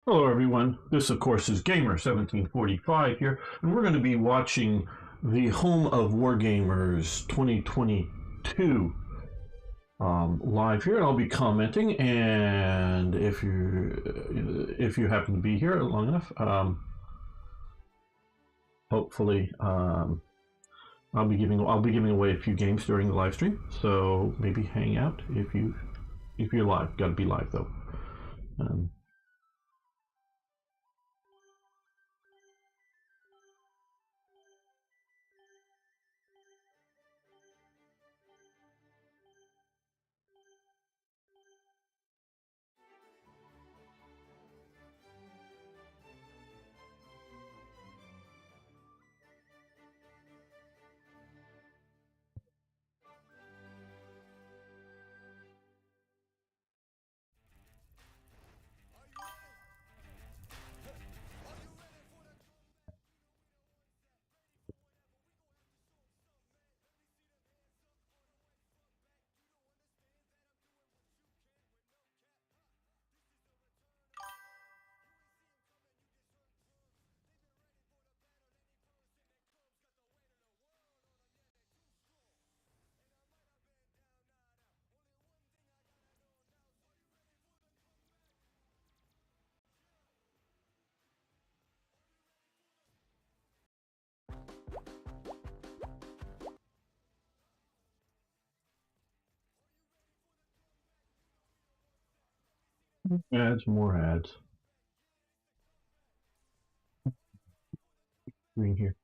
Hello, everyone. This, of course, is Gamer 1745 here, and we're going to be watching the Home of Wargamers 2022 live here. I'll be commenting, and if you happen to be here long enough, hopefully I'll be giving away a few games during the live stream. So maybe hang out if you're live. Got to be live though. Um, ads, more ads. Green here.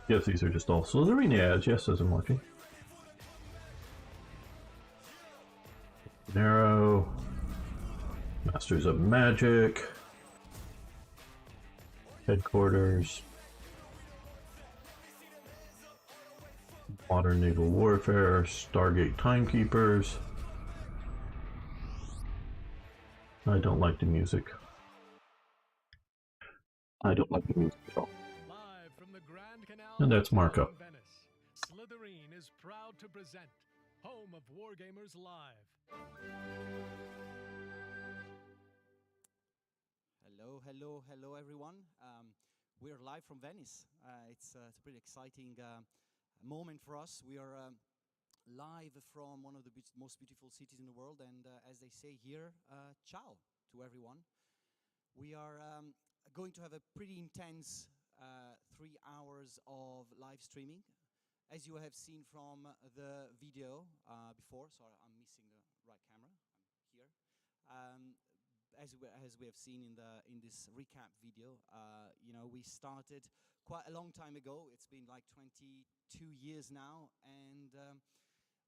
Yes, these are just all Slitherine ads. Yes, as I'm watching. Narrow. Masters of Magic. Headquarters. Modern Naval Warfare. Stargate Timekeepers. I don't like the music. I don't like the music at all. Live from the Grand Canal And that's markup. in Venice, Slitherine is proud to present Home of Wargamers Live. Hello, everyone. We're live from Venice. It's a pretty exciting moment for us. We are live from one of the most beautiful cities in the world, and as they say here, ciao to everyone. We are going to have a pretty intense 3 hours of live streaming. As you have seen from the video before, sorry, I'm missing the right camera. I'm here. As we have seen in this recap video, we started quite a long time ago. It's been like 22 years now, and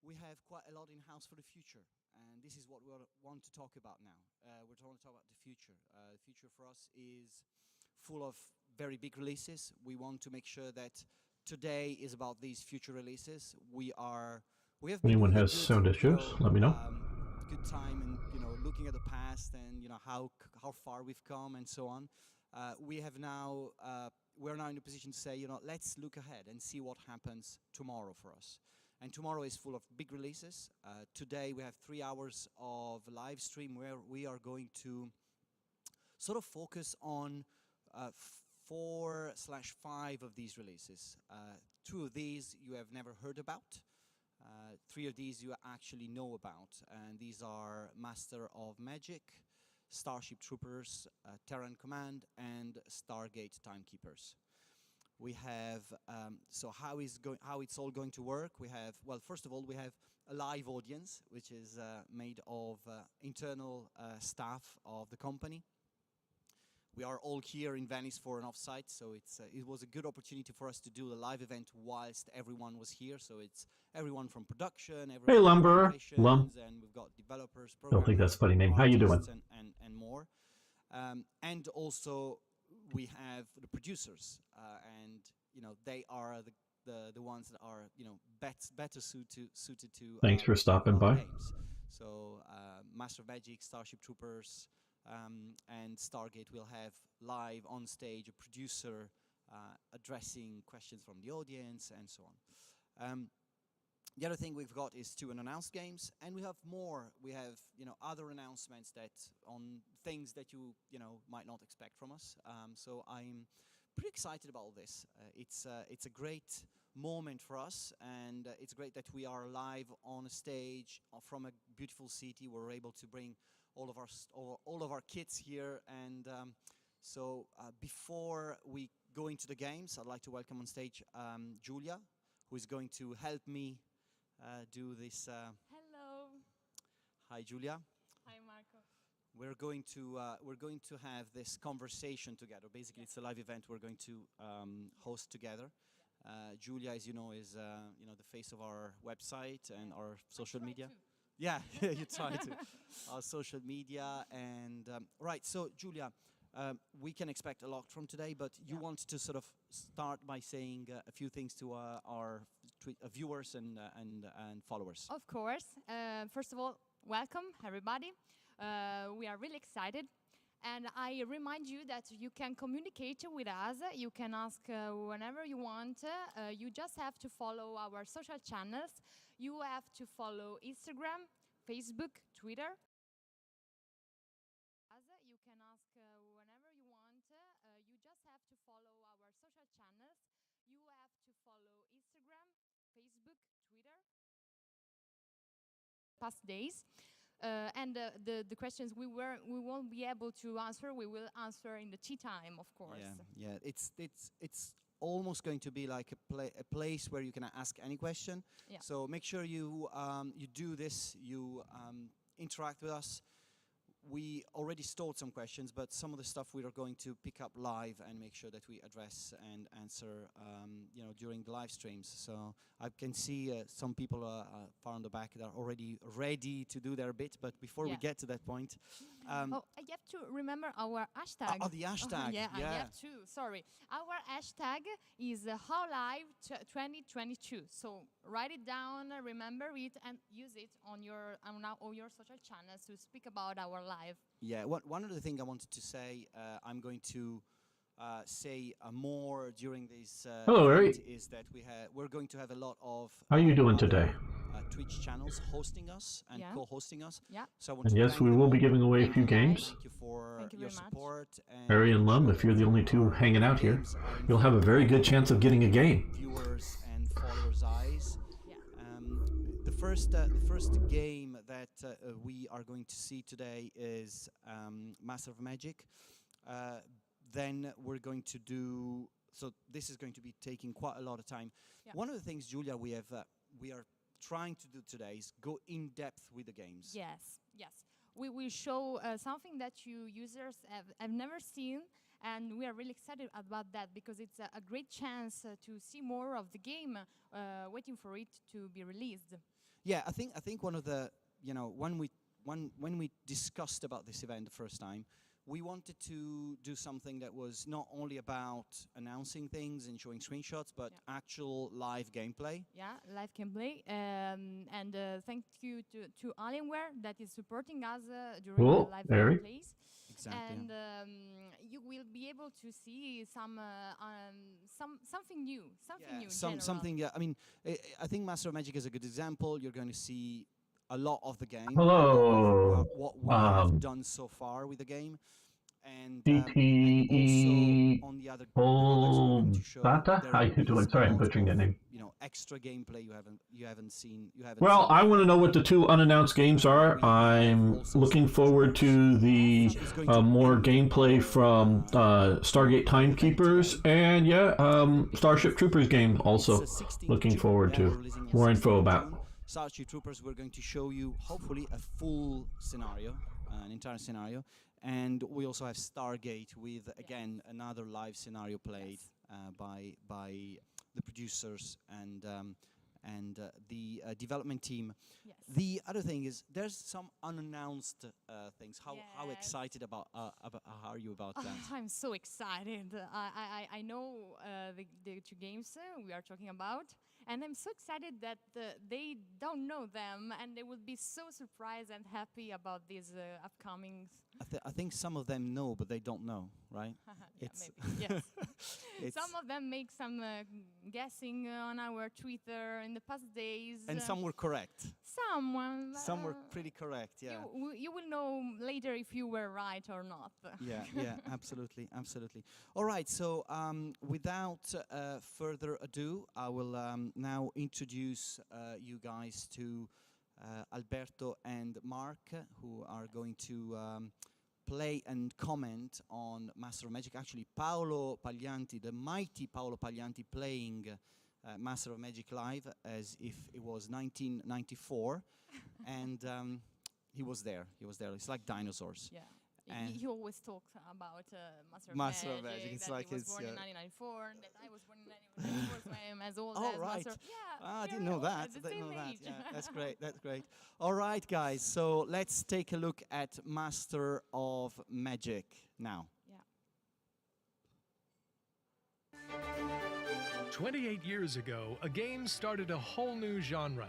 we have quite a lot in house for the future. And this is what we want to talk about now. We're going to talk about the future. The future for us is full of very big releases. We want to make sure that today is about these future releases. We have been Anyone really has sound issues? Let me know. good time and looking at the past and how far we've come and so on. We're now in a position to say, let's look ahead and see what happens tomorrow for us. And tomorrow is full of big releases. Today we have 3 hours of live stream where we are going to sort of focus on 4/5 of these releases. 2 of these you have never heard about. 3 of these you actually know about, and these are Master of Magic, Starship Troopers, Terran Command, and Stargate Timekeepers. We have, so how it's all going to work? First of all, we have a live audience, which is made of internal staff of the company. We are all here in Venice for an offsite, so it was a good opportunity for us to do a live event whilst everyone was here. So it's everyone from production, everyone Hey, from Lumberer. operations, and we've got developers, Don't think programmers, that's a funny name. How you doing? and more. And also, we have the producers, and they are the ones that are better suited to Thanks for stopping our by. games. So Master of Magic, Starship Troopers, and Stargate will have live on stage a producer addressing questions from the audience and so on. The other thing we've got is 2 unannounced games, and we have more. We have other announcements that on things that you might not expect from us. So I'm pretty excited about this. It's a great moment for us, and it's great that we are live on a stage from a beautiful city. We're able to bring all of our kids here, and so before we go into the games, I'd like to welcome on stage Julia, who is going to help me do this. Hello. Hi, Julia. Hi, Marco. We're going to have this conversation together. Basically, it's a live event we're going to host together. Julia, as you know, is the face of our website and our social media. Yeah, you try to. Our social media and right. So, Julia, we can expect a lot from today, but you want to sort of start by saying a few things to our viewers and followers. Of course. First of all, welcome everybody. We are really excited, and I remind you that you can communicate with us. You can ask whenever you want. You just have to follow our social channels. You have to follow Instagram, Facebook, Twitter. You can ask whenever you want. You just have to follow our social channels. You have to follow Instagram, Facebook, Twitter. Past days. And the questions we won't be able to answer, we will answer in the tea time, of course. Yeah. It's almost going to be like a place where you can ask any question. Yeah. So make sure you do this. You interact with us. We already stored some questions, but some of the stuff we are going to pick up live and make sure that we address and answer, during the live streams. So I can see some people far on the back that are already ready to do their bit. But before we get to that point, I have to remember our hashtag. The hashtag. I have to. Sorry, our hashtag is HowLive2022. So write it down, remember it, and use it on your social channels to speak about our live. Yeah. One other thing I wanted to say, I'm going to say more during this Hello, Ari. is that we're going to have a lot of How are you doing today? Twitch channels hosting us and co-hosting us. Yeah. So I want And to yes, thank we them will all. be giving away a few games. Thank you for Thank you your very much. support. And Harry and Lum, if you're the only two hanging out here, you'll have a very good chance of getting a game. Viewers and followers' eyes. Yeah. The first game that we are going to see today is Master of Magic. Then we're going to do. So this is going to be taking quite a lot of time. Yeah. One of the things, Julia, we are trying to do today is go in depth with the games. Yes. We will show something that you users have never seen, and we are really excited about that because it's a great chance to see more of the game, waiting for it to be released. Yeah, I think one of the when we discussed about this event the first time, we wanted to do something that was not only about announcing things and showing screenshots, but actual live gameplay. Yeah, live gameplay. And thank you to Alienware that is supporting us during the live gameplays. Exactly. And you will be able to see something new, something. I mean, I think Master of Magic is a good example. You're going to see a lot of the game. Hello. What we have done so far with the game. And DTE also on the other products, How you doing? Sorry, I'm butchering that name. Extra gameplay you haven't seen. Well, I want to know what the 2 unannounced games are. I'm looking forward to the more gameplay from Stargate Timekeepers and Starship Troopers game. Also, looking forward to more info about. Starship Troopers. We're going to show you hopefully a full scenario, an entire scenario. And we also have Stargate with, again, another live scenario played by the producers and and the development team. Yes. The other thing is there's some unannounced things. How Yes. excited about how are you about Oh, that? I'm so excited. I know the two games we are talking about, and I'm so excited that they don't know them, and they will be so surprised and happy about these upcoming. I think some of them know, but they don't know, right? Yeah, It's- maybe. Yes. It's- Some of them make some guessing on our Twitter in the past days. And some were correct. Someone. Some were pretty correct. Yeah. You will know later if you were right or not. Yeah, absolutely, absolutely. All right, so without further ado, I will now introduce you guys to Alberto and Mark, who are going to play and comment on Master of Magic. Actually, Paolo Paglianti, the mighty Paolo Paglianti, playing Master of Magic live as if it was 1994, and he was there. It's like dinosaurs. Yeah. And He always talks about Master of Magic. It's that like he was it's, born in yeah. 1994, and that I was born in 1994, so I am as old Oh, as right. Master. Yeah, I we're didn't know all that. at the Didn't same know that. age. Yeah, that's great. That's great. All right, guys. So let's take a look at Master of Magic now. Yeah. 28 years ago, a game started a whole new genre.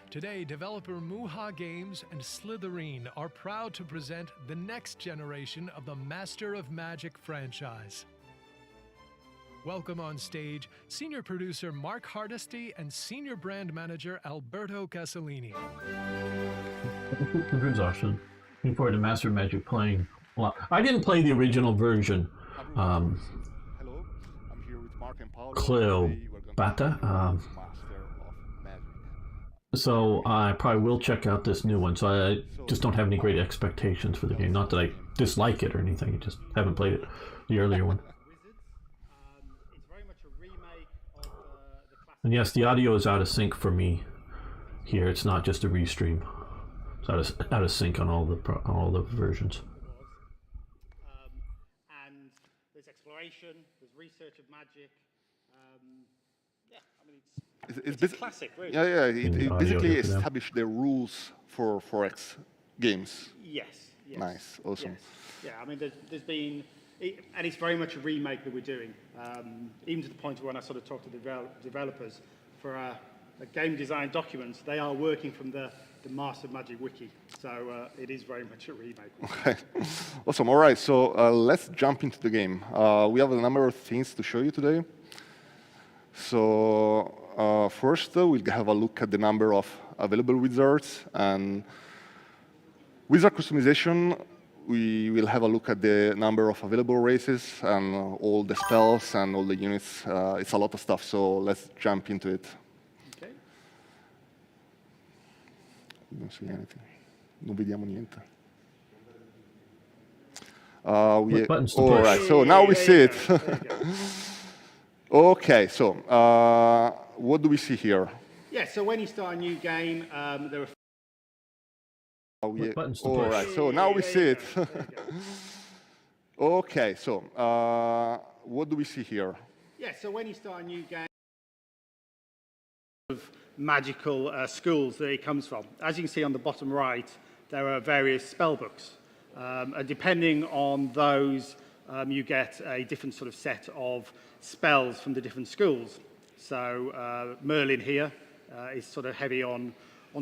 Today, developer Muha Games and Slitherine are proud to present the next generation of the Master of Magic franchise. Welcome on stage, senior producer Mark Hardesty and senior brand manager Alberto Casalini. Here's awesome. Looking forward to Master of Magic playing. Well, I didn't play the original version. Hello, I'm here with Mark and Paolo. Cleopatra. Master of Magic. So I probably will check out this new one. So I just don't have any great expectations for the game. Not that I dislike it or anything. I just haven't played it, the earlier one. It's very much a remake of the classic. And yes, the audio is out of sync for me here. It's not just a restream. It's out of sync on all the versions. And there's exploration, there's research of magic. Yeah, I mean, it's a classic, really. Yeah. And the It audio basically here for them. established the rules for 4X games. Yes. Nice, awesome. Yes. Yeah, I mean, there's been, and it's very much a remake that we're doing. Even to the point where when I sort of talk to the developers for a game design document, they are working from the Master of Magic wiki. So it is very much a remake. Okay, awesome. All right, so let's jump into the game. We have a number of things to show you today. So first, we'll have a look at the number of available wizards, and wizard customization. We will have a look at the number of available races and all the spells and all the units. It's a lot of stuff, so let's jump into it. Okay. Non see anything. Non vediamo niente. What buttons to all push? right, so now we see it. There you go. Okay, so what do we see here? Yeah, so when you start a new game, there are What buttons to All push? right, so now we There see you it. go, there you go. Okay, so what do we see here? Yeah, so when you start a new game, of magical schools that it comes from. As you can see on the bottom right, there are various spell books. And depending on those, you get a different sort of set of spells from the different schools. So Merlin here is sort of heavy on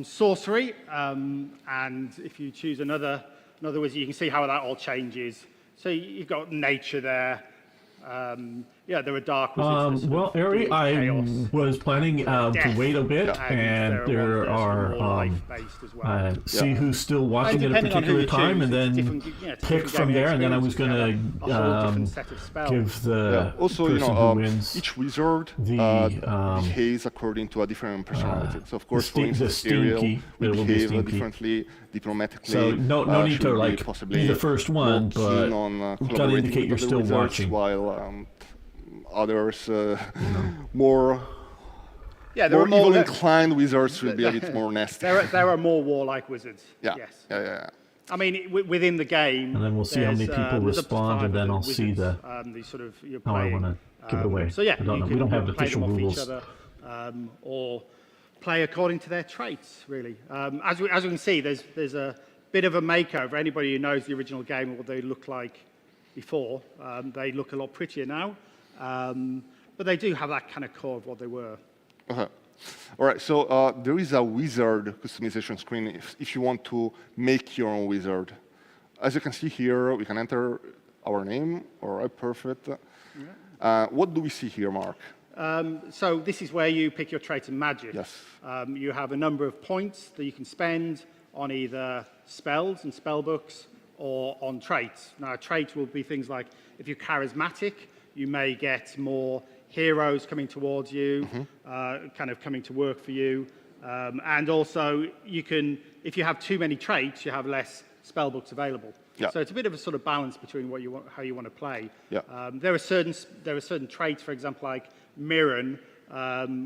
sorcery. And if you choose another wizard, you can see how that all changes. So you've got nature there. Yeah, there are dark wizards. that Well, sort of Ari, do I chaos. was planning to Death. wait a bit, and there ones that are more life-based as well. see who's still watching at a depending on who particular you time, choose, and it's then different, pick different from gaming there. And then I was going experiences. You have a whole different set of spells. give the Also, person who wins each wizard the, behaves according to a different personality. So, of course, for the instance, stinky, Ariel it will will be behave stinky. differently, diplomatically. So no need should to be like possibly be the first one, more but keen on gotta collaborating indicate with you're other still wizards, watching. while others more Yeah, there are more evil more. inclined wizards will be a bit more nasty. There are more warlike wizards. Yeah. Yes. Yeah. I mean, within the game. And then we'll see how many there's, people there's up to respond, 5 and then of I'll the see wizards, the the sort of you're how I playing. want to give it away. So yeah, I don't know. you We don't can have the play official them off rules. each other, or play according to their traits, really. As we can see, there's a bit of a makeover. Anybody who knows the original game and what they looked like before, they look a lot prettier now. But they do have that kind of core of what they were. All right, so there is a wizard customization screen if you want to make your own wizard. As you can see here, we can enter our name. All right, perfect. Yeah. What do we see here, Mark? So this is where you pick your trait in magic. Yes. You have a number of points that you can spend on either spells and spell books or on traits. Now, a trait will be things like if you're charismatic, you may get more heroes coming towards you, kind of coming to work for you. And also, you can, if you have too many traits, you have less spell books available. Yeah. So it's a bit of a sort of balance between what you want, how you want to play. Yeah. There are certain traits, for example, like Mirren.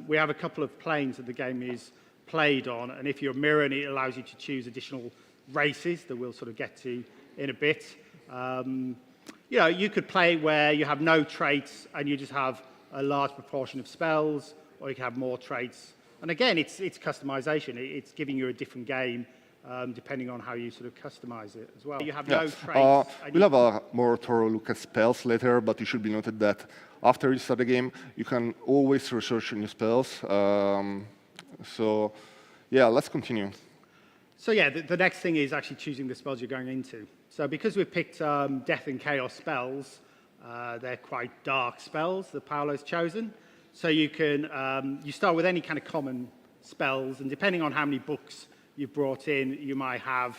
We have a couple of planes that the game is played on, and if you're Mirren, it allows you to choose additional races that we'll sort of get to in a bit. You know, you could play where you have no traits and you just have a large proportion of spells, or you can have more traits. And again, it's customization. It's giving you a different game depending on how you sort of customize it as well. You have no traits. We'll have a more thorough look at spells later, but it should be noted that after you start the game, you can always research new spells. So, yeah, let's continue. So yeah, the next thing is actually choosing the spells you're going into. So because we've picked Death and Chaos spells, they're quite dark spells that Paolo's chosen. So you can, you start with any kind of common spells, and depending on how many books you've brought in, you might have,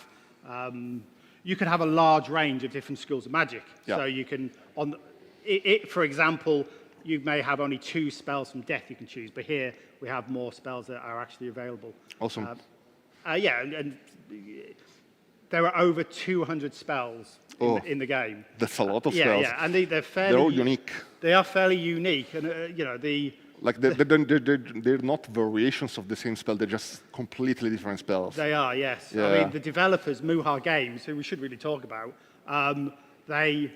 you could have a large range of different schools of magic. Yeah. So you can, for example, you may have only 2 spells from Death you can choose, but here we have more spells that are actually available. Awesome. Yeah, and there are over 200 spells in the game. That's a lot of spells. Yeah, and they're all unique. They are fairly unique, and you know they're not variations of the same spell. They're just completely different spells. They are, yes. Yeah. I mean, the developers, Muha Games, who we should really talk about, they're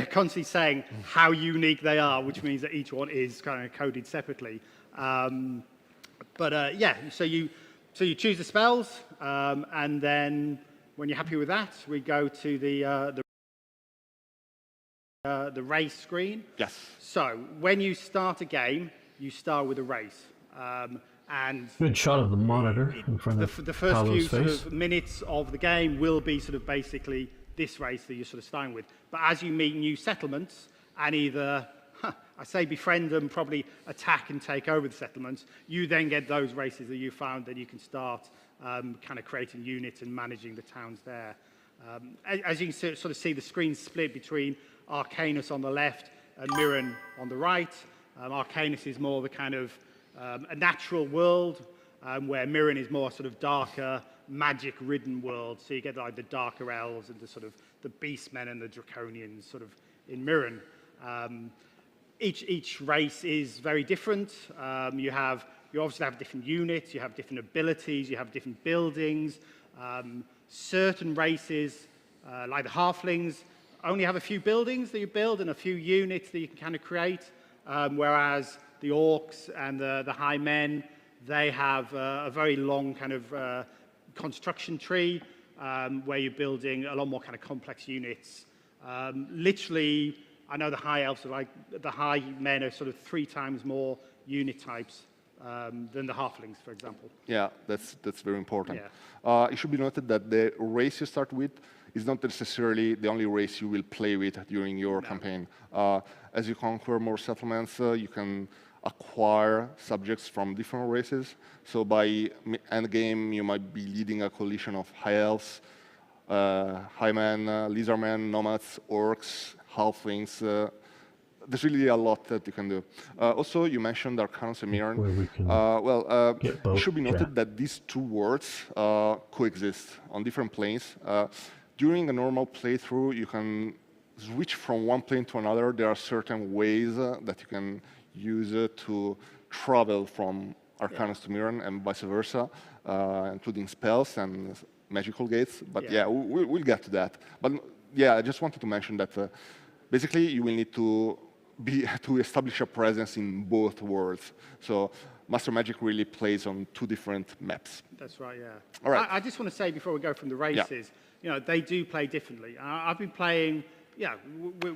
constantly saying how unique they are, which means that each one is kind of coded separately. Yeah, so you choose the spells, and then when you're happy with that, we go to the race screen. Yes. So when you start a game, you start with a race. And good shot of the monitor in front of the first Paolo's few face. sort of minutes of the game will be sort of basically this race that you're sort of starting with. But as you meet new settlements and either, I say befriend them, probably attack and take over the settlements, you then get those races that you found that you can start kind of creating units and managing the towns there. As you can sort of see, the screen's split between Arcanus on the left and Mirren on the right. Arcanus is more the kind of a natural world, where Mirren is more sort of darker, magic-ridden world. So you get like the darker elves and the sort of the beastmen and the draconians sort of in Mirren. Each race is very different. You obviously have different units, you have different abilities, you have different buildings. Certain races, like the halflings, only have a few buildings that you build and a few units that you can kind of create, whereas the orcs and the high men, they have a very long kind of construction tree where you're building a lot more kind of complex units. Literally, I know the high elves are like, the high men are sort of 3 times more unit types than the halflings, for example. Yeah, that's very important. Yeah. It should be noted that the race you start with is not necessarily the only race you will play with during your campaign. As you conquer more settlements, you can acquire subjects from different races. So by end game, you might be leading a coalition of high elves, high men, lizardmen, nomads, orcs, halflings. There's really a lot that you can do. Also, you mentioned Arcanus and Mirren. It should be noted that these 2 worlds coexist on different planes. During a normal playthrough, you can switch from one plane to another. There are certain ways that you can use to travel from Arcanus to Mirren and vice versa, including spells and magical gates. But yeah, we'll get to that. But yeah, I just wanted to mention that basically you will need to to establish a presence in both worlds. So Master Magic really plays on two different maps. That's right, yeah. All right. I just want to say before we go from the races, you know, they do play differently. I've been playing,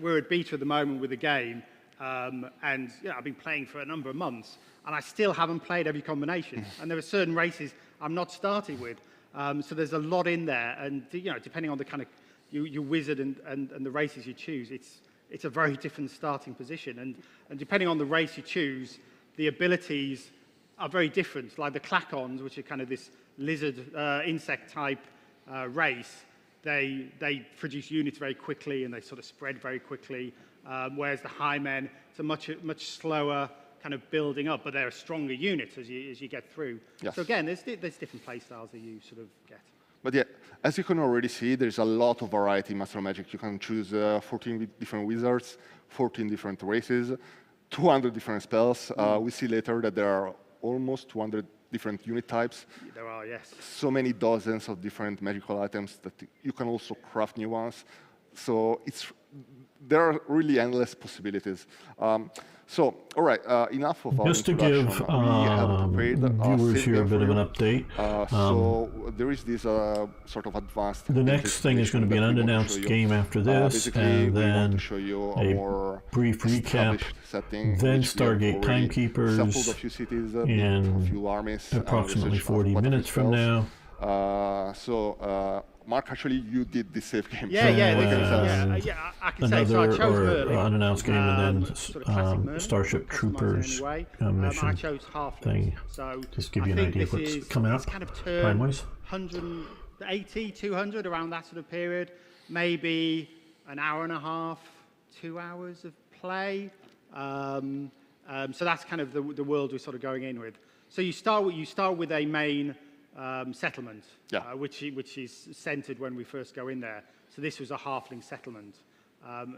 we're at beta at the moment with the game, and I've been playing for a number of months, and I still haven't played every combination. And there are certain races I'm not starting with. So there's a lot in there, and you know, depending on the kind of your wizard and the races you choose, it's a very different starting position. And depending on the race you choose, the abilities are very different. Like the Clacons, which are kind of this lizard insect type race, they produce units very quickly and they sort of spread very quickly. Whereas the Highmen, it's a much slower kind of building up, but they're a stronger unit as you get through. Yes. So again, there's different play styles that you sort of get. But yeah, as you can already see, there's a lot of variety in Master Magic. You can choose 14 different wizards, 14 different races, 200 different spells. We see later that there are almost 200 different unit types. There are, yes. So many dozens of different magical items that you can also craft new ones. So there are really endless possibilities. So, all right, enough of our Just to introduction. give We have prepared viewers here a bit of an you. update. So there is this sort of advanced. The next thing is going to be an unannounced game after this, and then a brief recap, setting, then Stargate Timekeepers, sampled a few cities, in a few armies, approximately 40 minutes from now. Mark, actually, you did the save game. Yeah, I can say. So I chose Merlin. Unannounced game, and then sort of classic Merlin, Starship Troopers mission I chose half thing. So just give you an idea of what's coming up kind of time-wise. 180, 200, around that sort of period. Maybe an hour and a half, 2 hours of play. So that's kind of the world we're sort of going in with. So you start with a main settlement, which is centered when we first go in there. So this was a halfling settlement.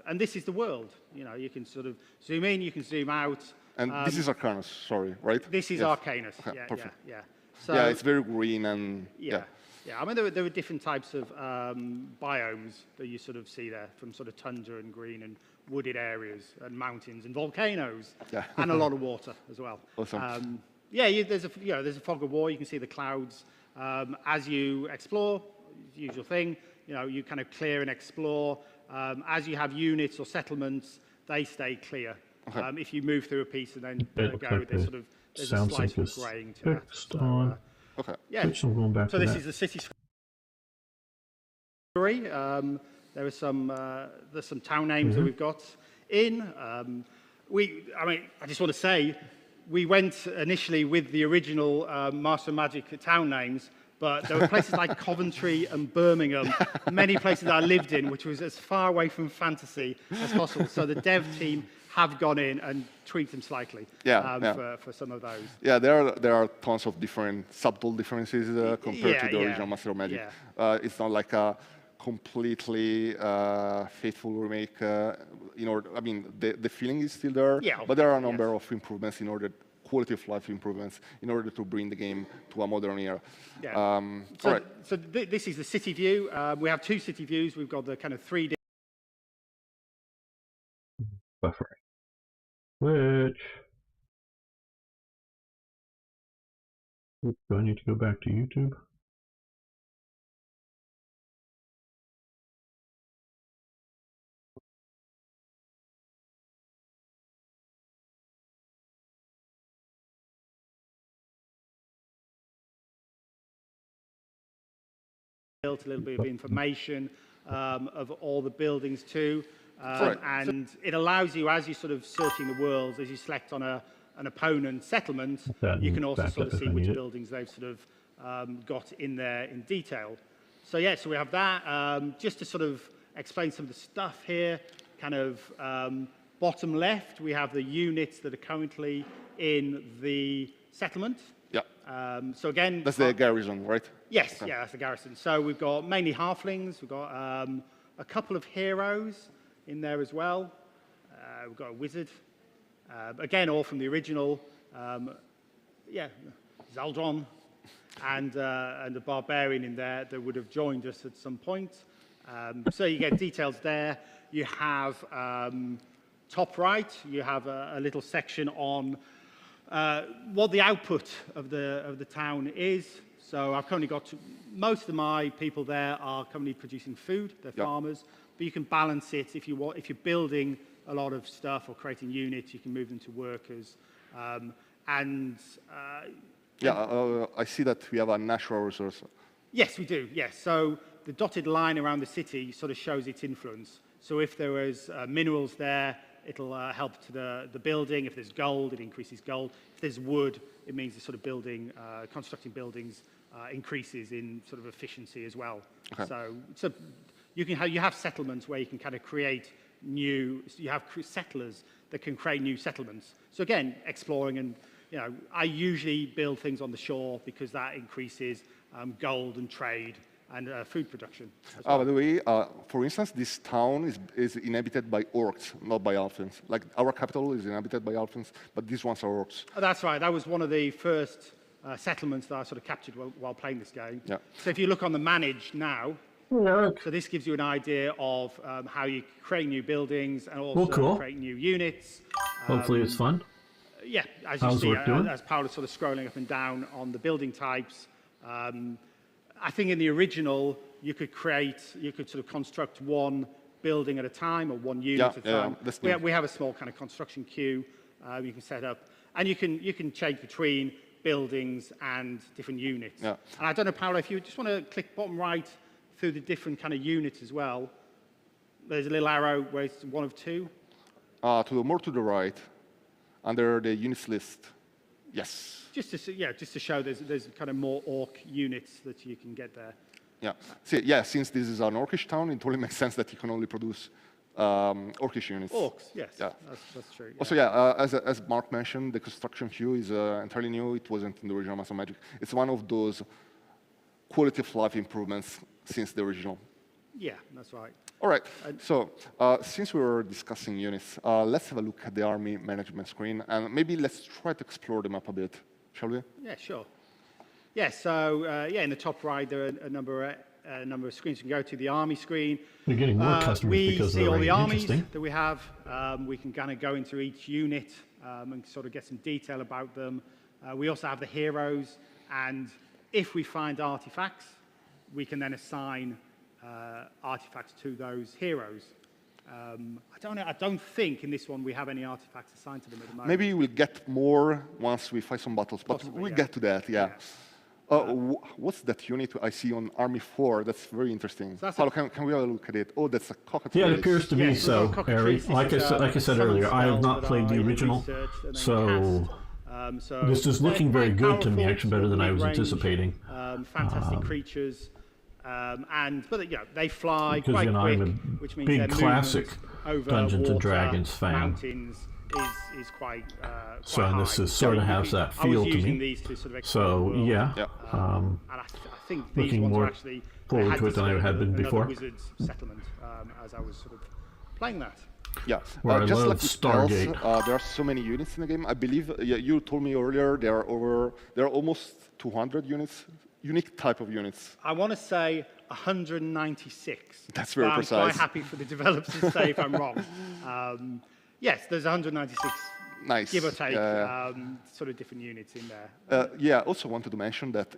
And this is the world. You know, you can sort of zoom in, you can zoom out. And this is Arcanus, sorry, right? This is Arcanus, okay, perfect. yeah. So, yeah, it's very green and, yeah. I mean, there were different types of biomes that you sort of see there, from sort of tundra and green and wooded areas and mountains and volcanoes, and a lot of water as well. Awesome. There's a fog of war. You can see the clouds as you explore. Usual thing, you know, you kind of clear and explore. As you have units or settlements, they stay clear. Okay. If you move through a piece and then there's a slight of graying to that. So, okay. Yeah. So going back to this that. is the city story. There's some town names that we've got in. I just want to say, we went initially with the original Master Magic town names, but there were places like Coventry and Birmingham, many places that I lived in, which was as far away from fantasy as possible. So the dev team have gone in and tweaked them slightly for some of those. Yeah, there are tons of different subtle differences compared to the original Master Magic. Yeah. It's not like a completely faithful remake. I mean, the feeling is still there, but there are a number of improvements quality of life improvements in order to bring the game to a modern era. Yeah. So this is the city view. We have two city views. We've got the kind of 3D. Buffering. Which. Oops, do I need to go back to YouTube? Built a little bit of information of all the buildings too, and it allows you, as you're sort of searching the worlds, as you select on an opponent settlement, you can also sort of see which buildings they've sort of got in there in detail. So so we have that. Just to sort of explain some of the stuff here, kind of bottom left, we have the units that are currently in the settlement. Yeah. So again, that's the garrison, right? Yes, that's the garrison. So we've got mainly halflings. We've got a couple of heroes in there as well. We've got a wizard. Again, all from the original. Zaldron, and a barbarian in there that would have joined us at some point. So you get details there. You have top right, you have a little section on what the output of the town is. So I've currently got most of my people there are currently producing food. They're farmers, but you can balance it if you want. If you're building a lot of stuff or creating units, you can move them to workers. I see that we have a natural resource. Yes, we do. Yes. So the dotted line around the city sort of shows its influence. So if there was minerals there, it'll help to the building. If there's gold, it increases gold. If there's wood, it means the sort of building, constructing buildings increases in sort of efficiency as well. Okay. So you have settlements where you can kind of create you have settlers that can create new settlements. So again, exploring and, I usually build things on the shore because that increases gold and trade and food production. Well. By the way, for instance, this town is inhabited by orcs, not by Alphans. Like our capital is inhabited by Alphans, but these ones are orcs. Oh, that's right. That was one of the first settlements that I sort of captured while playing this game. Yeah. So if you look on the manage now, so this gives you an idea of how you create new buildings and also create new units. Hopefully it's fun. Yeah, as you see, as Paul is sort of scrolling up and down on the building types. I think in the original, you could sort of construct one building at a time or one unit at a time. We have a small kind of construction queue you can set up. And you can change between buildings and different units. Yeah. And I don't know, Paolo, if you just want to click bottom right through the different kind of units as well. There's a little arrow where it's one of two. More to the right, under the units list. Yes. Just to show there's kind of more orc units that you can get there. Yeah. Since this is an orcish town, it totally makes sense that you can only produce orcish units. Orcs, yes. Yeah. That's true. Yeah. Also, as Mark mentioned, the construction queue is entirely new. It wasn't in the original Mass of Magic. It's one of those quality of life improvements since the original. Yeah, that's right. All right. So since we were discussing units, let's have a look at the army management screen, and maybe let's try to explore the map a bit, shall we? Yeah, sure. Yeah. So in the top right there are a number of screens. You can go to the army screen. We're getting more customers because we see all the armies that we have. We can kind of go into each unit and sort of get some detail about them. We also have the heroes, and if we find artifacts, we can then assign artifacts to those heroes. I don't think in this one we have any artifacts assigned to them at the moment. Maybe we'll get more once we fight some battles, but we'll get to that, yeah. What's that unit I see on Army 4? That's very interesting. So Paolo, can we have a look at it? Oh, that's a cockatrice. Yeah, it appears to be so, Harry. Like I said earlier, I have not played the original, so this is looking very good to me, actually better than I was anticipating. Fantastic creatures. They fly quite quick, which means big classic over Dungeons and Dragons fan. Mountains is quite so and this is sort of has that feel to me. These to sort of so yeah, and I think these looking ones more are actually forward to it than I had been before. Wizards settlement as I was sort of playing that. Yeah, just like Stargate, there are so many units in the game. I believe you told me earlier there are almost 200 units. Unique type of units. I want to say 196. That's very precise. I'm quite happy for the developers to say if I'm wrong. Yes, there's 196. Nice. Give or take, sort of different units in there. I also wanted to mention that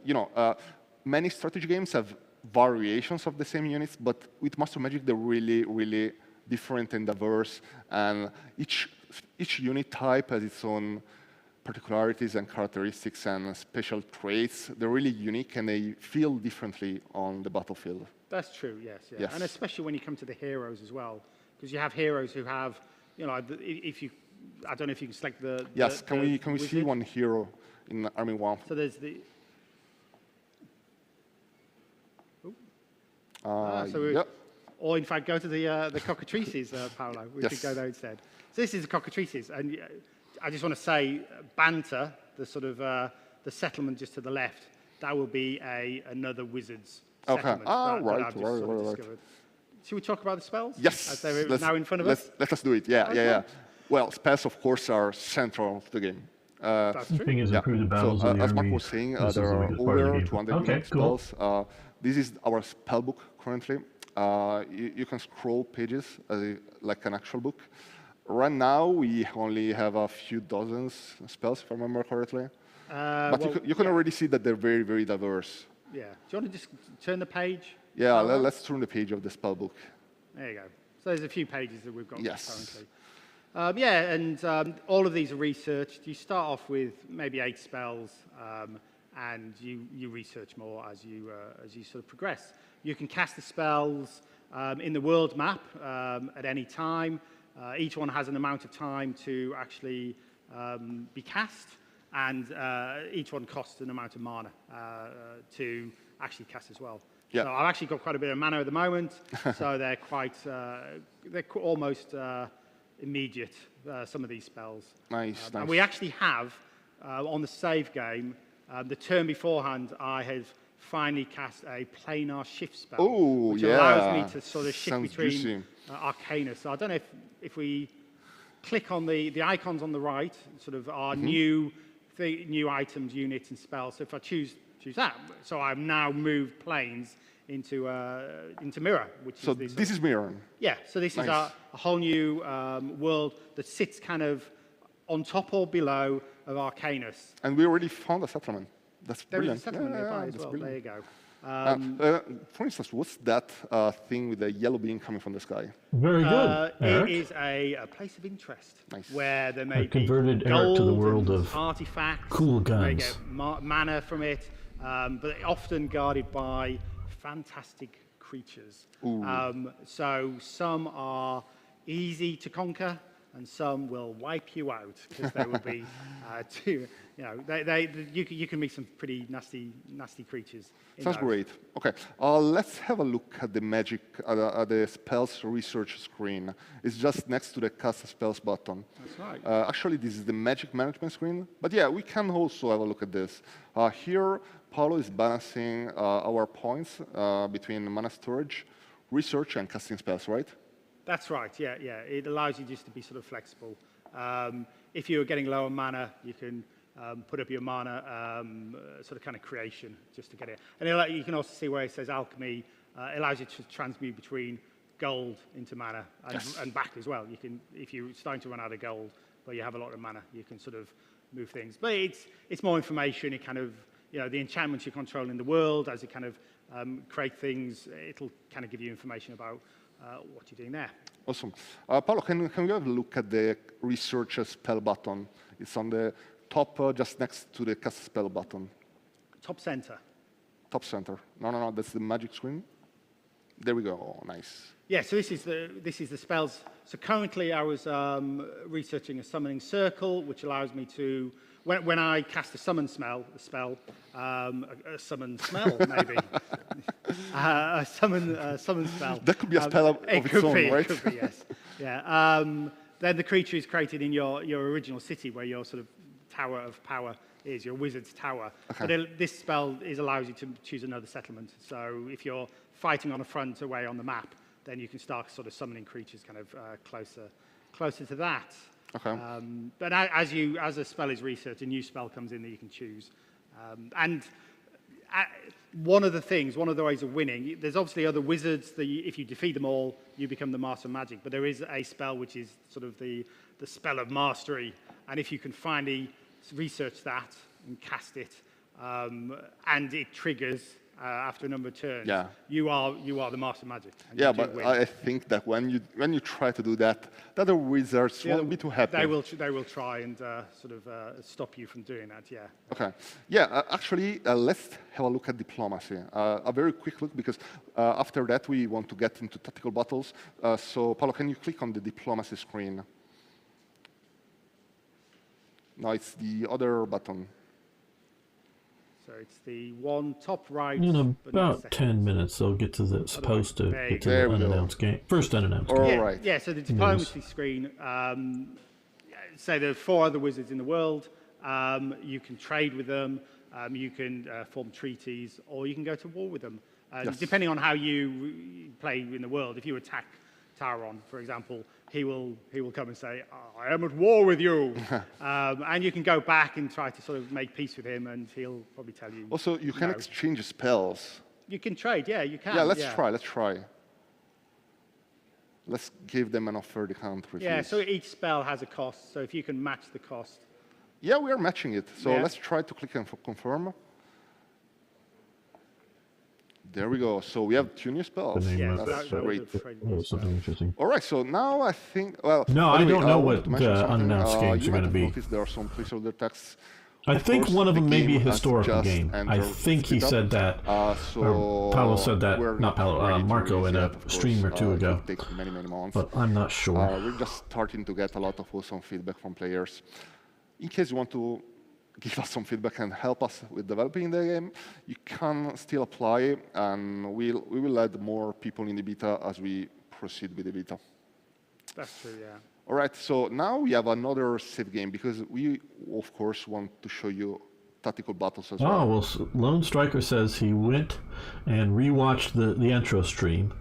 many strategy games have variations of the same units, but with Master Magic they're really, really different and diverse, and each unit type has its own particularities and characteristics and special traits. They're really unique and they feel differently on the battlefield. That's true, yes. And especially when you come to the heroes as well, because you have heroes who have, I don't know if you can select the. Yes, can we see one hero in Army 1? So there's the. Or in fact, go to the cockatrices, Paolo. We could go there instead. So this is the cockatrices, and I just want to say, Banter, the sort of the settlement just to the left, that will be another wizard's settlement. Right. Discovered. Should we talk about the spells? Yes. As they're now in front of us? Let us do it. Yeah. Well, spells, of course, are central to the game. That's true. The thing is, improve the battles of the as Mark army. was saying, there are over 200 spells. This is our spell book currently. You can scroll pages like an actual book. Right now, we only have a few dozens spells, if I remember correctly. But well, you can yeah. already see that they're very, very diverse. Yeah. Do you want to just turn the page? Yeah, Paolo? let's turn the page of the spell book. There you go. So there's a few pages that we've got Yes. currently. Yeah, and all of these are researched. You start off with maybe 8 spells, and you research more as you sort of progress. You can cast the spells in the world map at any time. Each one has an amount of time to actually be cast, and each one costs an amount of mana to actually cast as well. Yeah. So I've actually got quite a bit of mana at the moment, so they're almost immediate, some of these spells. Nice. And we actually have, on the save game, the turn beforehand, I have finally cast a planar shift spell, which allows me to sort of shift Sounds between juicy. Arcana. So I don't know if we click on the icons on the right, sort of our new items, units, and spells. So if I choose that, so I've now moved planes into Mirror, which So is this is Mirror. yeah. So this is Nice. a whole new world that sits kind of on top or below of Arcanus. And we already found a settlement. That's There brilliant. is a settlement nearby as that's well. brilliant. There you go. For instance, what's that thing with the yellow beam coming from the sky? Very good, It Eric. is a place of interest Nice. where there may I converted be Eric gold to the world and of artifacts. cool You may guns. get mana from it, but often guarded by fantastic creatures. So some are easy to conquer, and some will wipe you out because they will be too. You know, you can meet some pretty nasty creatures. Sounds great. Okay, let's have a look at the magic, at the spells research screen. It's just next to the cast spells button. That's right. Actually, this is the magic management screen. But yeah, we can also have a look at this. Here, Paolo is balancing our points between mana storage, research, and casting spells, right? That's right, yeah. It allows you just to be sort of flexible. If you're getting low on mana, you can put up your mana sort of kind of creation just to get it. And you can also see where it says alchemy. It allows you to transmute between gold into mana and back as well. You can, if you're starting to run out of gold, but you have a lot of mana, you can sort of move things. But it's more information. It kind of, you know, the enchantments you control in the world, as you kind of create things, it'll kind of give you information about what you're doing there. Awesome. Paolo, can we have a look at the research spell button? It's on the top, just next to the cast spell button. Top center. Top center. No, that's the magic screen. There we go. Oh, nice. Yeah, so this is the spells. So currently I was researching a summoning circle, which allows me to, when I cast a summon spell, a summon smell maybe, a summon spell. That could be a spell of its own, right? It could be, yes. Yeah. Then the creature is created in your original city, where your sort of tower of power is, your wizard's tower. Okay. But this spell allows you to choose another settlement. So if you're fighting on a front away on the map, then you can start sort of summoning creatures kind of closer to that. Okay. But as a spell is researched, a new spell comes in that you can choose. One of the ways of winning, there's obviously other wizards that if you defeat them all, you become the master of magic. But there is a spell which is sort of the spell of mastery. And if you can finally research that and cast it, and it triggers after a number of turns, yeah, you are the master of magic. Yeah, but I think that when you try to do that, the other wizards won't be too happy. They will try and sort of stop you from doing that. Yeah. Okay. Yeah. Actually, let's have a look at diplomacy. A very quick look, because after that we want to get into tactical battles. So, Paolo, can you click on the diplomacy screen? No, it's the other button. So it's the one top right. In about 10 minutes, they'll get to the supposed to get to the unannounced game. First unannounced game. All right. Yeah, so the diplomacy screen, say there are 4 other wizards in the world. You can trade with them, you can form treaties, or you can go to war with them. Yes. Depending on how you play in the world, if you attack Tauron, for example, he will come and say, I am at war with you. And you can go back and try to sort of make peace with him, and he'll probably tell you. Also, you can exchange spells. You can trade, yeah, you can. Yeah, let's try. let's give them an offer they can't refuse. Yeah, so each spell has a cost, so if you can match the cost. Yeah, we are matching it. So Yeah. let's try to click and confirm. There we go. So we have 2 new spells. The name Yeah, of so That's that was great. a pretty Oh, good something spell. interesting. All right, so now I think, well... No, by I the way, don't know want what to mention the something. unannounced games You are might going to have be. noticed there are some placeholder texts. I Of think course, one of the them may be a game has historical just game. I entered think he Split Up. said that, So or Paolo said that, we're not Paolo, ready to Marco release in a yet, of stream or course. two It ago. will take many, many months. But I'm not sure. We're just starting to get a lot of awesome feedback from players. In case you want to give us some feedback and help us with developing the game, you can still apply, and we will add more people in the beta as we proceed with the beta. That's true, yeah. All right, so now we have another save game, because we, of course, want to show you tactical battles as Oh, well. well, Lone Striker says he went and rewatched the intro stream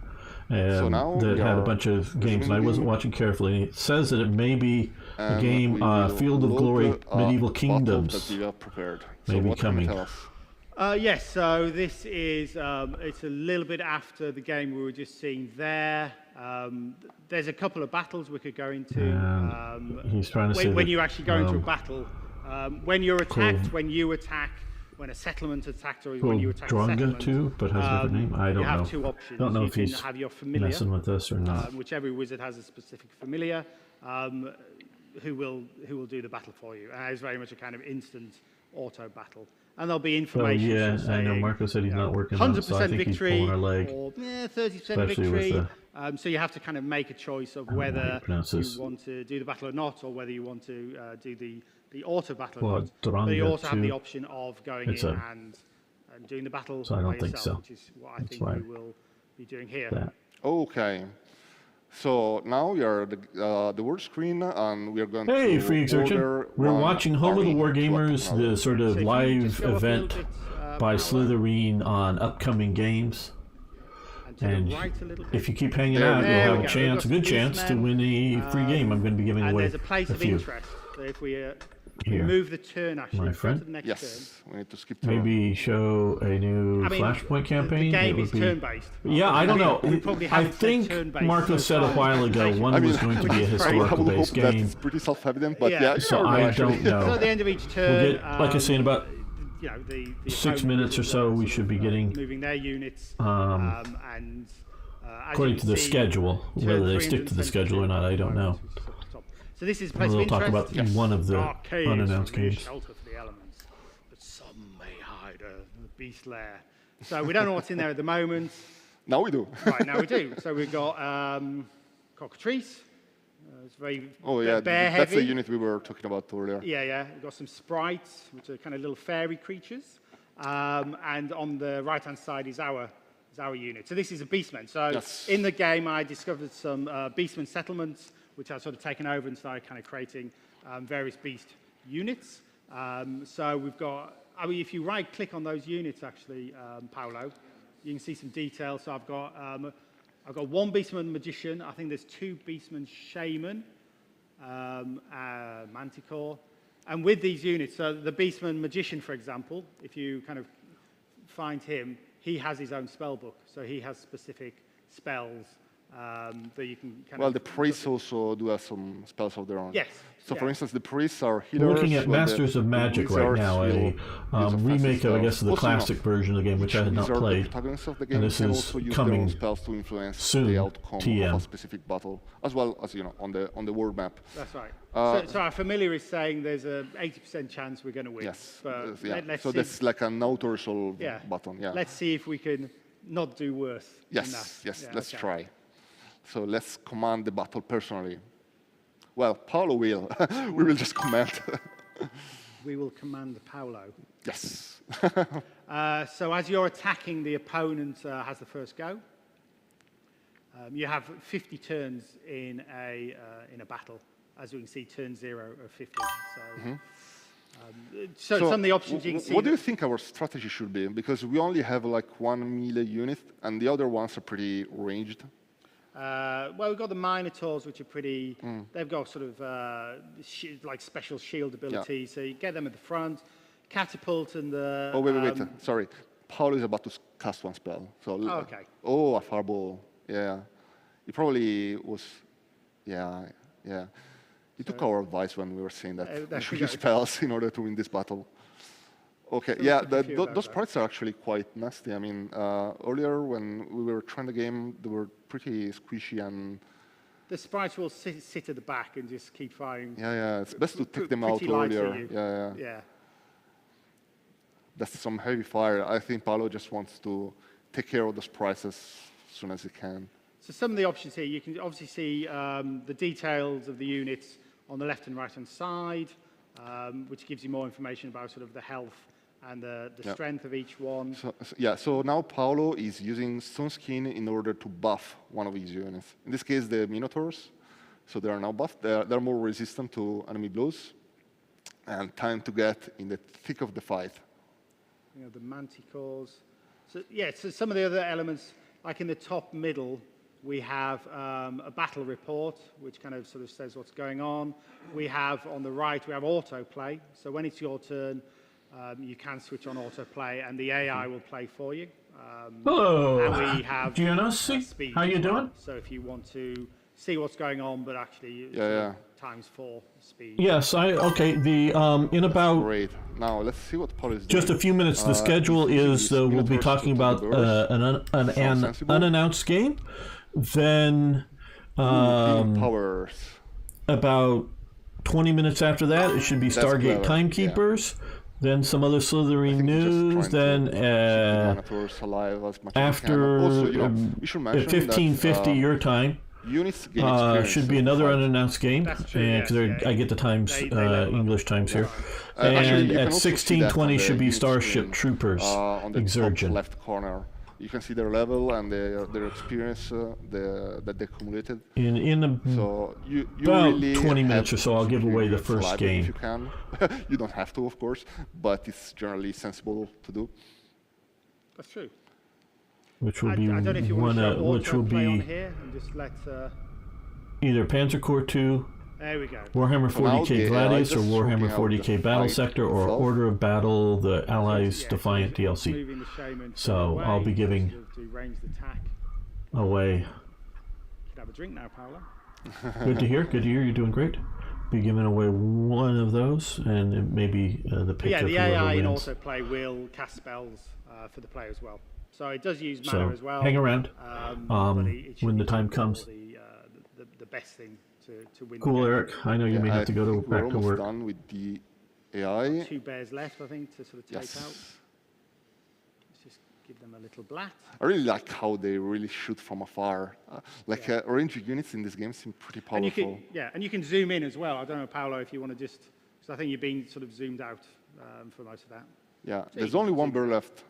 now that we had a are bunch of games, and I resuming wasn't the watching carefully. It says that it may be a And game, we will Field of load Glory, the, Medieval battle Kingdoms. that we have prepared. Maybe so what coming. Can you tell us? Yes, so this is, it's a little bit after the game we were just seeing there. There's a couple of battles we could go into. He's trying to say when that, you actually go into a battle, when you're attacked, Cool. when you attack, when a settlement attacked, or when Called you attack a Dronga settlement. too, but has a different name. I don't you have know. 2 options. Don't know you if can he's have your familiar, messing with us or not. which every wizard has a specific familiar, who will do the battle for you. And it's very much a kind of instant auto battle. And there'll be So information. yeah, sort of I know saying, Marco said he's you know, not working on it, so I 100% think he's victory pulling our leg. or 30% Especially with victory. the- So you have to kind of make a choice of know how whether you pronounce this. you want to do the battle or not, or whether you want to do the auto battle Well, or not. But you Dronga also have the too. option of going It's in a- and doing the battle So I by don't think yourself, so. which is what I That's think why we will be doing here. That. Okay. So now we are the word screen, and we are going Hey, to Freak Surgeon. order We're one watching Home of the army to Wargamers, another. the sort So of if you live just go up a little event bit, by Paolo, Slitherine on upcoming games. and to And the right a little bit. if you keep hanging There out, we you'll go. have we a go. chance, a We've good got chance to policemen, win a free game. I'm going to be giving and away there's a place a of few. interest. So if we Here. move the turn, actually, My let's go friend? to the next Yes, we need to skip turn. Maybe show a new turn. I mean, Flashpoint the campaign. game It would is be- turn-based. Yeah, I don't know. We probably I haven't said think turn-based Marco so said a far. while ago one I mean, was going to be a I would historical-based hope that game. it's pretty self-evident, but Yeah. yeah, So you I know, actually. don't know. So at the end of each turn, We'll get, like I say, in about you know, the 6 opponent minutes or is, so, we sort should of, be getting, moving their units, and as according you to can the see, schedule, turn whether they stick to the 372 schedule or not, I don't know. So this is a place We'll of talk interest. about one of the Arcades unannounced can be a games. shelter for the elements, but some may hide a beast lair. So we don't know what's in there at the moment. Now we do. Right, now we do. So we've got cockatrice. It's very Oh yeah, bear that's the heavy. unit we were talking about earlier. Yeah, yeah. We've got some sprites, which are kind of little fairy creatures. And on the right-hand side is our unit. So this is a beastman. So Yes. in the game, I discovered some beastman settlements, which I've sort of taken over and started kind of creating various beast units. So we've got, I mean, if you right-click on those units, actually, Paolo, you can see some details. So I've got one beastman magician. I think there's 2 beastman shaman, manticore. And with these units, so the beastman magician, for example, if you kind of find him, he has his own spell book. So he has specific spells that you can kind Well, of... the priests also do have some spells of their own. Yes. So, yeah. for instance, the priests are We're healers. looking at while the Masters of Magic right wizards now, will a use offensive remake of, I spells. guess, the Also, classic version of the game, which I had not wizard, the played. protagonists of the And game this can is also use coming their own spells to influence soon, the outcome of TM. a specific battle, as well as on the world map. That's right. Uh, So our familiar is saying there's a 80% chance we're going to win. Yes. But Yeah. let's So see. that's like an auto-resolve Yeah. button. Yeah. Let's see if we can not do worse than Yes. that. Yes. Yeah, Let's okay. try. So let's command the battle personally. Well, Paolo will. We will just command. We will command Paolo. Yes. So as you're attacking, the opponent has the first go. You have 50 turns in a battle. As you can see, turn 0 of 50. So, some of the options you can see. What do you think our strategy should be? Because we only have like 1 melee unit, and the other ones are pretty ranged. Well, we've got the Minotaurs, which are pretty. They've got sort of like special shield abilities. So you get them at the front. Catapult and the. Oh, wait. Sorry. Paolo is about to cast one spell. So Oh, okay. Oh, a fireball. Yeah. He probably was, yeah. He took our advice when we were saying that we should use spells in order to win this battle. Okay, yeah, those sprites are actually quite nasty. I mean, earlier when we were trying the game, they were pretty squishy and... The sprites will sit at the back and just keep firing. Yeah, it's best to take them out earlier. Yeah. That's some heavy fire. I think Paolo just wants to take care of the sprites as soon as he can. So some of the options here, you can obviously see the details of the units on the left and right-hand side, which gives you more information about sort of the health and the strength of each one. So now Paolo is using Stone Skin in order to buff one of his units. In this case, the Minotaurs. So they are now buffed. They're more resistant to enemy blows. And time to get in the thick of the fight. You know, the Manticores. So yeah, so some of the other elements, like in the top middle, we have a battle report, which kind of sort of says what's going on. We have, on the right, we have autoplay. So when it's your turn, you can switch on autoplay, and the AI will play for you. Hello, and we have Giannossi. How you doing? So if you want to see what's going on, but actually ×4 speed. Yes, okay. The in about great. Now let's see what Paul is just doing. A few minutes. The schedule is we'll be talking about an unannounced game. Then powers. About 20 minutes after that, it should be Stargate Timekeepers. Yeah. Then some other Slitherine news. Then after at 15:50 your time, should be another unannounced game, because I get the times English times here. And at 16:20 should be Starship Troopers Exurgent. Left corner. You can see their level and their experience that they accumulated. So you about really 20 minutes or so, I'll give away the first game. If you can. You don't have to, of course, but it's generally sensible to do. That's true. Which will be I don't know if you want to which will be on here and just let either Panzer Corps 2, there we go. Warhammer 40k Gladius, or Warhammer 40k Battle Sector, or Order of Battle, the Allies Defiant DLC. So I'll be giving away. Have a drink now, Paolo. Good to hear. Good to hear. You're doing great. Be giving away one of those, and it may be the pick of the AI in wins. autoplay will cast spells for the player as well. So it does use mana as well. Hang around. When the time comes. The best thing to win. Cool, Eric. I know you may have to go back to work. Done with the AI. 2 bears left, I think, to sort of take out. Let's just give them a little blat. I really like how they really shoot from afar. Range units in this game seem pretty powerful. And you can zoom in as well. I don't know, Paolo, if you want to just, because I think you've been sort of zoomed out for most of that. Yeah, so there's only one bear left.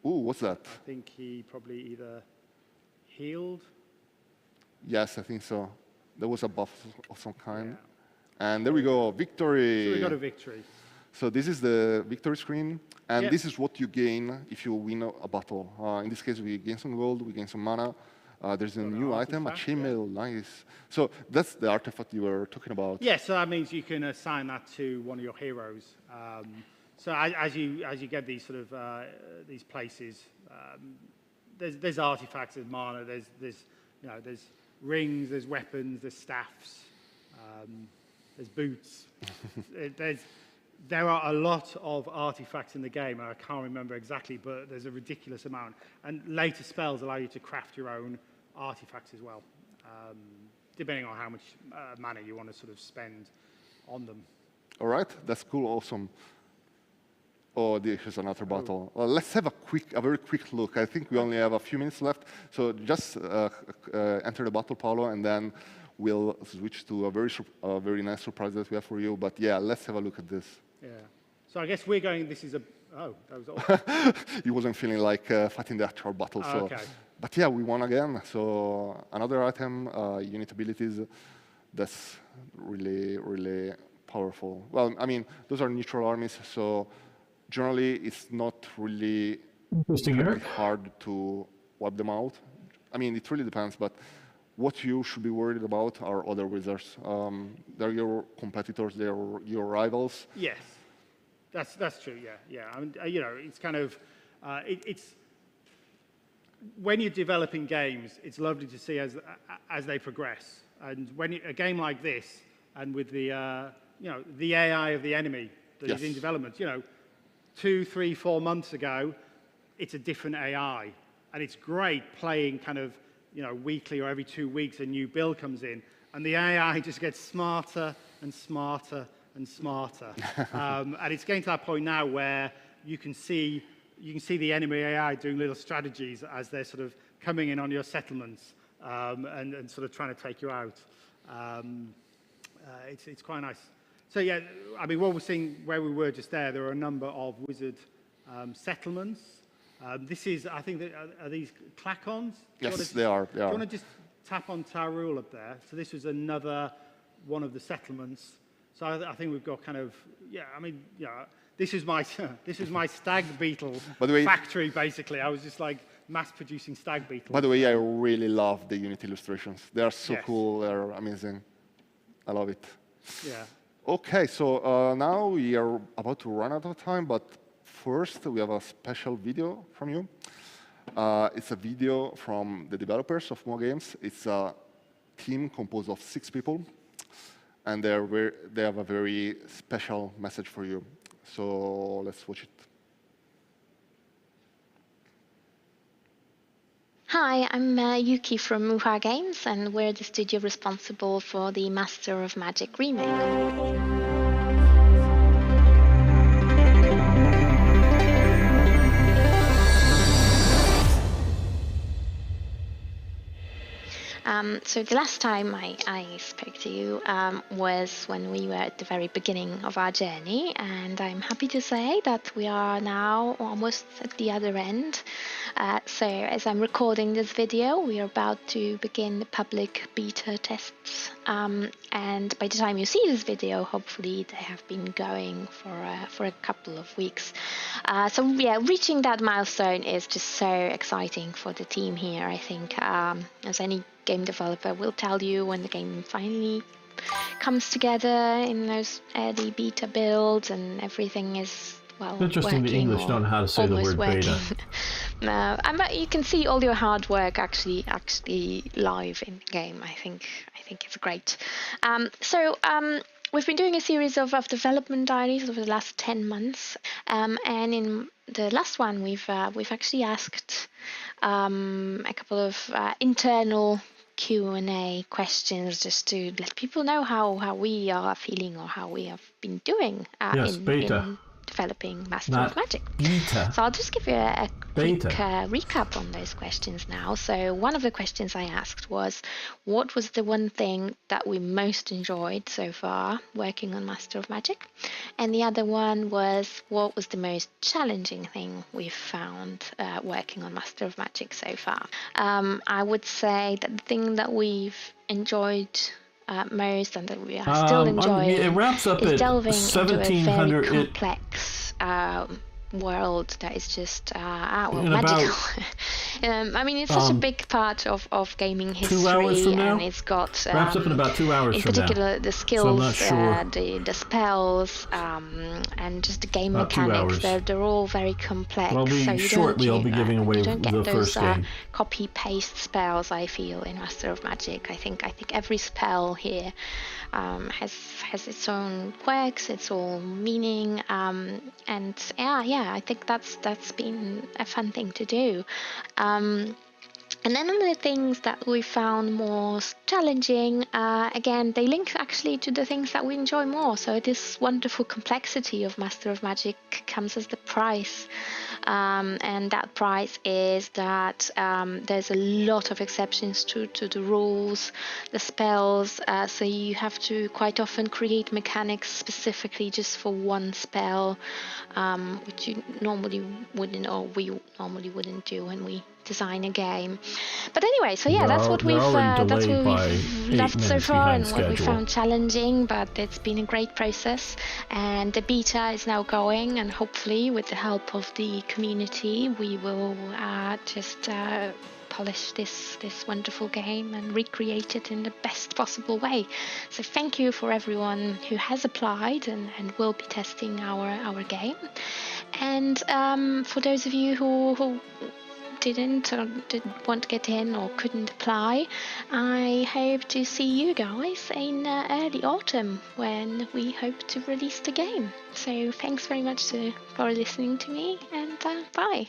Ooh, what's that? I think he probably either healed. Yes, I think so. There was a buff of some kind. Yeah. And there we go, victory. So we got a victory. So this is the victory screen, and this is what you gain if you win a battle. In this case, we gain some gold, we gain some mana. There's a new item, a chainmail, nice. So that's the artifact you were talking about. Yeah, so that means you can assign that to one of your heroes. So as you get these sort of these places, there's artifacts, there's mana, there's rings, there's weapons, there's staffs, there's boots. There are a lot of artifacts in the game, and I can't remember exactly, but there's a ridiculous amount. And later spells allow you to craft your own artifacts as well, depending on how much mana you want to sort of spend on them. All right, that's cool, awesome. Oh, here's another battle. Well, let's have a very quick look. I think we only have a few minutes left, so just enter the battle, Paolo, and then we'll switch to a very nice surprise that we have for you. But yeah, let's have a look at this. Yeah. So I guess we're going. This is a. Oh, that was awesome. He wasn't feeling like fighting the actual battle. So. Okay. But yeah, we won again. So another item, unit abilities. That's really, really powerful. Well, I mean, those are neutral armies, so. Generally, it's not really hard to wipe them out. I mean, it really depends, but what you should be worried about are other wizards. They're your competitors, they're your rivals. Yes, that's true, yeah. I mean, it's kind of, when you're developing games, it's lovely to see as they progress. And when a game like this, and with the the AI of the enemy that is in development, 2, 3, 4 months ago, it's a different AI, and it's great playing kind of weekly or every 2 weeks a new build comes in, and the AI just gets smarter and smarter and smarter, and it's getting to that point now where you can see the enemy AI doing little strategies as they're sort of coming in on your settlements and sort of trying to take you out. It's quite nice. So yeah, I mean, what we're seeing where we were just there are a number of wizard settlements. This is, I think, are these clacons? Yes, they are. Do you want to just tap on Tarul up there? So this was another one of the settlements. So I think we've got kind of, this is my stag beetle factory, basically. I was just like mass-producing stag beetles. By the way, I really love the Unity illustrations. They are so cool. They're amazing. I love it. Yeah. OK, so now we are about to run out of time, but first we have a special video from you. It's a video from the developers of Wargames. It's a team composed of 6 people, and they have a very special message for you. So let's watch it. Hi, I'm Yuki from Muha Games, and we're the studio responsible for the Master of Magic remake. So the last time I spoke to you was when we were at the very beginning of our journey, and I'm happy to say that we are now almost at the other end. So as I'm recording this video, we are about to begin the public beta tests, and by the time you see this video, hopefully they have been going for a couple of weeks. So yeah, reaching that milestone is just so exciting for the team here. I think as any game developer will tell you, when the game finally comes together in those early beta builds and everything is, well, interesting the English don't know how to say the word beta. But you can see all your hard work actually live in the game. I think it's great. We've been doing a series of development diaries over the last 10 months, and in the last one we've actually asked a couple of internal Q&A questions just to let people know how we are feeling or how we have been doing in developing Master of Magic. Beta. So I'll just give you a quick recap on those questions now. So one of the questions I asked was, what was the one thing that we most enjoyed so far working on Master of Magic? And the other one was, what was the most challenging thing we've found working on Master of Magic so far? I would say that the thing that we've enjoyed most and that we are still enjoying it wraps up is at delving into a very 1700 complex world that is just magical. I mean, it's such a big part of gaming history, and it's got wraps up in about 2 hours in from particular now. the skills, So I'm not sure. the spells, and just the game mechanics. They're all very complex. Well, I'll be giving away you don't get the those first game. copy paste spells. I feel in Master of Magic. I think every spell here has its own quirks, its own meaning, and I think that's been a fun thing to do. And then the things that we found most challenging, again, they link actually to the things that we enjoy more. So this wonderful complexity of Master of Magic comes as the price. And that price is that there's a lot of exceptions to the rules, the spells. So you have to quite often create mechanics specifically just for one spell, which you normally wouldn't, or we normally wouldn't do when we design a game. But anyway, so yeah, that's what we've loved so far and what we found challenging, but it's been a great process, and the beta is now going, and hopefully with the help of the community we will just polish this wonderful game and recreate it in the best possible way. So thank you for everyone who has applied and will be testing our game, and for those of you who didn't want to get in or couldn't apply, I hope to see you guys in early autumn when we hope to release the game. So thanks very much for listening to me, and bye.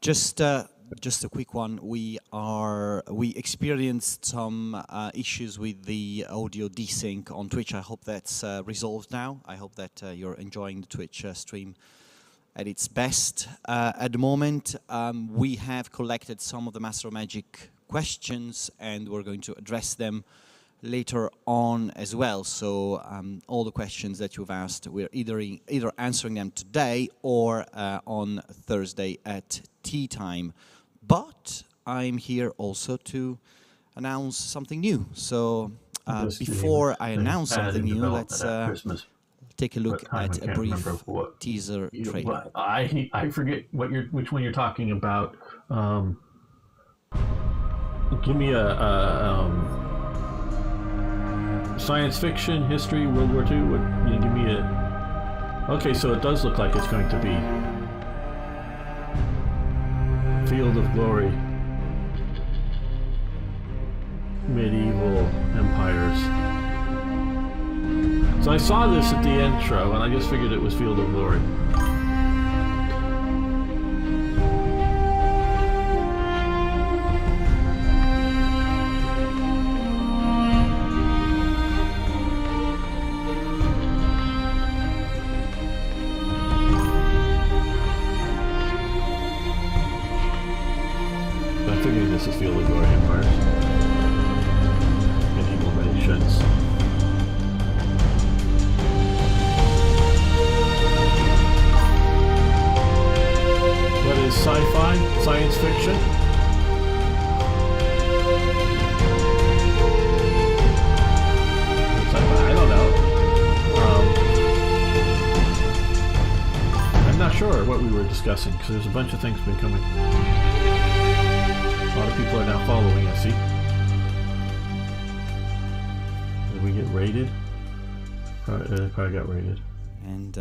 Just a quick one. We experienced some issues with the audio desync on Twitch. I hope that's resolved now. I hope that you're enjoying the Twitch stream at its best. At the moment, we have collected some of the Master of Magic questions, and we're going to address them later on as well. So all the questions that you've asked, we're either answering them today or on Thursday at tea time. But I'm here also to announce something new. So before I announce something new, let's take a look at a brief teaser trailer. I forget which one you're talking about. Give me a science fiction, history, World War II. You give me a. Okay, so it does look like it's going to be Field of Glory, medieval empires. So I saw this at the intro, and I just figured it was Field of Glory. This is Field of Glory Empires. Medieval nations. What is sci-fi? Science fiction? I don't know. I'm not sure what we were discussing, because there's a bunch of things been coming. A lot of people are now following us, see? Did we get raided? Probably got raided. And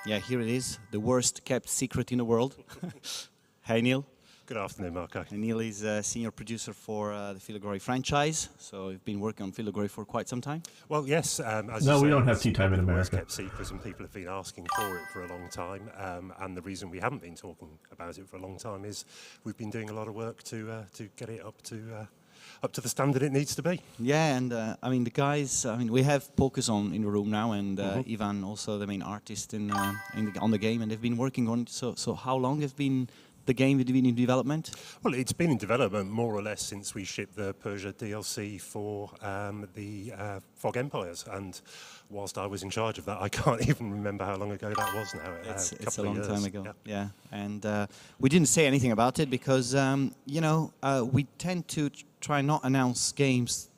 yeah, here it is, the worst kept secret in the world. Hey, Neil. Good afternoon, Marco. And Neil is a senior producer for the Field of Glory franchise, so we've been working on Field of Glory for quite some time. Well, yes. As no, you we say, don't have tea time in America. Kept secret, and people have been asking for it for a long time. And the reason we haven't been talking about it for a long time is we've been doing a lot of work to get it up to the standard it needs to be. Yeah, and I mean the guys. I mean we have Pocus in the room now, and Ivan also the main artist on the game, and they've been working on it. So how long have been the game been in development? Well, it's been in development more or less since we shipped the Persia DLC for the Fog Empires, and whilst I was in charge of that, I can't even remember how long ago that was now. It's a long time ago. Yeah. And we didn't say anything about it because we tend to try not announce games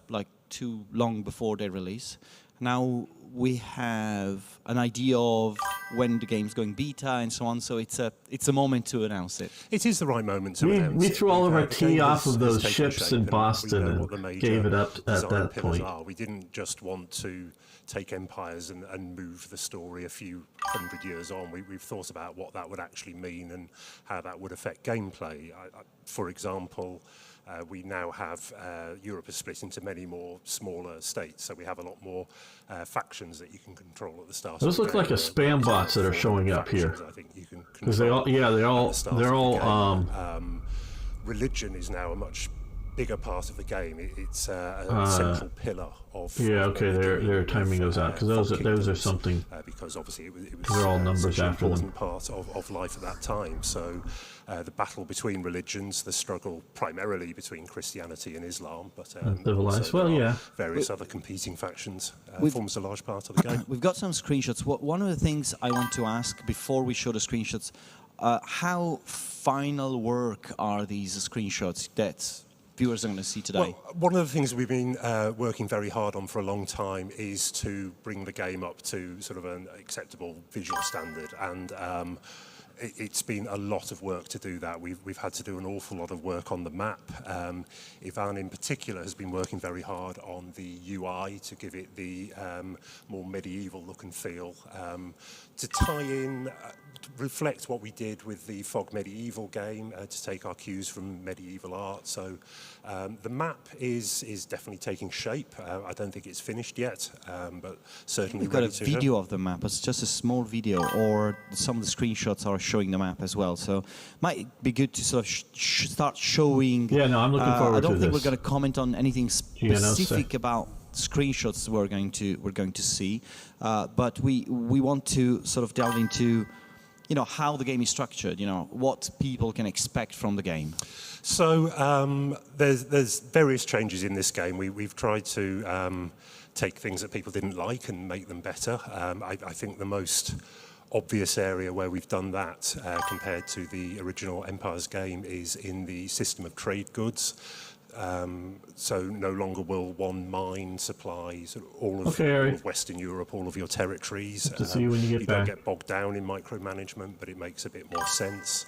like too long before they release. Now we have an idea of when the game's going beta and so on, so it's a moment to announce it. It is the right moment to announce it. We threw all of our tea off of those ships in Boston and gave it up at that point. We didn't just want to take empires and move the story a few hundred years on. We've thought about what that would actually mean and how that would affect gameplay. For example, we now have Europe is split into many more smaller states, so we have a lot more factions that you can control at the start. Those look like a spam bots that are showing up here. I think you can because they're all. Religion is now a much bigger part of the game. It's a central pillar of. Yeah, okay, they're timing those out because those are something. Because obviously it was they're all numbers after them. Part of life at that time. So the battle between religions, the struggle primarily between Christianity and Islam, but various other competing factions forms a large part of the game. We've got some screenshots. One of the things I want to ask before we show the screenshots, how final work are these screenshots that viewers are going to see today? Well, one of the things we've been working very hard on for a long time is to bring the game up to sort of an acceptable visual standard, and It's been a lot of work to do that. We've had to do an awful lot of work on the map. Ivan in particular has been working very hard on the UI to give it the more medieval look and feel, to tie in, reflect what we did with the Fog Medieval game, to take our cues from medieval art. So the map is definitely taking shape. I don't think it's finished yet, but certainly we've got a video of the map. It's just a small video, or some of the screenshots are showing the map as well. So might be good to sort of start showing. Yeah, no, I'm looking forward to this. I don't think we're going to comment on anything specific about screenshots we're going to see, but we want to sort of delve into, you know, how the game is structured, you know, what people can expect from the game. So there's various changes in this game. We've tried to take things that people didn't like and make them better. I think the most obvious area where we've done that compared to the original Empires game is in the system of trade goods. So no longer will one mine supply sort of all of Western Europe, all of your territories. To see you when you get back. Don't get bogged down in micromanagement, but it makes a bit more sense.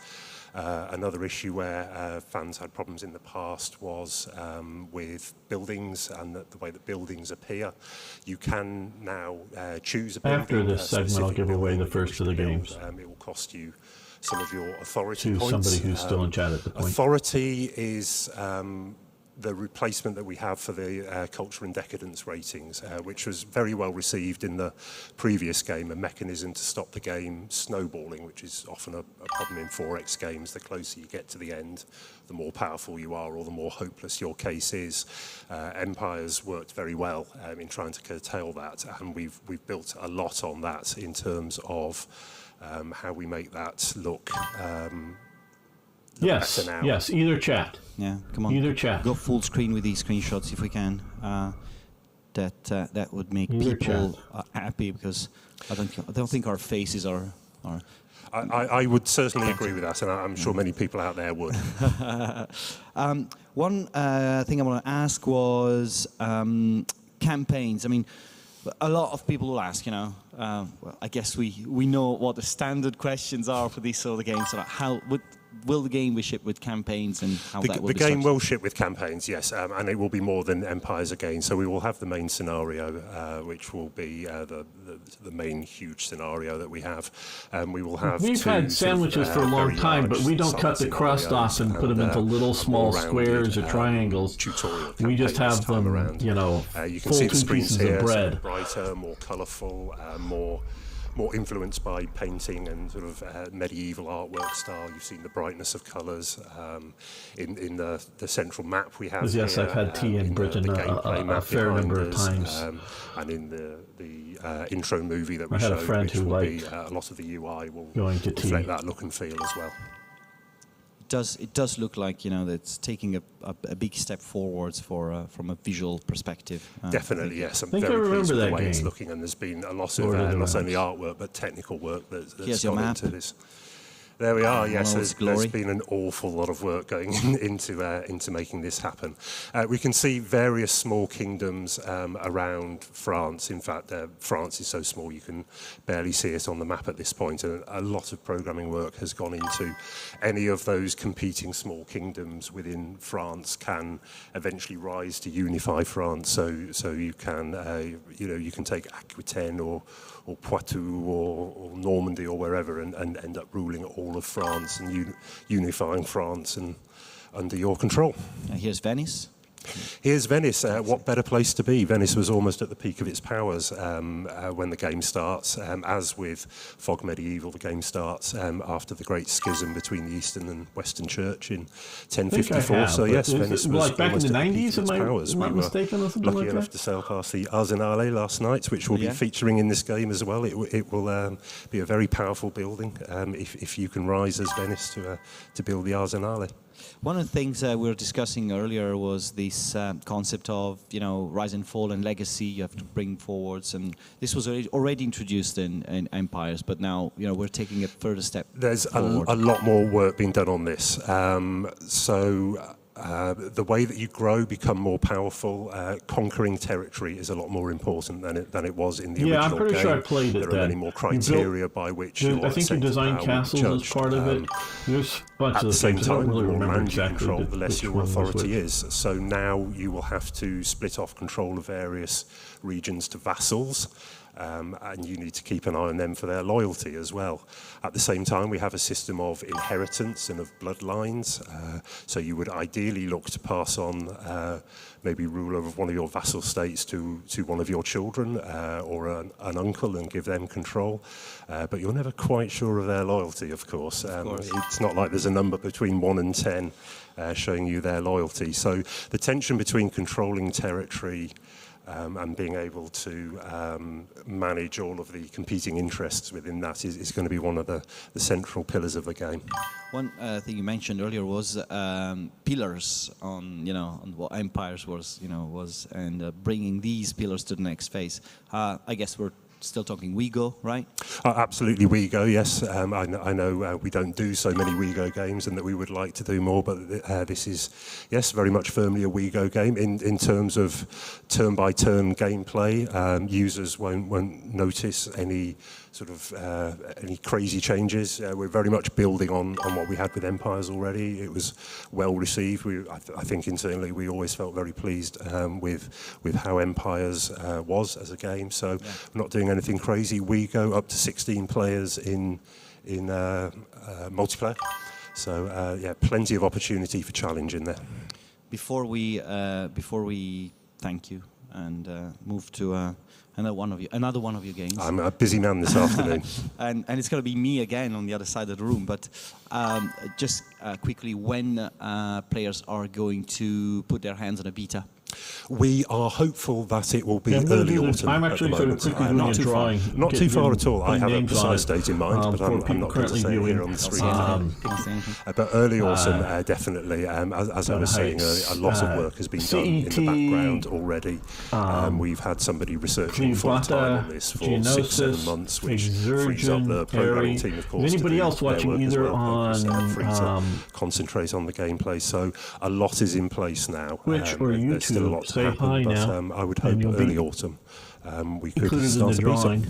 Another issue where fans had problems in the past was with buildings and the way that buildings appear. You can now choose a building. After this segment, I'll give away the first of the games. It will cost you some of your authority points. Somebody who's still in chat at the point. Authority is the replacement that we have for the culture and decadence ratings, which was very well received in the previous game, a mechanism to stop the game snowballing, which is often a problem in 4X games. The closer you get to the end, the more powerful you are, or the more hopeless your case is. Empires worked very well in trying to curtail that, and we've built a lot on that in terms of how we make that look yes, yes, either chat. Yeah, come on. Either chat. Go full screen with these screenshots if we can. That would make people happy, because I don't think our faces are. I would certainly agree with that, and I'm sure many people out there would. One thing I want to ask was campaigns. I mean, a lot of people will ask, you know, well, I guess we know what the standard questions are for these sort of games. So how will the game be shipped with campaigns, and how that will be The game will ship with campaigns, yes, and it will be more than Empires again. So we will have the main scenario, which will be the main huge scenario that we have. We will have. We've had sandwiches for a long time, but we don't cut the crust off and put them into little small squares or triangles. We just have them, you know, you can full see the 2 screens pieces here, of bread. brighter, more colourful, more influenced by painting and sort of medieval artwork style. You've seen the brightness of colours in the central map we have. Yes, here, I've had tea in Britain a fair number of times. And in the intro movie that we showed, which will be a lot of the UI will reflect that look and feel as well. It does look like, you know, that it's taking a big step forwards from a visual perspective. Definitely, yes. I'm very pleased with the way it's looking, and there's been a lot of not only artwork but technical work that's gone into this. There we are. Yes, there's been an awful lot of work going into making this happen. We can see various small kingdoms around France. In fact, France is so small you can barely see it on the map at this point. And a lot of programming work has gone into any of those competing small kingdoms within France can eventually rise to unify France. So you can you can take Aquitaine or Poitou or Normandy or wherever and end up ruling all of France and unifying France and under your control. Here's Venice. Here's Venice. What better place to be? Venice was almost at the peak of its powers when the game starts. As with Fog Medieval, the game starts after the Great Schism between the Eastern and Western Church in 1054. So yes, Venice was like back in the 90s. Am I mistaken or something like that? Lucky enough to sail past the Arsenale last night, which will be featuring in this game as well. It will be a very powerful building if you can rise as Venice to build the Arsenale. One of the things we were discussing earlier was this concept of, you know, rise and fall and legacy you have to bring forwards, and this was already introduced in Empires, but now, you know, we're taking a further step There's forward. a lot more work being done on this. So the way that you grow, become more powerful, conquering territory is a lot more important than it was in the original game. I'm pretty sure I played it There are many more criteria by which I think you design castles as part of it. There's a bunch at of the same time, really the more remember land you exactly control, the less which your one was authority which. is. So now you will have to split off control of various regions to vassals. And you need to keep an eye on them for their loyalty as well. At the same time, we have a system of inheritance and of bloodlines. So you would ideally look to pass on maybe rule over one of your vassal states to one of your children or an uncle and give them control. But you're never quite sure of their loyalty, of course. It's not like there's a number between 1 and 10 showing you their loyalty. So the tension between controlling territory and being able to manage all of the competing interests within that is going to be one of the central pillars of the game. One thing you mentioned earlier was pillars on what Empires was, and bringing these pillars to the next phase. I guess we're still talking WeGo, right? Absolutely WeGo, yes. I know we don't do so many WeGo games and that we would like to do more, but this is, yes, very much firmly a WeGo game. In terms of turn-by-turn gameplay, users won't notice any sort of any crazy changes. We're very much building on what we had with Empires already. It was well received. I think internally we always felt very pleased with how Empires was as a game. So we're not doing anything crazy. We go up to 16 players in multiplayer. So yeah, plenty of opportunity for challenge in there. Before we thank you and move to another one of your games. I'm a busy man this afternoon. and it's going to be me again on the other side of the room. But just quickly, when players are going to put their hands on a beta? We are hopeful that it will be early autumn. I'm actually sort of quickly doing a drawing. Not too far at all. I have a precise date in mind, but I'm not going to say it here on the screen. But early autumn, definitely. As I was saying earlier, a lot of work has been done in the background already. We've had somebody researching full-time on this for 6-7 months, which frees up the programming team, of course. Is anybody else watching either on free to concentrate on the gameplay? So a lot is in place now. Twitch or YouTube? A lot to Say happen, hi but now. I would hope early autumn we could start a beta.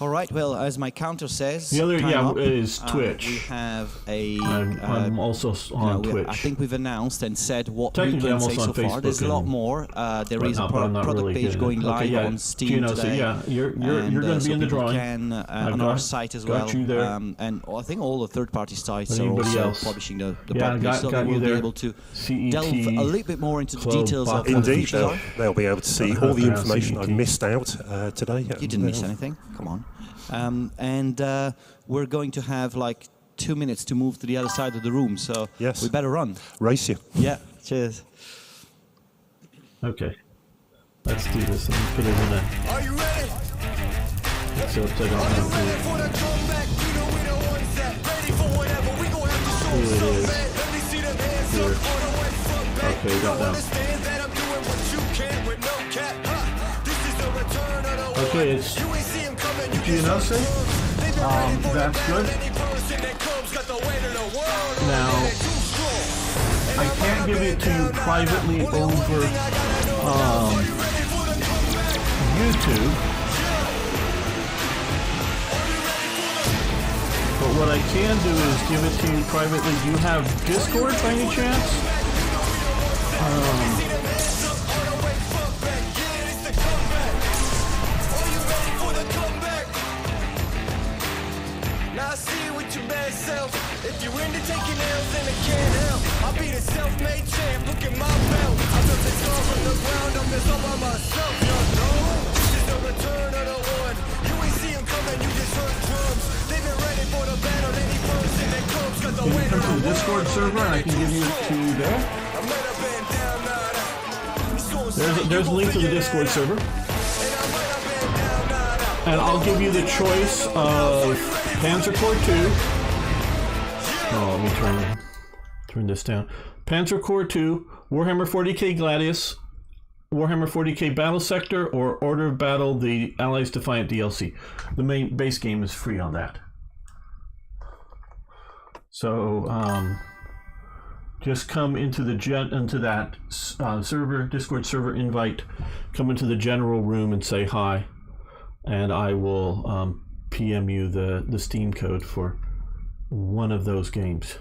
All right. Well, as my counter says, the other is Twitch. We have a. I'm also on Twitch. I think we've announced and said what we Technically, can I'm say also so on far. Facebook There's a lot more. There is a product really page going live on Steam today. So you're going to be in the drawing. Can on our site as well. You there. And I think all the third-party sites are also publishing the product, so they will be able to delve a little bit more into the details of what the features are. They'll be able to see all the information I've missed out today. You didn't miss anything. Come on. And we're going to have like 2 minutes to move to the other side of the room, so we better run. Race you. Yeah, cheers. Okay, let's do this and put it in there. Are you ready? So it's like on Okay, got that. Okay, it's. Did you announce it? That's good. Now, I can't give it to you privately over YouTube. But what I can do is give it to you privately. Do you have Discord by any chance? Now I see it with your bad self. If you're into taking L's, then it can't help. I'll be the self-made champ. Look at my belt. I built this star from the ground up. It's all by myself. You know, this is the return of the one. You ain't see him coming. You just heard drums. They've been ready for the battle. Any person that comes got the winner. Come to the Discord server, and I can give you to there. There's a link to the Discord server. And I'll give you the choice of Panzer Corps 2. Oh, let me turn this down. Panzer Corps 2, Warhammer 40k Gladius, Warhammer 40k Battle Sector, or Order of Battle, the Allies Defiant DLC. The main base game is free on that. So, just come into the server, Discord server invite, come into the general room and say hi, and I will PM you the Steam code for one of those games.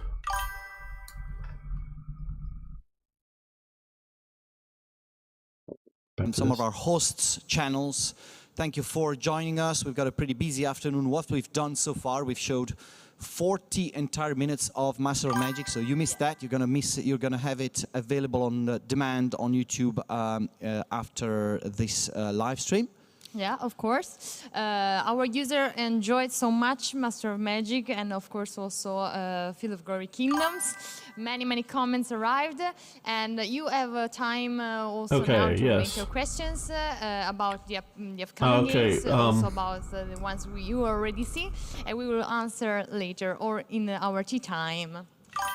And some of our hosts' channels. Thank you for joining us. We've got a pretty busy afternoon. What we've done so far, we've showed 40 entire minutes of Master of Magic. So you missed that. You're gonna miss it. You're gonna have it available on demand on YouTube after this live stream. Yeah, of course. Our user enjoyed so much Master of Magic, and of course also Field of Glory Kingdoms. Many comments arrived, and you have time also now to make your questions about the upcoming games, also about the ones you already see, and we will answer later or in our tea time.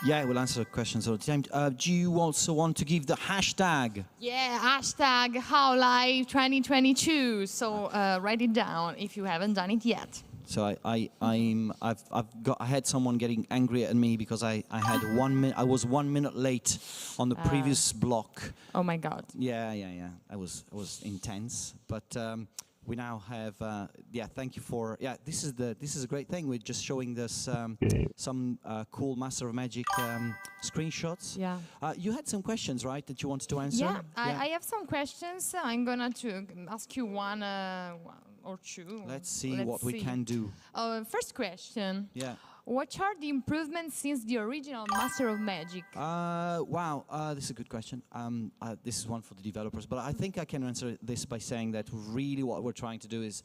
Yeah, we'll answer questions all the time. Do you also want to give the hashtag? Yeah, hashtag HowLive2022. So write it down if you haven't done it yet. So I had someone getting angry at me because I had 1 minute. I was 1 minute late on the previous block. Oh my God. Yeah. I was intense, but. We now have, thank you for, this is a great thing. We're just showing this some cool Master of Magic screenshots. Yeah. You had some questions, right, that you wanted to answer? Yeah, I have some questions. I'm gonna to ask you one or two. Let's see what we can do. First question. Yeah. What are the improvements since the original Master of Magic? Wow, this is a good question. This is one for the developers, but I think I can answer this by saying that really what we're trying to do is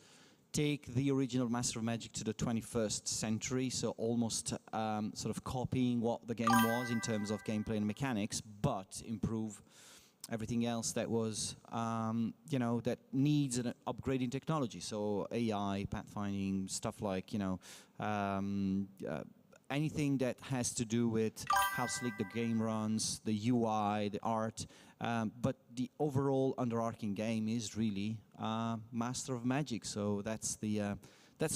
take the original Master of Magic to the 21st century, so almost sort of copying what the game was in terms of gameplay and mechanics, but improve everything else that was, that needs an upgrading technology. So AI, pathfinding, stuff like, anything that has to do with how slick the game runs, the UI, the art. But the overall underarching game is really Master of Magic. So that's a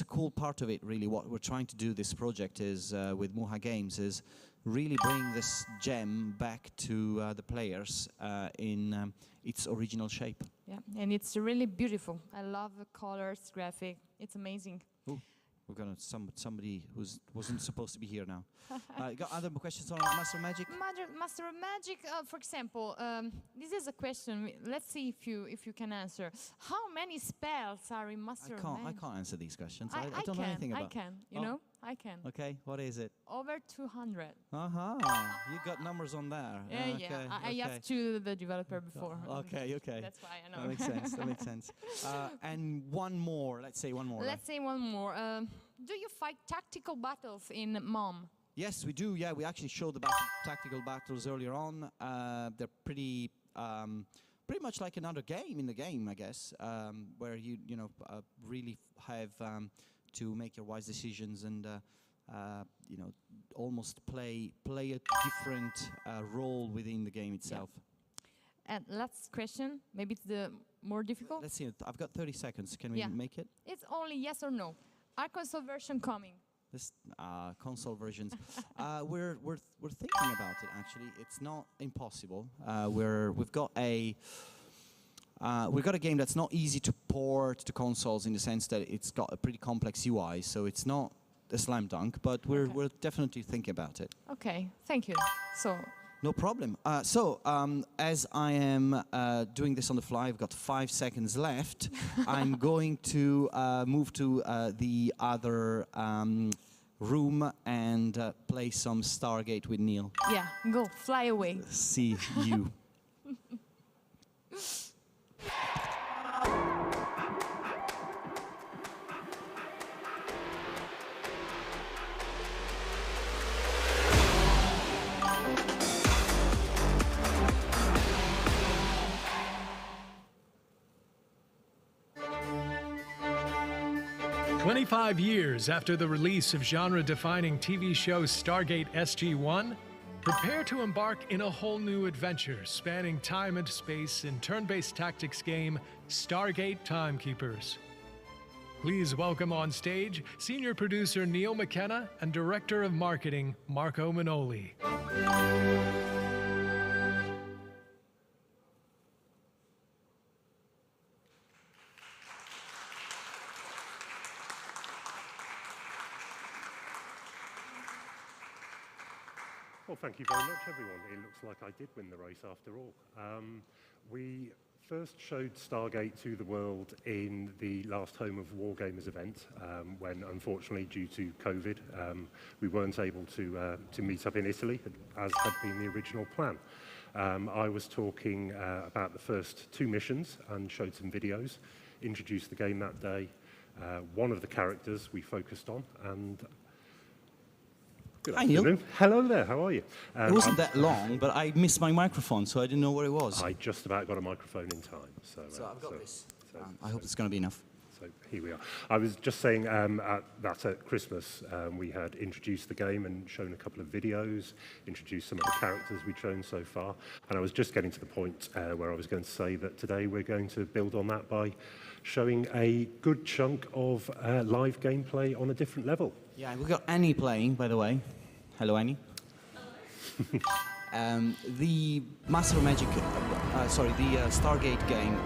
cool part of it, really. What we're trying to do, this project is, with Muha Games, is really bring this gem back to the players in its original shape. Yeah, and it's really beautiful. I love the colors, graphic. It's amazing. Ooh, we've got somebody who wasn't supposed to be here now. You got other questions on Master of Magic? Master of Magic, for example, this is a question. Let's see if you can answer. How many spells are in Master of Magic? I can't answer these questions. I don't know anything about. I can. You know, I can. Okay, what is it? Over 200. You got numbers on there. Yeah. I asked to the developer before. Okay. That's why I know. That makes sense. And one more. Let's say one more. Let's say one more. Do you fight tactical battles in MOM? Yes, we do. Yeah, we actually showed the tactical battles earlier on. They're pretty much like another game in the game, I guess, where you really have to make your wise decisions and almost play a different role within the game itself. Yeah. And last question, maybe it's the more difficult. Let's see. I've got 30 seconds. Can we make it? It's only yes or no. Are console version coming? This console versions. We're thinking about it. Actually, it's not impossible. We've got a game that's not easy to port to consoles in the sense that it's got a pretty complex UI. So it's not a slam dunk, but we're definitely thinking about it. Okay, thank you. So. No problem. As I am doing this on the fly, I've got 5 seconds left. I'm going to move to the other room and play some Stargate with Neil. Yeah, go, fly away. See you. 25 years after the release of genre-defining TV show Stargate SG-1, prepare to embark in a whole new adventure spanning time and space in turn-based tactics game Stargate Timekeepers. Please welcome on stage senior producer Neil McKenna and director of marketing Marco Manoli. Well, thank you very much, everyone. It looks like I did win the race after all. We first showed Stargate to the world in the last Home of Wargamers event, when, unfortunately, due to COVID, we weren't able to meet up in Italy, as had been the original plan. I was talking about the first 2 missions and showed some videos, introduced the game that day. One of the characters we focused on, and good Hi, Neil. afternoon. Hello there, how are you? It wasn't that long, but I missed my microphone, so I didn't know where it was. I just about got a microphone in time. So I've got this. I hope it's going to be enough. So here we are. I was just saying at Christmas we had introduced the game and shown a couple of videos, introduced some of the characters we've shown so far, and I was just getting to the point where I was going to say that today we're going to build on that by showing a good chunk of live gameplay on a different level. Yeah, we've got Annie playing, by the way. Hello, Annie. The Master of Magic, the Stargate game.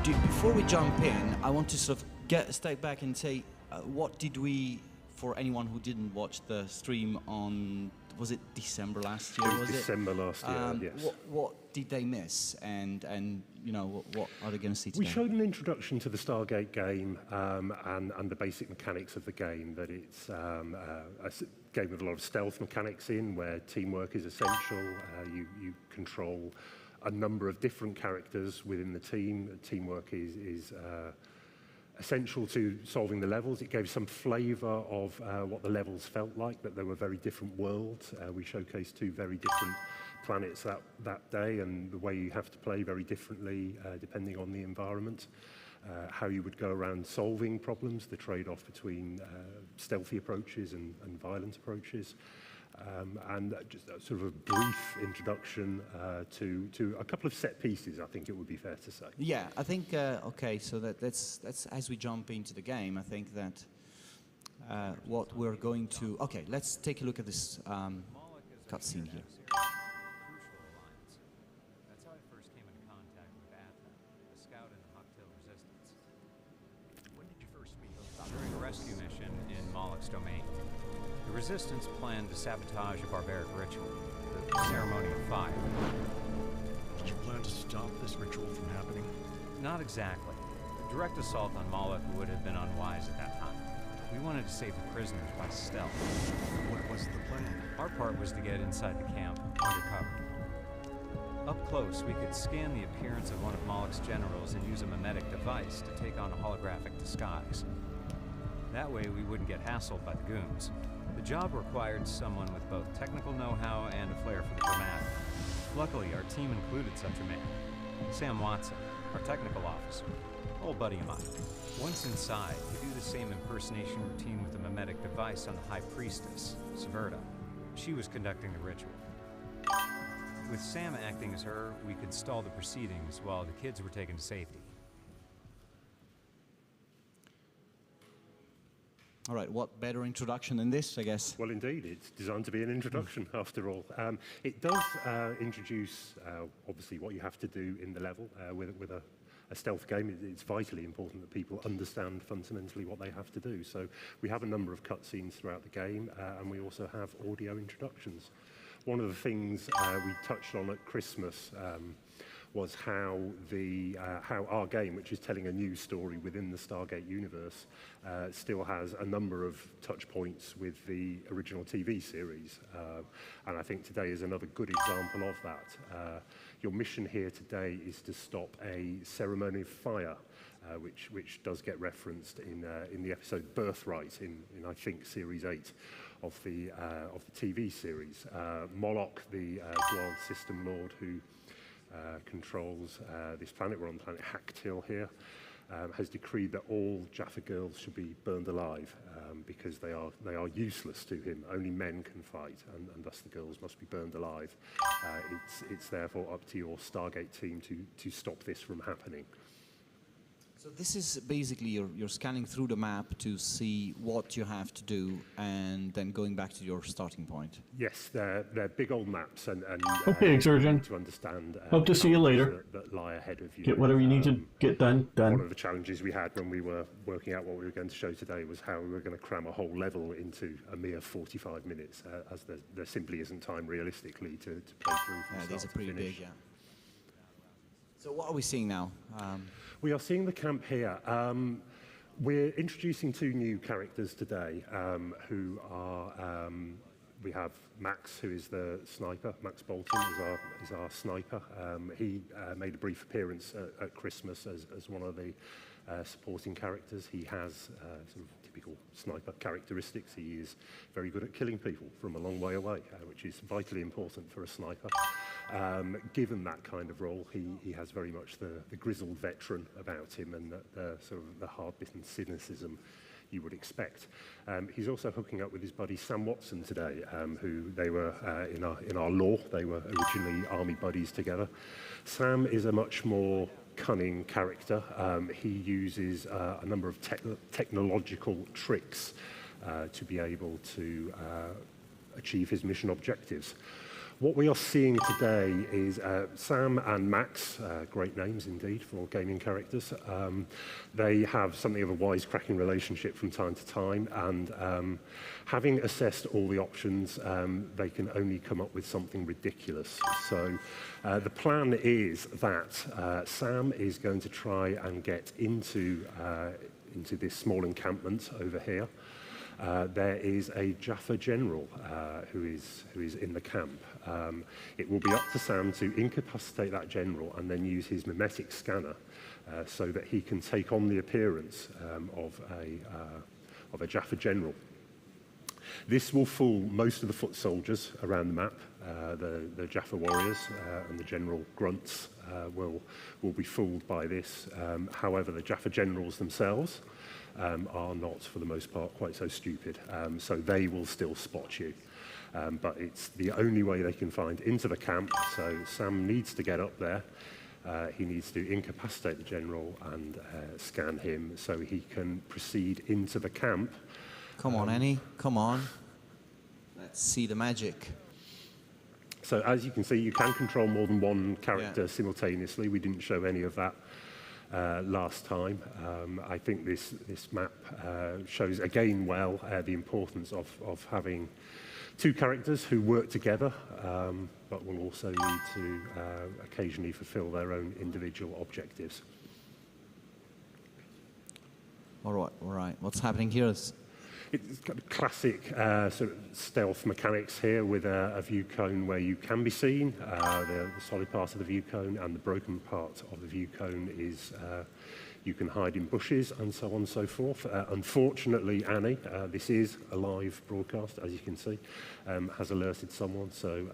Before we jump in, I want to sort of get a step back and say, what did we, for anyone who didn't watch the stream on, was it December last year? It was December last year, yes. What did they miss, and you know, what are they going to see today? We showed an introduction to the Stargate game and the basic mechanics of the game, that it's a game with a lot of stealth mechanics in, where teamwork is essential. You control a number of different characters within the team. Teamwork is essential to solving the levels. It gave some flavour of what the levels felt like, that they were very different worlds. We showcased 2 very different planets that day, and the way you have to play very differently depending on the environment. How you would go around solving problems, the trade-off between stealthy approaches and violent approaches. And just a sort of a brief introduction to a couple of set pieces, I think it would be fair to say. Yeah, I think, okay, so that's as we jump into the game, I think that what we're going to... Okay, let's take a look at this cutscene here. That's how I first came into contact with Atha, a scout in the Hucktail Resistance. When did you first meet those? During a rescue mission in Moloch's domain. The Resistance planned to sabotage a barbaric ritual, the Ceremony of Fire. Did you plan to stop this ritual from happening? Not exactly. A direct assault on Moloch would have been unwise at that time. We wanted to save the prisoners by stealth. What was the plan? Our part was to get inside the camp, undercover. Up close, we could scan the appearance of one of Moloch's generals and use a mimetic device to take on a holographic disguise. That way, we wouldn't get hassled by the goons. The job required someone with both technical know-how and a flair for the dramatic. Luckily, our team included such a man, Sam Watson, our technical officer, old buddy of mine. Once inside, we do the same impersonation routine with a mimetic device on the High Priestess, Severta. She was conducting the ritual. With Sam acting as her, we could stall the proceedings while the kids were taken to safety. All right, what better introduction than this, I guess? Well, indeed, it's designed to be an introduction, after all. It does introduce, obviously, what you have to do in the level with a stealth game. It's vitally important that people understand fundamentally what they have to do. So we have a number of cutscenes throughout the game, and we also have audio introductions. One of the things we touched on at Christmas was how our game, which is telling a new story within the Stargate universe, still has a number of touch points with the original TV series. And I think today is another good example of that. Your mission here today is to stop a ceremony of fire, which does get referenced in the episode Birthright in I think Series 8 of the TV series. Moloch, the World System Lord who controls this planet, we're on planet Hacktill here, has decreed that all Jaffa girls should be burned alive because they are useless to him. Only men can fight, and thus the girls must be burned alive. It's therefore up to your Stargate team to stop this from happening. So this is basically you're scanning through the map to see what you have to do, and then going back to your starting point. Yes, they're big old maps, and Okay, surgeon. to understand. Hope to see you later. That lie ahead of you. Get whatever you need to get done. One of the challenges we had when we were working out what we were going to show today was how we were going to cram a whole level into a mere 45 minutes, as there simply isn't time realistically to play through. From These are start to pretty finish. big, yeah. So what are we seeing now? We are seeing the camp here. We're introducing 2 new characters today who are, we have Max, who is the sniper. Max Bolton is our sniper. He made a brief appearance at Christmas as one of the supporting characters. He has some typical sniper characteristics. He is very good at killing people from a long way away, which is vitally important for a sniper. Given that kind of role, he has very much the grizzled veteran about him, and the sort of the hard-bitten cynicism you would expect. He's also hooking up with his buddy Sam Watson today, who they were in our lore. They were originally army buddies together. Sam is a much more cunning character. He uses a number of technological tricks to be able to achieve his mission objectives. What we are seeing today is Sam and Max, great names indeed for gaming characters. They have something of a wisecracking relationship from time to time, and having assessed all the options, they can only come up with something ridiculous. So the plan is that Sam is going to try and get into this small encampment over here. There is a Jaffa general who is in the camp. It will be up to Sam to incapacitate that general and then use his mimetic scanner so that he can take on the appearance of a Jaffa general. This will fool most of the foot soldiers around the map. The Jaffa warriors and the general grunts will be fooled by this. However, the Jaffa generals themselves are not, for the most part, quite so stupid. So they will still spot you. But it's the only way they can find into the camp. So Sam needs to get up there. He needs to incapacitate the general and scan him so he can proceed into the camp. Come on, Annie. Come on. Let's see the magic. So as you can see, you can control more than one character simultaneously. We didn't show any of that last time. I think this map shows again well the importance of having 2 characters who work together, but will also need to occasionally fulfill their own individual objectives. All right. What's happening here is... It's got classic sort of stealth mechanics here with a view cone where you can be seen. The solid part of the view cone and the broken part of the view cone is you can hide in bushes and so on and so forth. Unfortunately, Annie, this is a live broadcast, as you can see, has alerted someone. So,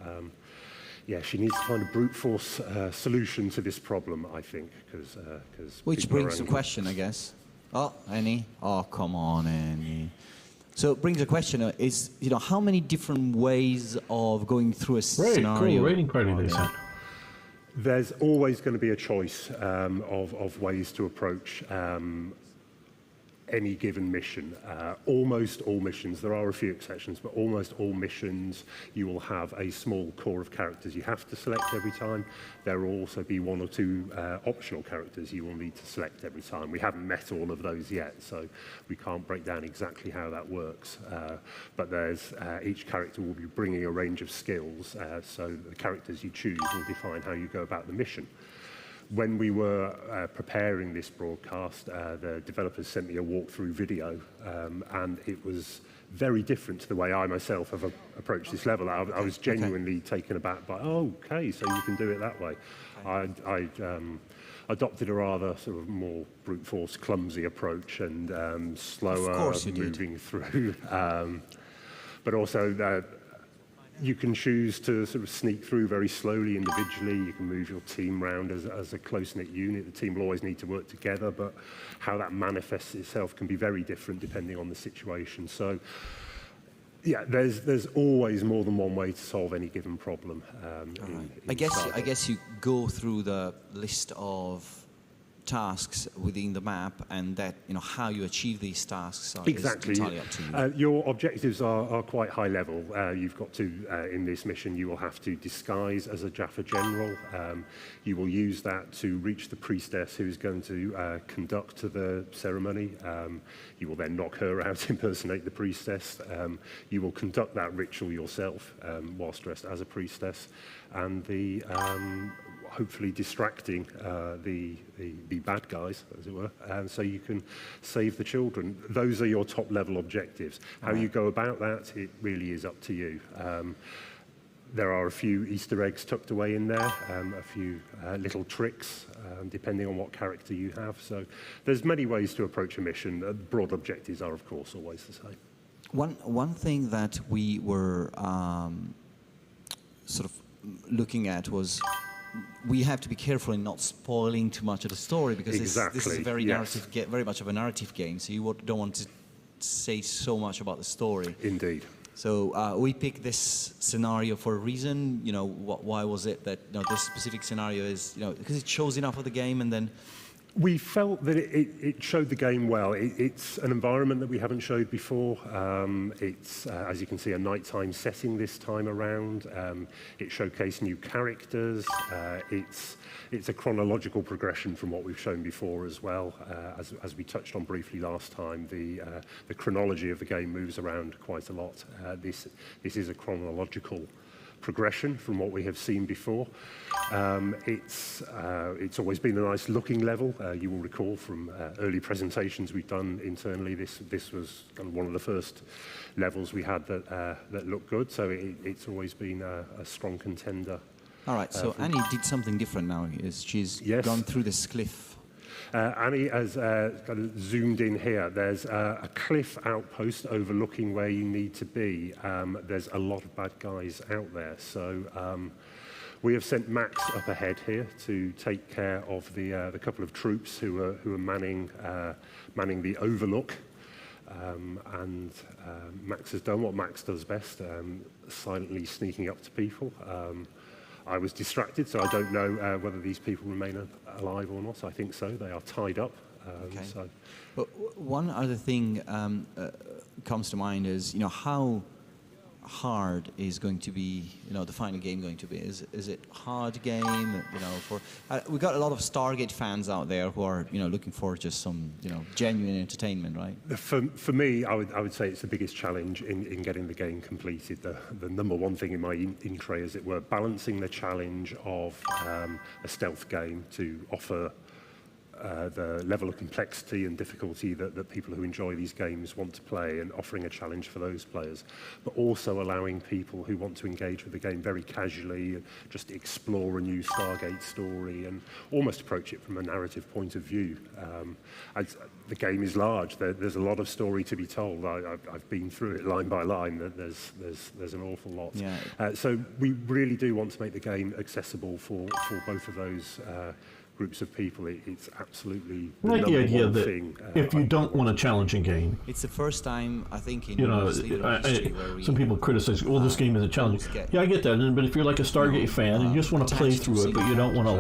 yeah, she needs to find a brute force solution to this problem, I think, because which brings the question, I guess. Oh, Annie. Oh, come on, Annie. So it brings a question, is, how many different ways of going through a scenario? Cool, raiding party, they said. There's always going to be a choice of ways to approach any given mission. Almost all missions, there are a few exceptions, but almost all missions you will have a small core of characters you have to select every time. There will also be 1 or 2 optional characters you will need to select every time. We haven't met all of those yet, so we can't break down exactly how that works. But there's each character will be bringing a range of skills, so the characters you choose will define how you go about the mission. When we were preparing this broadcast, the developers sent me a walkthrough video, and it was very different to the way I myself have approached this level. I was genuinely taken aback by, oh, okay, so you can do it that way. I adopted a rather sort of more brute force, clumsy approach and slower moving through. But also, you can choose to sort of sneak through very slowly individually. You can move your team around as a close-knit unit. The team will always need to work together, but how that manifests itself can be very different depending on the situation. So, yeah, there's always more than one way to solve any given problem. I guess you go through the list of tasks within the map, and that how you achieve these tasks Exactly. is entirely up to you. Your objectives are quite high level. You've got to, in this mission, you will have to disguise as a Jaffa general. You will use that to reach the priestess who is going to conduct the ceremony. You will then knock her out, impersonate the priestess. You will conduct that ritual yourself whilst dressed as a priestess, and hopefully distracting the bad guys, as it were, and so you can save the children. Those are your top level objectives. How you go about that, it really is up to you. There are a few Easter eggs tucked away in there, a few little tricks, depending on what character you have. So there's many ways to approach a mission. The broad objectives are, of course, always the same. One thing that we were sort of looking at was we have to be careful in not spoiling too much of the story, because this is a very narrative, very much of a narrative game. So you don't want to say so much about the story. Indeed. So we picked this scenario for a reason. Why was it that this specific scenario is because it shows enough of the game, and then. We felt that it showed the game well. It's an environment that we haven't showed before. It's, as you can see, a nighttime setting this time around. It showcased new characters. It's a chronological progression from what we've shown before as well. As we touched on briefly last time, the chronology of the game moves around quite a lot. This is a chronological progression from what we have seen before. It's always been a nice looking level. You will recall from early presentations we've done internally, this was kind of one of the first levels we had that looked good, so it's always been a strong contender. All right, so Annie did something different now. She's gone through this cliff. Annie has kind of zoomed in here. There's a cliff outpost overlooking where you need to be. There's a lot of bad guys out there. So we have sent Max up ahead here to take care of the couple of troops who are manning the overlook. And Max has done what Max does best, silently sneaking up to people. I was distracted, so I don't know whether these people remain alive or not. I think so. They are tied up. So. But one other thing comes to mind is, how hard is going to be, the final game going to be? Is it hard game? We got a lot of Stargate fans out there who are, looking for just some, genuine entertainment, right? For me, I would say it's the biggest challenge in getting the game completed. The number one thing in my in tray, as it were, balancing the challenge of a stealth game to offer the level of complexity and difficulty that people who enjoy these games want to play, and offering a challenge for those players, but also allowing people who want to engage with the game very casually, just explore a new Stargate story and almost approach it from a narrative point of view. The game is large. There's a lot of story to be told. I've been through it line by line. There's an awful lot. Yeah. So we really do want to make the game accessible for both of those groups of people. It's absolutely the like the idea that thing, if you don't want a challenging game, it's the first time I think in history where some people criticize, well, this game isn't challenging. Yeah, I get that. But if you're like a Stargate fan and you just want to play through it, but you don't want to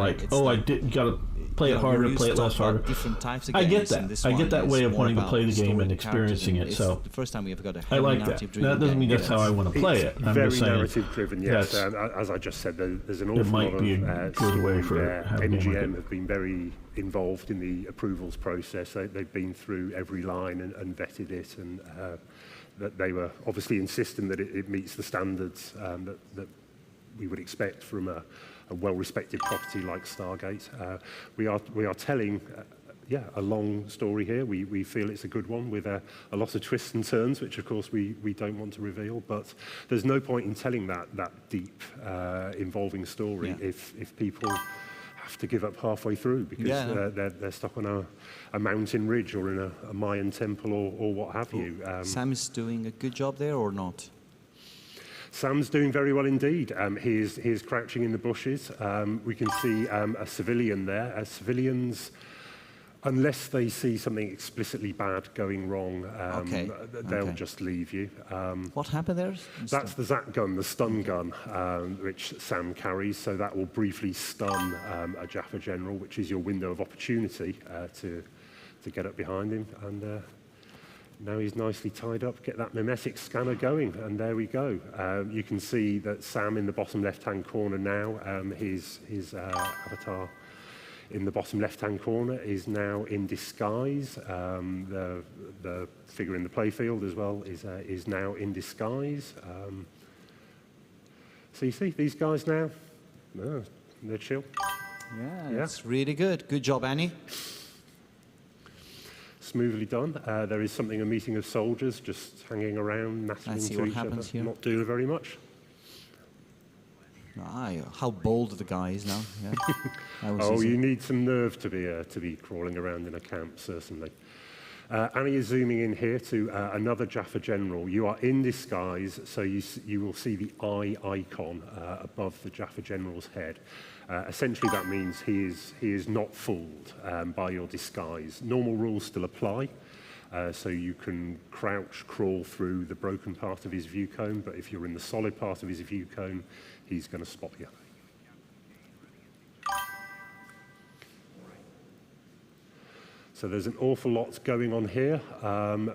got to play it harder, play it less harder. Different types of I games, get that. I get that way of wanting to play the game and experiencing it. So the first time we ever got a I like that. That doesn't mean that's how I want to play it. I'm very just saying narrative driven, yes. As I just said, there's an awful might lot be of a good way for MGM have been very involved in the approvals process. They've been through every line and vetted it, and that they were obviously insisting that it meets the standards that we would expect from a well-respected property like Stargate. We are telling a long story here. We feel it's a good one with a lot of twists and turns, which of course we don't want to reveal, but there's no point in telling that deep, involving story if people have to give up halfway through because they're stuck on a mountain ridge or in a Mayan temple or what have you. Sam is doing a good job there or not? Sam's doing very well indeed. He is crouching in the bushes. We can see a civilian there. Civilians Unless they see something explicitly bad going wrong, they'll just leave you. What happened there? That's the Zap gun, the stun gun, which Sam carries. So that will briefly stun a Jaffa General, which is your window of opportunity to get up behind him. And now he's nicely tied up. Get that mimetic scanner going, and there we go. You can see that Sam in the bottom left-hand corner now, his avatar in the bottom left-hand corner is now in disguise. The figure in the playfield as well is now in disguise. So you see these guys now, they're chill. Yeah, that's really good. Good job, Annie. Smoothly done. There is something, a meeting of soldiers just hanging around, nattling to each other, here. not doing very much. How bold the guy is now. Yeah. Oh, you need some nerve to be crawling around in a camp, certainly. Annie is zooming in here to another Jaffa General. You are in disguise, so you will see the eye icon above the Jaffa General's head. Essentially, that means he is not fooled by your disguise. Normal rules still apply. So you can crouch, crawl through the broken part of his view cone, but if you're in the solid part of his view cone, he's going to spot you. So there's an awful lot going on here,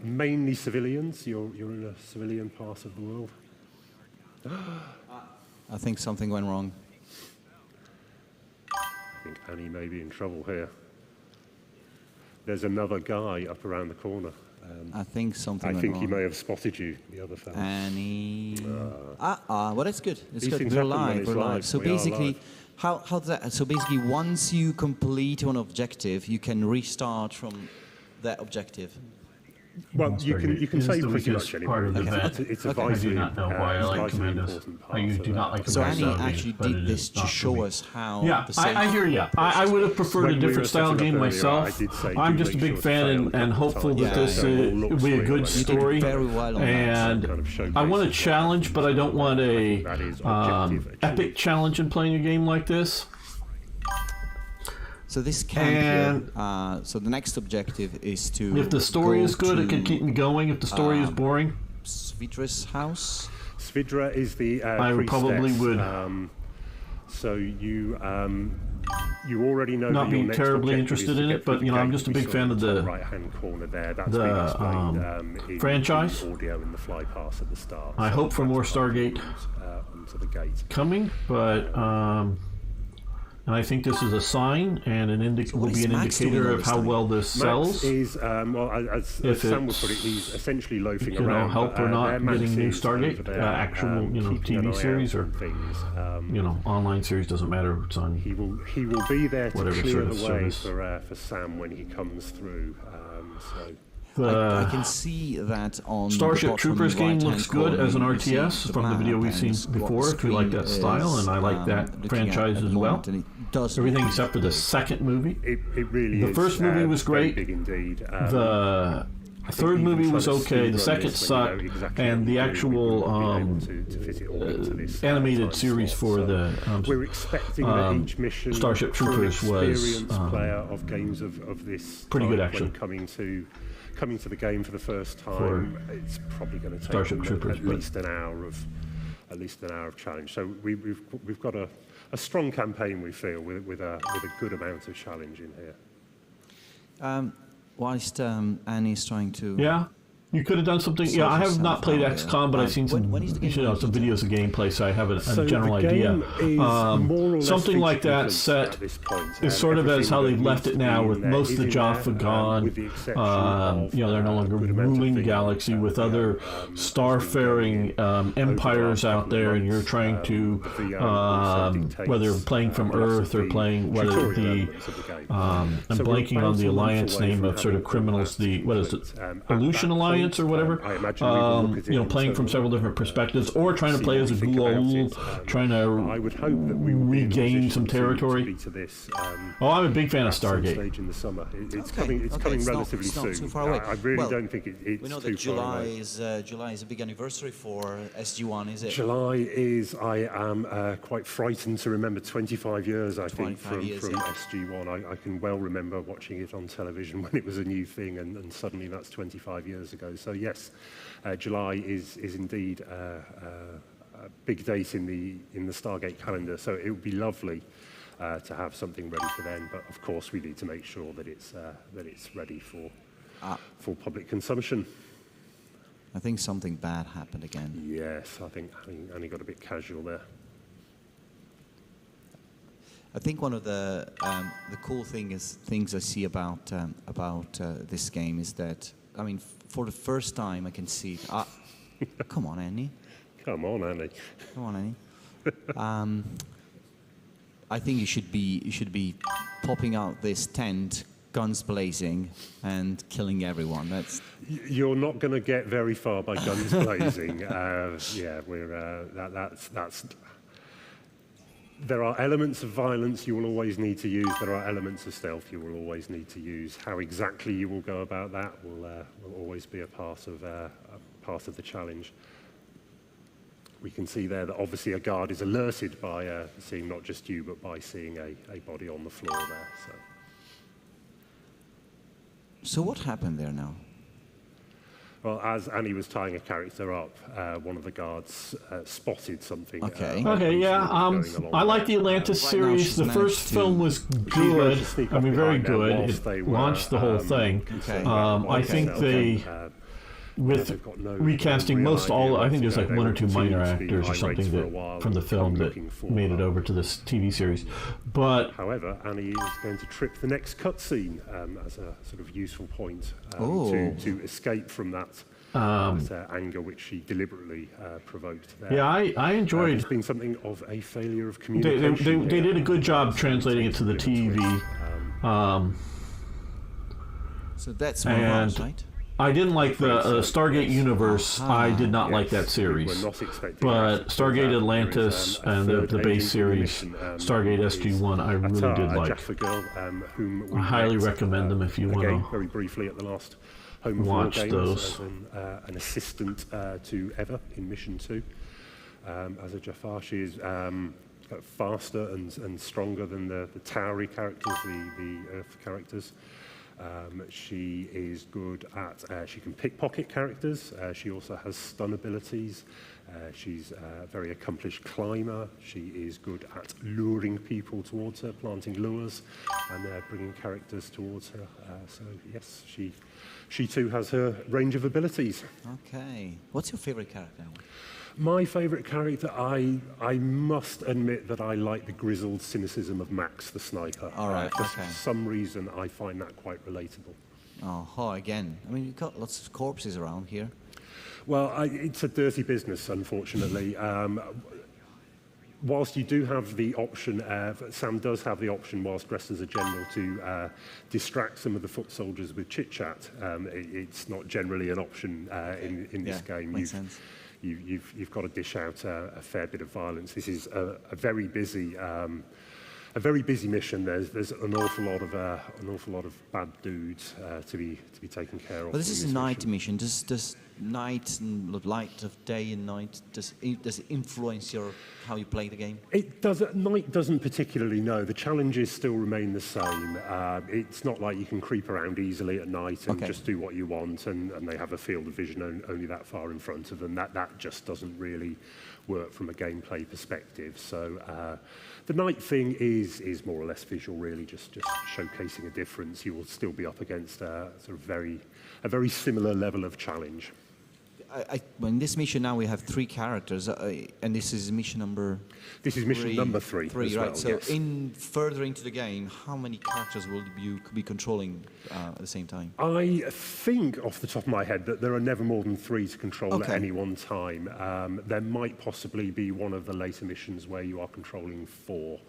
mainly civilians. You're in a civilian part of the world. I think something went wrong. I think Annie may be in trouble here. There's another guy up around the corner. I think something went wrong. wrong. He may have spotted you, the other fellow. Annie. Well, that's good. It's These good. things We're happen when live. it's We're live. live. So We are basically, live. how's that? So basically, once you complete one objective, you can restart from that objective. Well, you can say pretty much anyway. It's a I do not know why I like Commandos. I do not like So Annie Commandos, actually but it did this is to not show for me. us how. Yeah, the I hear you. I would have preferred When a we different were style setting game up earlier, myself. I did say I'm do just a make big sure the fan fail and hopeful that this will be a good story. very well on And I want a challenge, but I don't want a epic challenge in playing a game like this. So this camp here, so the next objective is to. If the story is good, it can keep me going. If the story is boring, Svidra's house. Svidra is the I priestess. probably would. So you already know not that your be next terribly objective is interested to in get it, but through you know, the I'm gate just a we big saw fan in of the the right-hand corner there. That's the, been explained in franchise. the audio in the fly pass at the start. I hope for more Stargate onto the gate. coming, but and I think this is a sign and will be an indicator of how well this sells. Max is, as Sam would put it, he's essentially loafing around. Help or not getting new Stargate, actual TV series or things. Online series, doesn't matter. It's on. He will be there to whatever clear sort of the way service. for Sam when he comes through. I can see that on Starship the Troopers game right-hand looks good corner, as an you see RTS from the video we've seen before. If we like that style, and I like that franchise as well. Everything except for the second movie. It really the is. first movie was great. Big indeed. The third movie was okay. The second sucked, and the actual animated series for the we're expecting that each mission Starship Troopers was player of games of this pretty good type action. When coming to the game for the first time, it's probably going to take Starship Troopers, at least an hour of challenge. So we've got a strong campaign, we feel, with a good amount of challenge in here. Whilst Annie's trying to. Yeah. You could have done something. Yeah, I have not played XCOM, but I've seen some, some videos of gameplay, so I have a general idea. Something like that set is sort of as how they've left it now, with most of the Jaffa gone. They're no longer ruling the galaxy, with other starfaring empires out there, and you're trying to, whether playing from Earth or playing, whether the, I'm blanking on the alliance name of sort of criminals, what is it, Aleutian Alliance? experience or whatever. I imagine we will look at it you know, playing from several different perspectives, or trying to play as a ghoul, trying to I would hope that we will regain some territory. To this, I'm a big fan of some Stargate. stage in the summer. It's Okay, coming. It's okay, coming it's not- relatively it's not soon. too far away. I really Well, don't think it's We know too that far July away. is a big anniversary for SG1, is it? July is. I am quite frightened to remember 25 years. I think 25 years, from yeah. SG1. I can well remember watching it on television when it was a new thing, and suddenly that's 25 years ago. So yes, July is indeed a big date in the Stargate calendar. So it would be lovely to have something ready for then. But of course, we need to make sure that it's ready for public consumption. I think something bad happened again. Yes, I think Annie got a bit casual there. I think one of the cool things I see about this game is that, I mean, for the first time I can see it. Come on, Annie. Come on, Annie. Come on, Annie. I think you should be popping out this tent, guns blazing, and killing everyone. You're not going to get very far by guns blazing. Yeah, that's. There are elements of violence you will always need to use. There are elements of stealth you will always need to use. How exactly you will go about that will always be a part of the challenge. We can see there that obviously a guard is alerted by seeing not just you, but by seeing a body on the floor there. So what happened there now? Well, as Annie was tying a character up, one of the guards spotted something. Okay. Yeah. I like the Atlantis series. The first film was good. I mean, very good. It launched the whole thing. Okay. I think they, with recasting most all, I think there's like one or two minor actors or something that from the film that made it over to this TV series. But however, Annie is going to trip the next cutscene as a sort of useful point to escape from that anger which she deliberately provoked there. Yeah, I enjoyed. It's been something of a failure of communication. They did a good job translating it to the TV. So that's one of ours, right? I didn't like the Stargate universe. I did not like that series. But Stargate Atlantis and the base series, Stargate SG-1, I really did like. I highly recommend them if you want to very briefly at the last Home of watch Wargamers those. As an assistant to Eva in Mission 2. As a Jafar, she is faster and stronger than the Towery characters, the Earth characters. She is good at, she can pickpocket characters. She also has stun abilities. She's a very accomplished climber. She is good at luring people towards her, planting lures, and bringing characters towards her. So yes, she too has her range of abilities. Okay. What's your favorite character? My favourite character, I must admit that I like the grizzled cynicism of Max, the sniper. All right, For okay. some reason, I find that quite relatable. Oh, again. I mean, you've got lots of corpses around here. Well, it's a dirty business, unfortunately. Whilst you do have the option, Sam does have the option, whilst dressed as a general, to distract some of the foot soldiers with chit-chat. It's not generally an option in this game. Makes sense. You've got to dish out a fair bit of violence. This is a very busy mission. There's an awful lot of bad dudes to be taken care of. But this is a night mission. Does night and light of day and night does it influence how you play the game? It doesn't. Night doesn't particularly. No, the challenges still remain the same. It's not like you can creep around easily at night and just do what you want, and they have a field of vision only that far in front of them. That just doesn't really work from a gameplay perspective. So the night thing is more or less visual, really, just showcasing a difference. You will still be up against a very similar level of challenge. In this mission now we have 3 characters, and this is mission number. This is mission number 3. Right. Well, so yes. further into the game, how many characters will you be controlling at the same time? I think off the top of my head that there are never more than 3 to control at any one time. There might possibly be one of the later missions where you are controlling 4.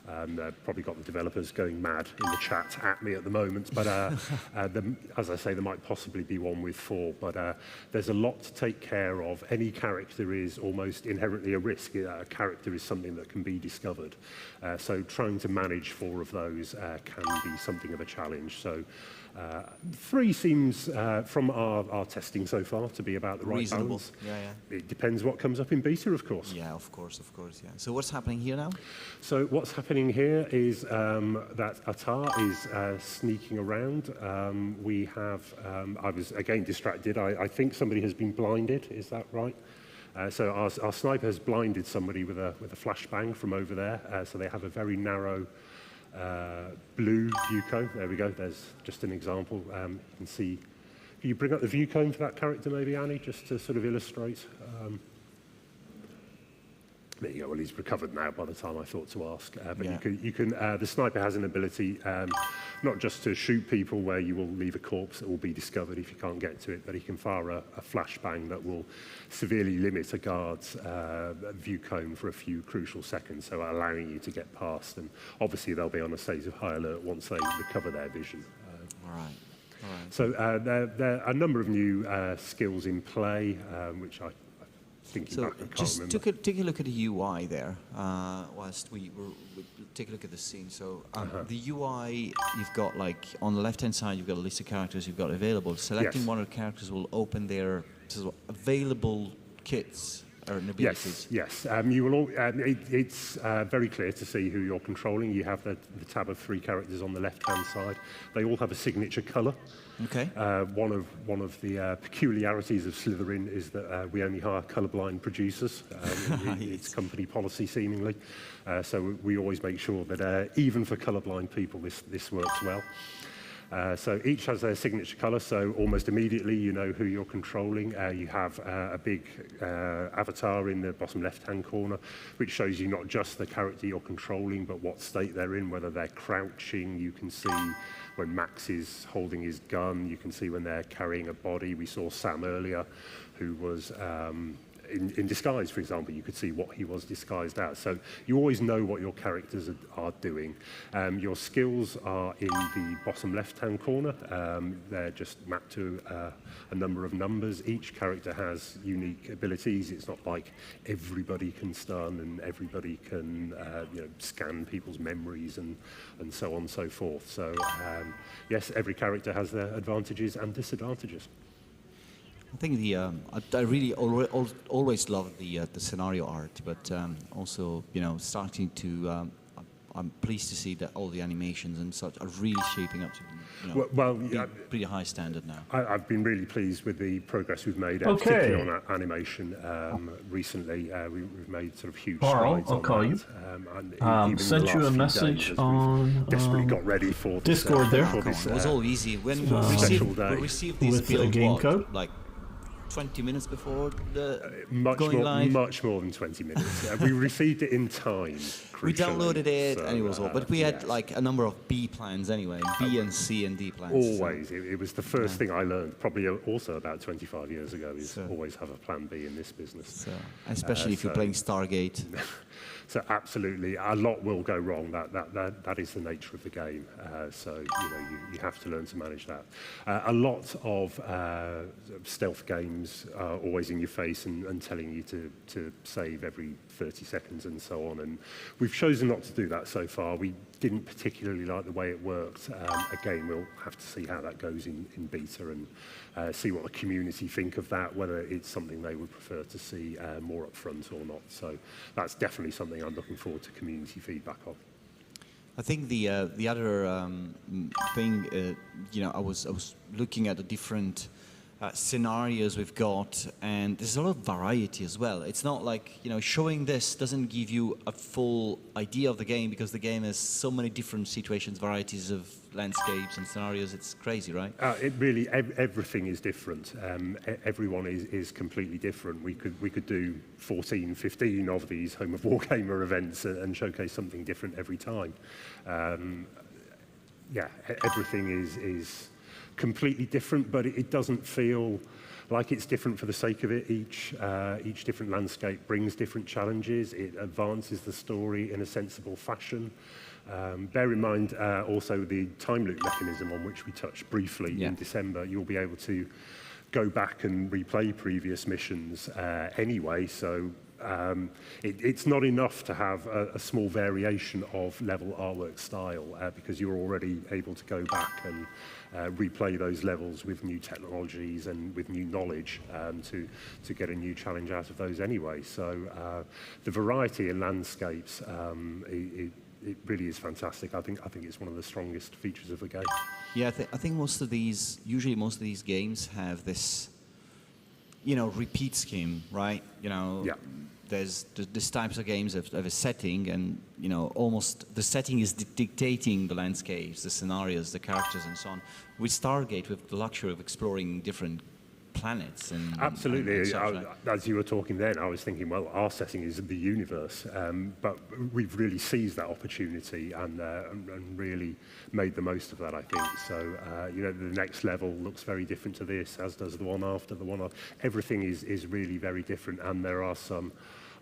Probably got the developers going mad in the chat at me at the moment, but as I say, there might possibly be one with 4, but there's a lot to take care of. Any character is almost inherently a risk. A character is something that can be discovered. So trying to manage 4 of those can be something of a challenge. So 3 seems, from our testing so far, to be about the right balance. Yeah. It depends what comes up in beta, of course. Yeah, of course, yeah. So what's happening here now? So what's happening here is that Atar is sneaking around. We have, I was again distracted. I think somebody has been blinded, is that right? So our sniper has blinded somebody with a flashbang from over there. So they have a very narrow blue view cone. There we go. There's just an example. You can see. Can you bring up the view cone for that character, maybe, Annie, just to sort of illustrate? There you go. Well, he's recovered now. By the time I thought to ask, but yeah. you can. The sniper has an ability not just to shoot people where you will leave a corpse that will be discovered if you can't get to it, but he can fire a flashbang that will severely limit a guard's view cone for a few crucial seconds, so allowing you to get past. And obviously, they'll be on a state of high alert once they recover their vision. All right. So there are a number of new skills in play, which I thinking back, I can't remember. Take a look at the UI there, whilst we take a look at the scene. So the UI, you've got like, on the left-hand side, you've got a list of characters you've got available. Selecting one of the characters will open their available kits or abilities. Yes. You will all, it's very clear to see who you're controlling. You have the tab of 3 characters on the left-hand side. They all have a signature colour. Okay. One of the peculiarities of Slitherine is that we only hire colourblind producers. It's company policy, seemingly. So we always make sure that even for colourblind people, this works well. So each has their signature colour, so almost immediately you know who you're controlling. You have a big avatar in the bottom left-hand corner, which shows you not just the character you're controlling, but what state they're in, whether they're crouching. You can see when Max is holding his gun. You can see when they're carrying a body. We saw Sam earlier, who was in disguise, for example. You could see what he was disguised as. So you always know what your characters are doing. Your skills are in the bottom left-hand corner. They're just mapped to a number of numbers. Each character has unique abilities. It's not like everybody can stun and everybody can scan people's memories and so on and so forth. So yes, every character has their advantages and disadvantages. I think I really always loved the scenario art, but also starting to. I'm pleased to see that all the animations and such are really shaping up to pretty high standard now. I've been really pleased with the progress we've made, particularly on animation recently. We've made sort of huge strides on I'll call that. you. Sent you a message on desperately got ready for Discord there. It was all easy. When we received this build, game code? Like 20 minutes before the live? Much more than 20 minutes. We received it in time. We downloaded it and it was all, but we had like a number of B plans anyway, B and C and D plans. Always. So. It was the first thing I learned, probably also about 25 years ago, is always have a plan B in this business. So, especially if you're playing Stargate. So absolutely, a lot will go wrong. That is the nature of the game. So you have to learn to manage that. A lot of stealth games are always in your face and telling you to save every 30 seconds and so on. And we've chosen not to do that so far. We didn't particularly like the way it worked. Again, we'll have to see how that goes in beta and see what the community think of that, whether it's something they would prefer to see more up front or not. So that's definitely something I'm looking forward to community feedback on. I think the other thing, I was looking at the different scenarios we've got, and there's a lot of variety as well. It's not like, showing this doesn't give you a full idea of the game, because the game has so many different situations, varieties of landscapes and scenarios. It's crazy, right? It really, everything is different. Everyone is completely different. We could do 14, 15 of these Home of Wargamer events and showcase something different every time. Everything is completely different, but it doesn't feel like it's different for the sake of it. Each different landscape brings different challenges. It advances the story in a sensible fashion. Bear in mind also the time loop mechanism on which we touched briefly in December. You'll be able to go back and replay previous missions anyway, so it's not enough to have a small variation of level artwork style because you're already able to go back and replay those levels with new technologies and with new knowledge to get a new challenge out of those anyway. So the variety in landscapes, it really is fantastic. I think it's one of the strongest features of the game. Yeah, I think usually most of these games have this, repeat scheme, right? There's these types of games have a setting, and almost the setting is dictating the landscapes, the scenarios, the characters, and so on. With Stargate, we have the luxury of exploring different planets and absolutely. And such, right? As you were talking then, I was thinking, well, our setting is the universe, but we've really seized that opportunity and really made the most of that, I think. So, the next level looks very different to this, as does the one after, the one after. Everything is really very different, and there are some.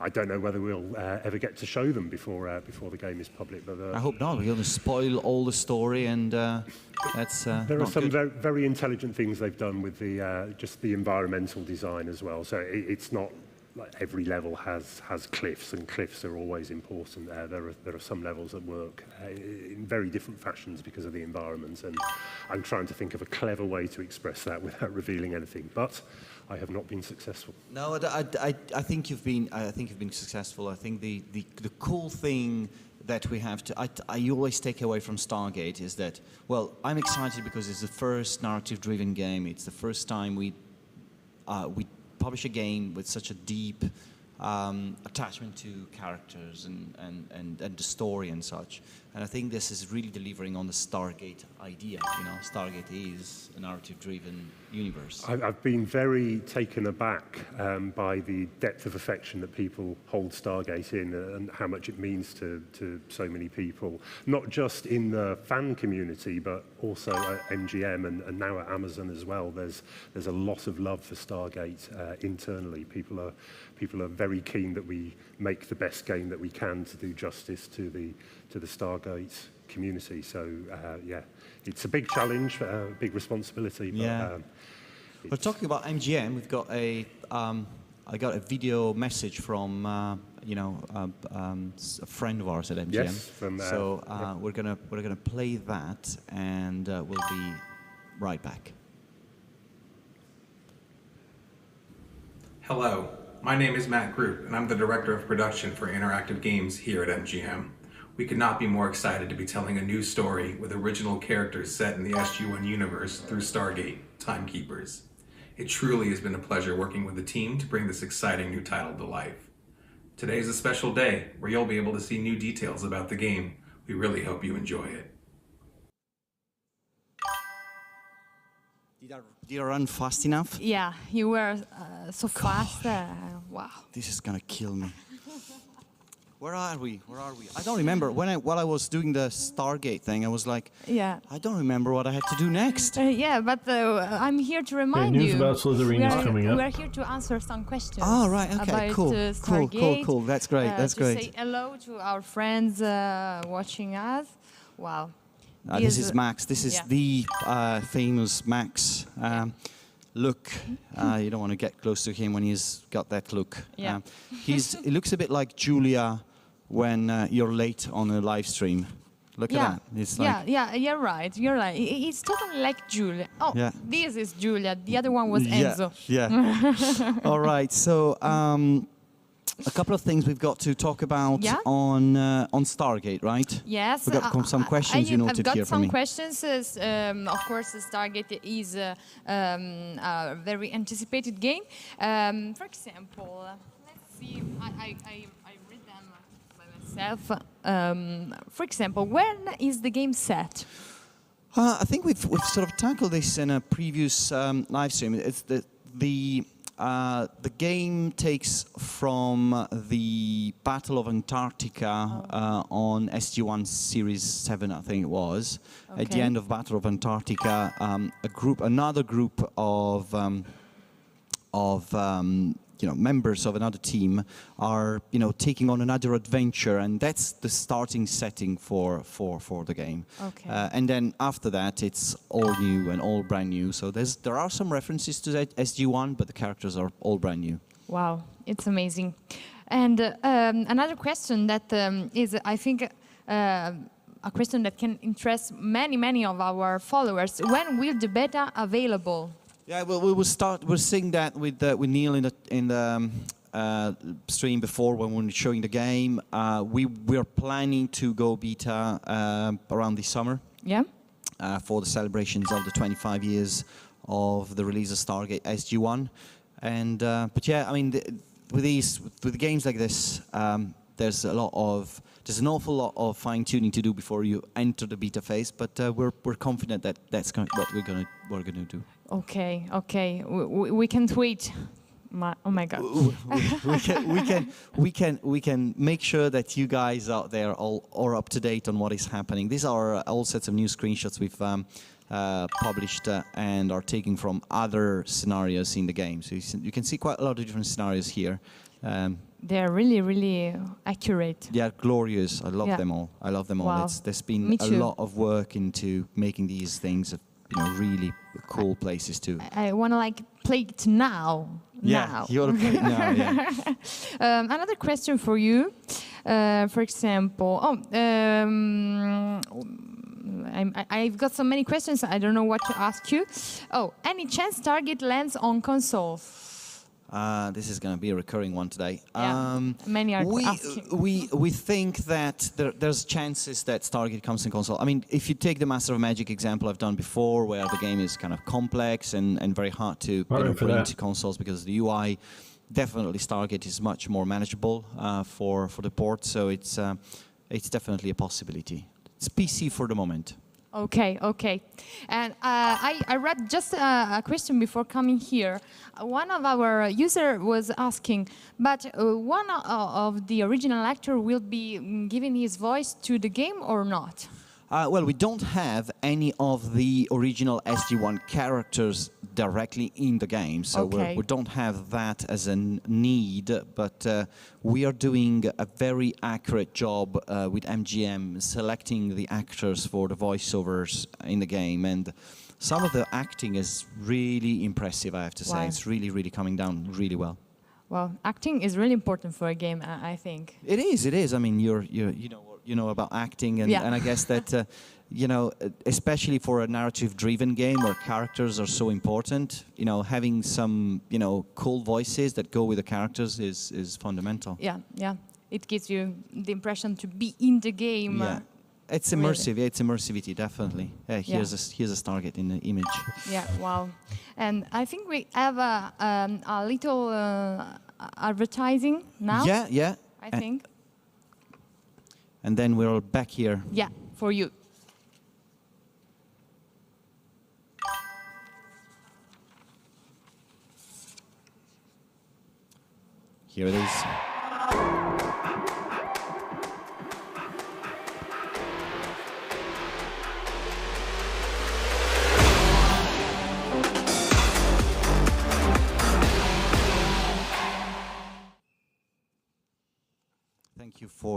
I don't know whether we'll ever get to show them before the game is public. But I hope not. We're going to spoil all the story, and that's there are some very, very intelligent things they've done with the just the environmental design as well. So it's not like every level has cliffs, and cliffs are always important. There are some levels that work in very different fashions because of the environment, and I'm trying to think of a clever way to express that without revealing anything. But I have not been successful. No, I think you've been. I think you've been successful. I think the cool thing that we have to. I always take away from Stargate is that, well, I'm excited because it's the first narrative-driven game. It's the first time we publish a game with such a deep attachment to characters and the story and such. And I think this is really delivering on the Stargate idea. Stargate is a narrative-driven universe. I've been very taken aback by the depth of affection that people hold Stargate in, and how much it means to so many people, not just in the fan community, but also at MGM and now at Amazon as well. There's a lot of love for Stargate internally. People are very keen that we make the best game that we can to do justice to the Stargate community. So it's a big challenge, a big responsibility. But, we're talking about MGM. We've got I got a video message from a friend of ours at MGM. Yes, we're gonna play that, and we'll be right back. Hello, my name is Matt Group, and I'm the Director of Production for Interactive Games here at MGM. We could not be more excited to be telling a new story with original characters set in the SG-1 universe through Stargate Timekeepers. It truly has been a pleasure working with the team to bring this exciting new title to life. Today is a special day where you'll be able to see new details about the game. We really hope you enjoy it. Did I run fast enough? Yeah, you were so fast. Wow. This is gonna kill me. Where are we? I don't remember. While I was doing the Stargate thing, I was like, I don't remember what I had to do next. But I'm here to remind you. News about Slitherine is coming up. We're here to answer some questions. Oh, right. Okay, about, cool. Stargate, Cool. That's great. That's to great. Say hello to our friends watching us. Wow. This is Max. This is the famous Max. Look, you don't want to get close to him when he's got that look. Yeah. He looks a bit like Julia when you're late on a live stream. Look at that. It's like you're right. It's totally like Julia. Oh, this is Julia. The other one was Enzo. Yeah. All right. So a couple of things we've got to talk about on Stargate, right? Yes. We've got some questions you noted here for me. I've got some questions. Of course, Stargate is a very anticipated game. For example, let's see. I read them by myself. For example, when is the game set? I think we've sort of tackled this in a previous live stream. It's the game takes from the Battle of Antarctica on SG-1 Series 7, I think it was. Okay. At the end of Battle of Antarctica, another group of of members of another team are taking on another adventure, and that's the starting setting for the game. Okay. And then after that, it's all new and all brand new. So there are some references to that SG1, but the characters are all brand new. Wow, it's amazing. And another question that is, I think, a question that can interest many of our followers: when will the beta available? Yeah, well, we will start. We're seeing that with Neil in the stream before when we were showing the game. We're planning to go beta around this summer. Yeah. For the celebrations of the 25 years of the release of Stargate SG1, and but yeah, I mean, with games like this, there's an awful lot of fine-tuning to do before you enter the beta phase, but we're confident that that's what we're gonna do. Okay, okay, we can't wait. Oh my God. we can make sure that you guys out there are up to date on what is happening. These are all sets of new screenshots we've published and are taken from other scenarios in the game. So you can see quite a lot of different scenarios here. They're really accurate. They are glorious. I love them all. I love them all. Wow. There's been a lot of work into making these things, really cool places too. I want to play it now. Yeah, you want to play it now. Yeah. Another question for you. For example, I've got so many questions. I don't know what to ask you. Oh, any chance Stargate lands on consoles? This is going to be a recurring one today. Yeah, many are asking. We think that there's chances that Stargate comes in console. I mean, if you take the Master of Magic example I've done before, where the game is kind of complex and very hard to put into consoles because of the UI, definitely Stargate is much more manageable for the port. So it's definitely a possibility. It's PC for the moment. Okay, okay. And I read just a question before coming here. One of our users was asking, but one of the original actor will be giving his voice to the game or not? Well, we don't have any of the original SG1 characters directly in the game, so we don't have that as a need, but we are doing a very accurate job with MGM selecting the actors for the voiceovers in the game, and some of the acting is really impressive, I have to say. Wow. It's really coming down really well. Well, acting is really important for a game, I think. It is. I mean, you know about acting, and I guess that especially for a narrative-driven game where characters are so important, having some cool voices that go with the characters is fundamental. Yeah. It gives you the impression to be in the game. Yeah. It's immersive. Yeah, it's immersivity, definitely. Here's a Stargate in the image. Yeah, wow. And I think we have a little advertising now. Yeah. I think. And then we're all back here. Yeah, for you. Here it is.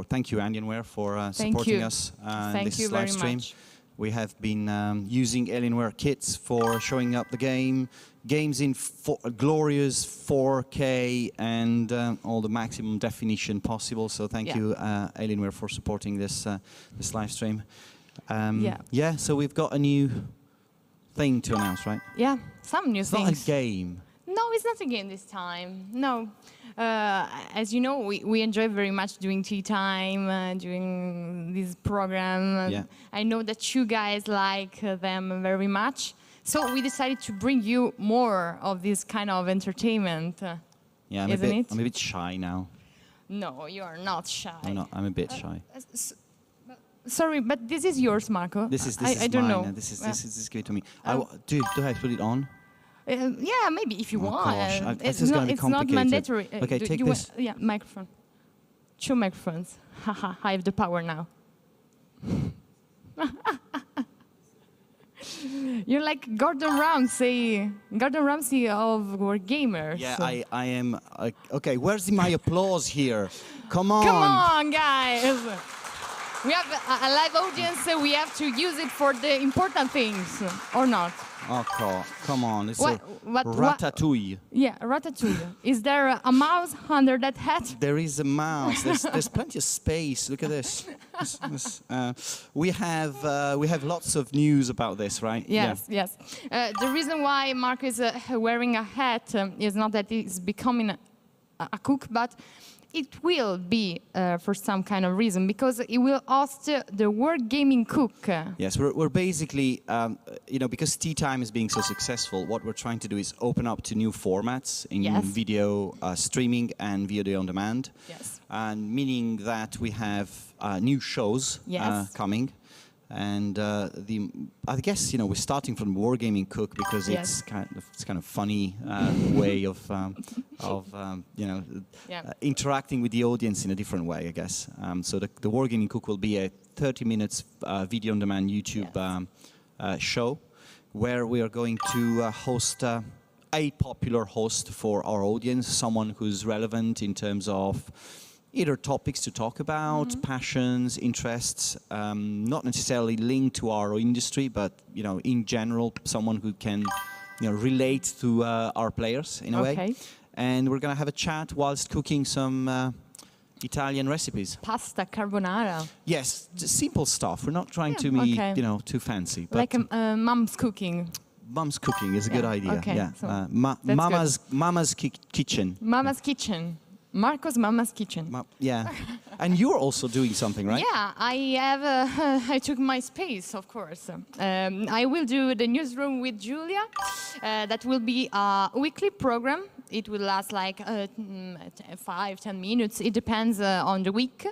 Thank you, Alienware, for supporting us in this live stream. We have been using Alienware kits for showing up the games in glorious 4K and all the maximum definition possible. So thank you, Alienware, for supporting this live stream. So we've got a new thing to announce, right? Yeah, some new things. It's not a game. No, it's not a game this time. No. As you know, we enjoy very much doing tea time, doing this program. I know that you guys like them very much. So we decided to bring you more of this kind of entertainment. Yeah, I'm a bit shy now. No, you are not shy. I'm a bit shy. Sorry, but this is yours, Marco. This is I don't mine. know. This is good to me. Do I put it on? Yeah, maybe if you want. It's not mandatory. Okay, take this. Microphone. 2 microphones. Haha, I have the power now. You're like Gordon Ramsay of Wargamers. Yeah, I am. Okay, where's my applause here? Come on. Come on, guys. We have a live audience, so we have to use it for the important things, or not? Okay, come on. It's What- ratatouille. Yeah, ratatouille. Is there a mouse under that hat? There is a mouse. There's plenty of space. Look at this. We have lots of news about this, right? Yes, yes. The reason why Marco is wearing a hat is not that he's becoming a cook, but it will be for some kind of reason, because he will host the Wargaming Cook. Yes, we're basically, because Tea Time is being so successful, what we're trying to do is open up to new formats in Yes. video streaming and video on demand. Yes. And meaning that we have new shows Yes. coming. And I guess we're starting from Wargaming Cook because Yes. it's kind of funny way of interacting with the audience in a different way, I guess. So the Wargaming Cook will be a 30 minutes video on demand YouTube show where we are going to host a popular host for our audience, someone who's relevant in terms of either topics to talk about, passions, interests, not necessarily linked to our industry, but in general, someone who can relate to our players in a way. And we're gonna have a chat whilst cooking some Italian recipes. Pasta carbonara. Yes, just simple stuff. We're not trying to be too fancy. But Like mom's cooking. Mom's cooking is a good idea. Okay, Yeah, so Mama's kitchen. Mama's kitchen. Marco's Mama's kitchen. Yeah, and you're also doing something, right? Yeah, I have. I took my space, of course. I will do the newsroom with Julia. That will be a weekly program. It will last like 5-10 minutes. It depends on the week,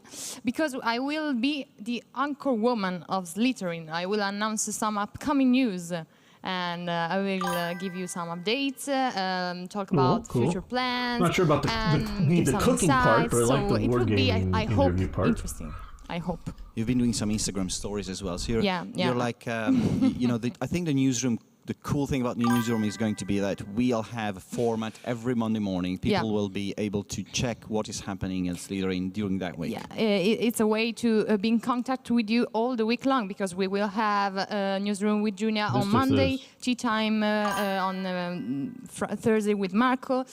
because I will be the anchor woman of Slitherine. I will announce some upcoming news. And I will give you some updates, talk about future plans. Not sure about the cooking part, but I like the Wargaming interview part. Interesting. I hope. You've been doing some Instagram stories as well. So you're like, I think the newsroom. The cool thing about the newsroom is going to be that we'll have a format every Monday morning. People will be able to check what is happening at Slitherine during that week. Yeah, it's a way to be in contact with you all the week long, because we will have a newsroom with Julia on Monday, tea time on Thursday with Marco.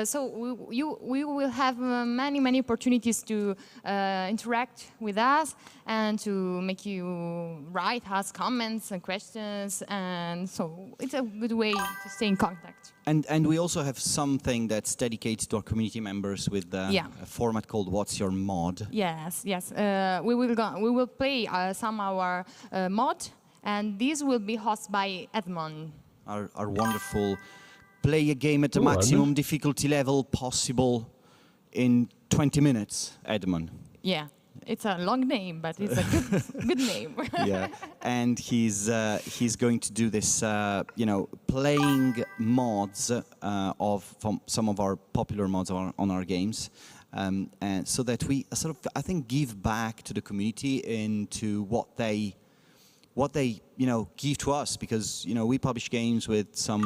So we will have many opportunities to interact with us and to make you write us comments and questions, and so it's a good way to stay in contact. And we also have something that's dedicated to our community members with a format called What's Your Mod? Yes. We will play some of our mod, and this will be hosted by Edmond. Our wonderful play a game at the maximum difficulty level possible in 20 minutes, Edmond. Yeah. It's a long name, but it's a good name. Yeah, and he's going to do this, playing mods from some of our popular mods on our games, and so that we I think give back to the community into what they give to us, because we publish games with some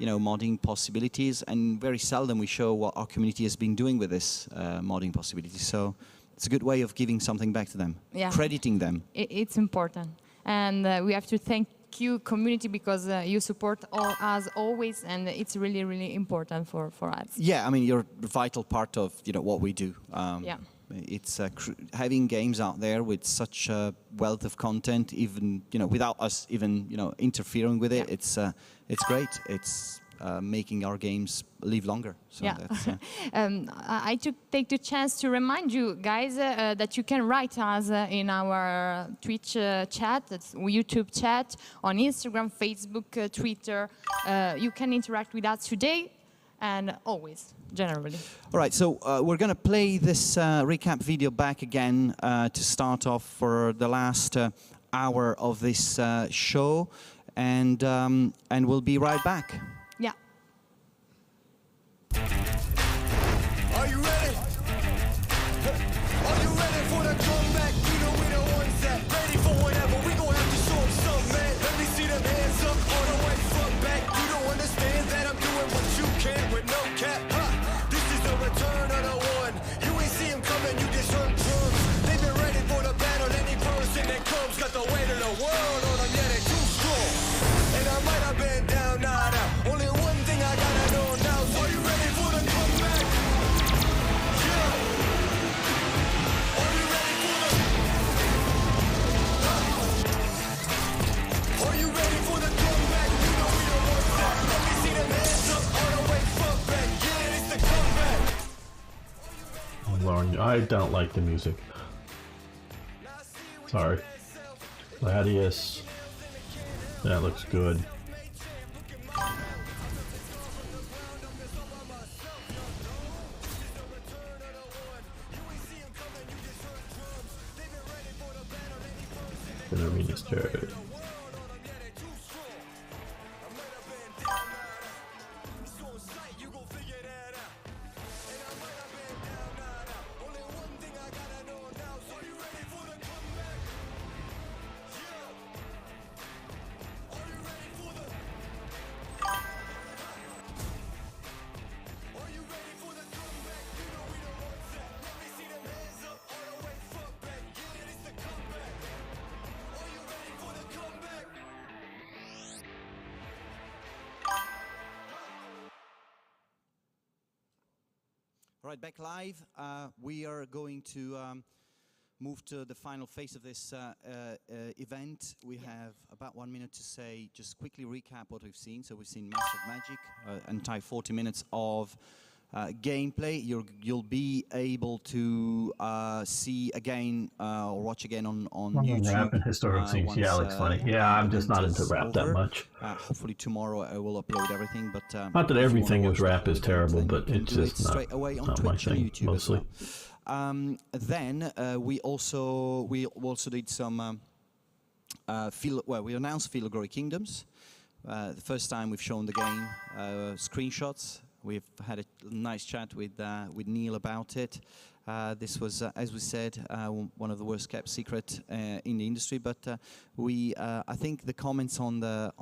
modding possibilities, and very seldom we show what our community has been doing with this modding possibility. So it's a good way of giving something back to them, crediting them. It's important. And we have to thank you, community, because you support us always, and it's really, really important for us. Yeah, I mean, you're a vital part of what we do. It's having games out there with such a wealth of content, even without us even interfering with it. It's great. It's making our games live longer. So that's, I take the chance to remind you guys that you can write us in our Twitch chat, that's YouTube chat, on Instagram, Facebook, Twitter. You can interact with us today and always, generally. All right, so we're going to play this recap video back again to start off for the last hour of this show, and we'll be right back. Yeah. Are you ready? Are you ready for the comeback? We the ones that ready for whatever. We gon' have to show them something, man. Let me see them hands I don't like the music. Sorry. Gladius. That looks good. The arena's turret. All right, back live. We are going to move to the final phase of this event. We have about 1 minute to say, just quickly recap what we've seen. So we've seen Master of Magic, entire 40 minutes of gameplay. You'll be able to see again or watch again on YouTube. Rap and historic scenes. Yeah, looks funny. Yeah, I'm just not into rap that much. Hopefully tomorrow I will upload everything. But not that everything is rap is terrible, but it's just straight away on not Twitch my thing, and YouTube mostly. as well. Then we also did some we announced Feel Glory Kingdoms. The first time we've shown the game screenshots. We've had a nice chat with Neil about it. This was, as we said, one of the worst kept secret in the industry. But I think the comments on the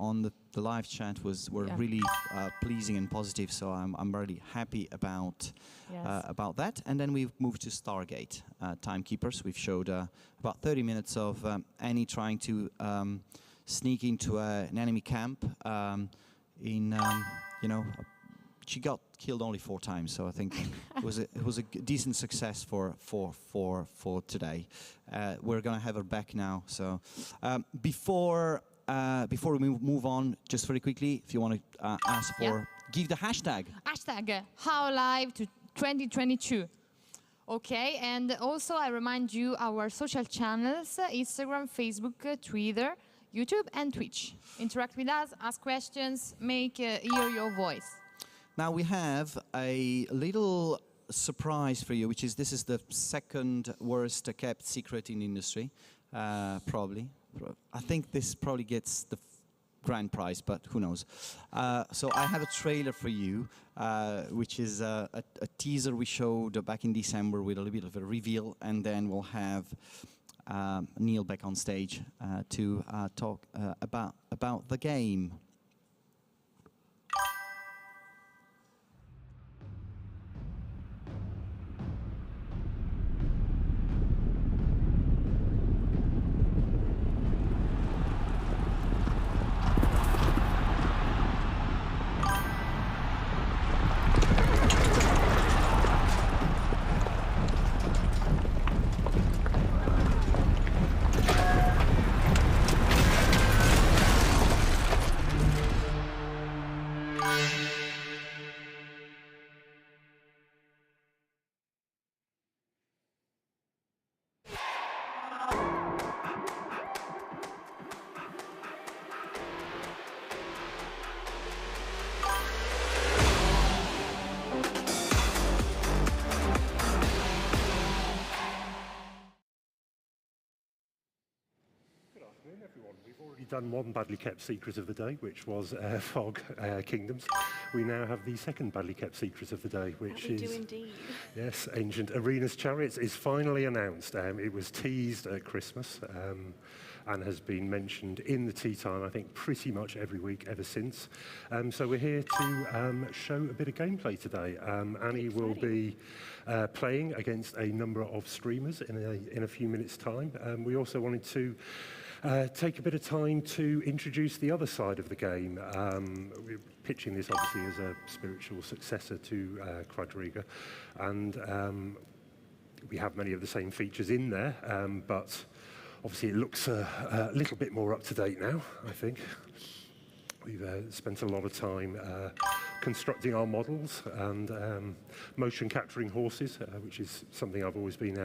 live chat were really pleasing and positive. So I'm really happy about that. And then we've moved to Stargate Timekeepers. We've showed about 30 minutes of Annie trying to sneak into an enemy camp she got killed only 4 times, so I think it was a decent success for today. We're gonna have her back now. So before we move on, just very quickly, if you want to ask for, give the hashtag. Hashtag HowLive to 2022. Okay, and also I remind you our social channels: Instagram, Facebook, Twitter, YouTube, and Twitch. Interact with us, ask questions, make hear your voice. Now we have a little surprise for you, which is this is the second worst kept secret in the industry, probably. I think this probably gets the grand prize, but who knows. So I have a trailer for you, which is a teaser we showed back in December with a little bit of a reveal, and then we'll have Neil back on stage to talk about the game. Done one badly kept secret of the day, which was Fog Kingdoms. We now have the second badly kept secret of the day, which is... We do indeed. Yes, Ancient Arenas Chariots is finally announced. It was teased at Christmas and has been mentioned in the tea time, I think, pretty much every week ever since. So we're here to show a bit of gameplay today. Annie will be playing against a number of streamers in a few minutes' time. We also wanted to take a bit of time to introduce the other side of the game. We're pitching this obviously as a spiritual successor to Quadriga, and we have many of the same features in there, but obviously it looks a little bit more up to date now, I think. We've spent a lot of time constructing our models and motion capturing horses, which is something I've always been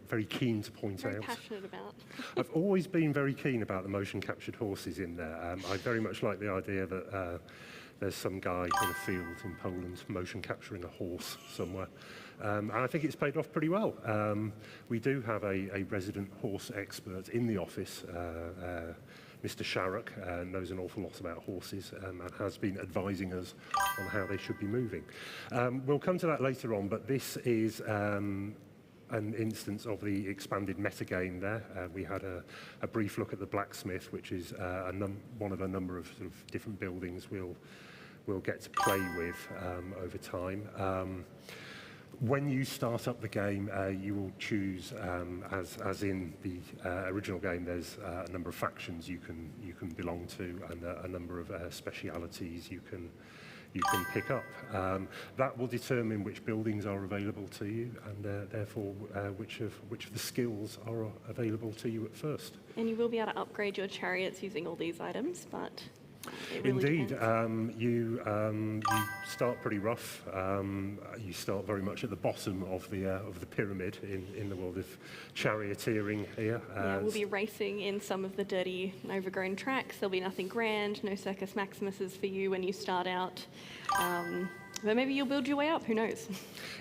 very keen to point out. Very passionate about. I've always been very keen about the motion captured horses in there. I very much like the idea that there's some guy in a field in Poland motion capturing a horse somewhere. And I think it's paid off pretty well. We do have a resident horse expert in the office, Mr. Sharrock, knows an awful lot about horses and has been advising us on how they should be moving. We'll come to that later on, but this is an instance of the expanded metagame there. We had a brief look at the blacksmith, which is one of a number of sort of different buildings we'll get to play with over time. When you start up the game, you will choose, as in the original game, there's a number of factions you can belong to and a number of specialities you can pick up. That will determine which buildings are available to you, and therefore which of the skills are available to you at first. And you will be able to upgrade your chariots using all these items, but it really Indeed, depends. you start pretty rough. You start very much at the bottom of the pyramid in the world of charioteering here. Yeah, we'll be racing in some of the dirty, overgrown tracks. There'll be nothing grand, no Circus Maximuses for you when you start out. But maybe you'll build your way up. Who knows?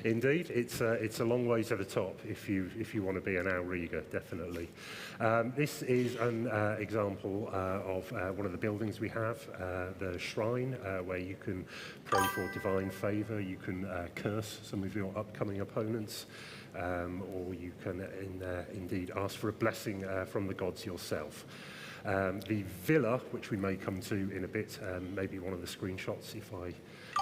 Indeed, it's a long way to the top if you want to be an outrigger, definitely. This is an example of one of the buildings we have, the shrine, where you can pray for divine favour. You can curse some of your upcoming opponents, or you can indeed ask for a blessing from the gods yourself. The villa, which we may come to in a bit, maybe one of the screenshots if I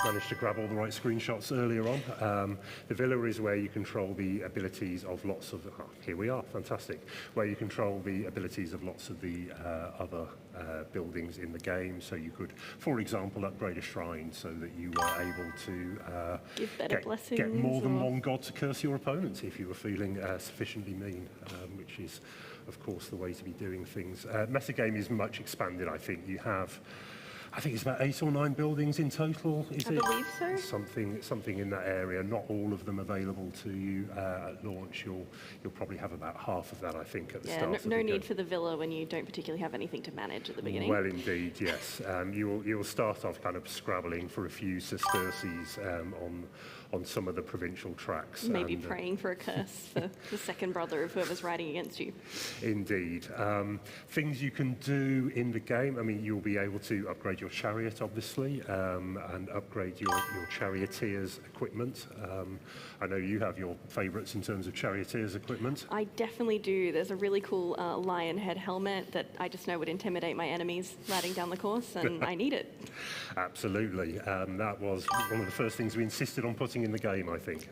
managed to grab all the right screenshots earlier on. The villa is where you control the abilities of lots of, here we are, fantastic, where you control the abilities of lots of the other buildings in the game. So you could, for example, upgrade a shrine so that you were able to give better blessings, get more than one god to curse your opponents if you were feeling sufficiently mean, which is, of course, the way to be doing things. Metagame is much expanded, I think. You have, I think it's about 8 or 9 buildings in total, is it? I believe so. Something in that area. Not all of them available to you at launch. You'll probably have about half of that, I think, at the start of the no game. need for the villa when you don't particularly have anything to manage at the beginning. Well, indeed, yes. You'll start off kind of scrabbling for a few sesterces on some of the provincial tracks. Maybe praying for a curse for the second brother of whoever's riding against you. Indeed. Things you can do in the game, I mean, you'll be able to upgrade your chariot, obviously, and upgrade your charioteer's equipment. I know you have your favourites in terms of charioteer's equipment. I definitely do. There's a really cool lion head helmet that I just know would intimidate my enemies riding down the course, and I need it. Absolutely. That was one of the first things we insisted on putting in the game, I think.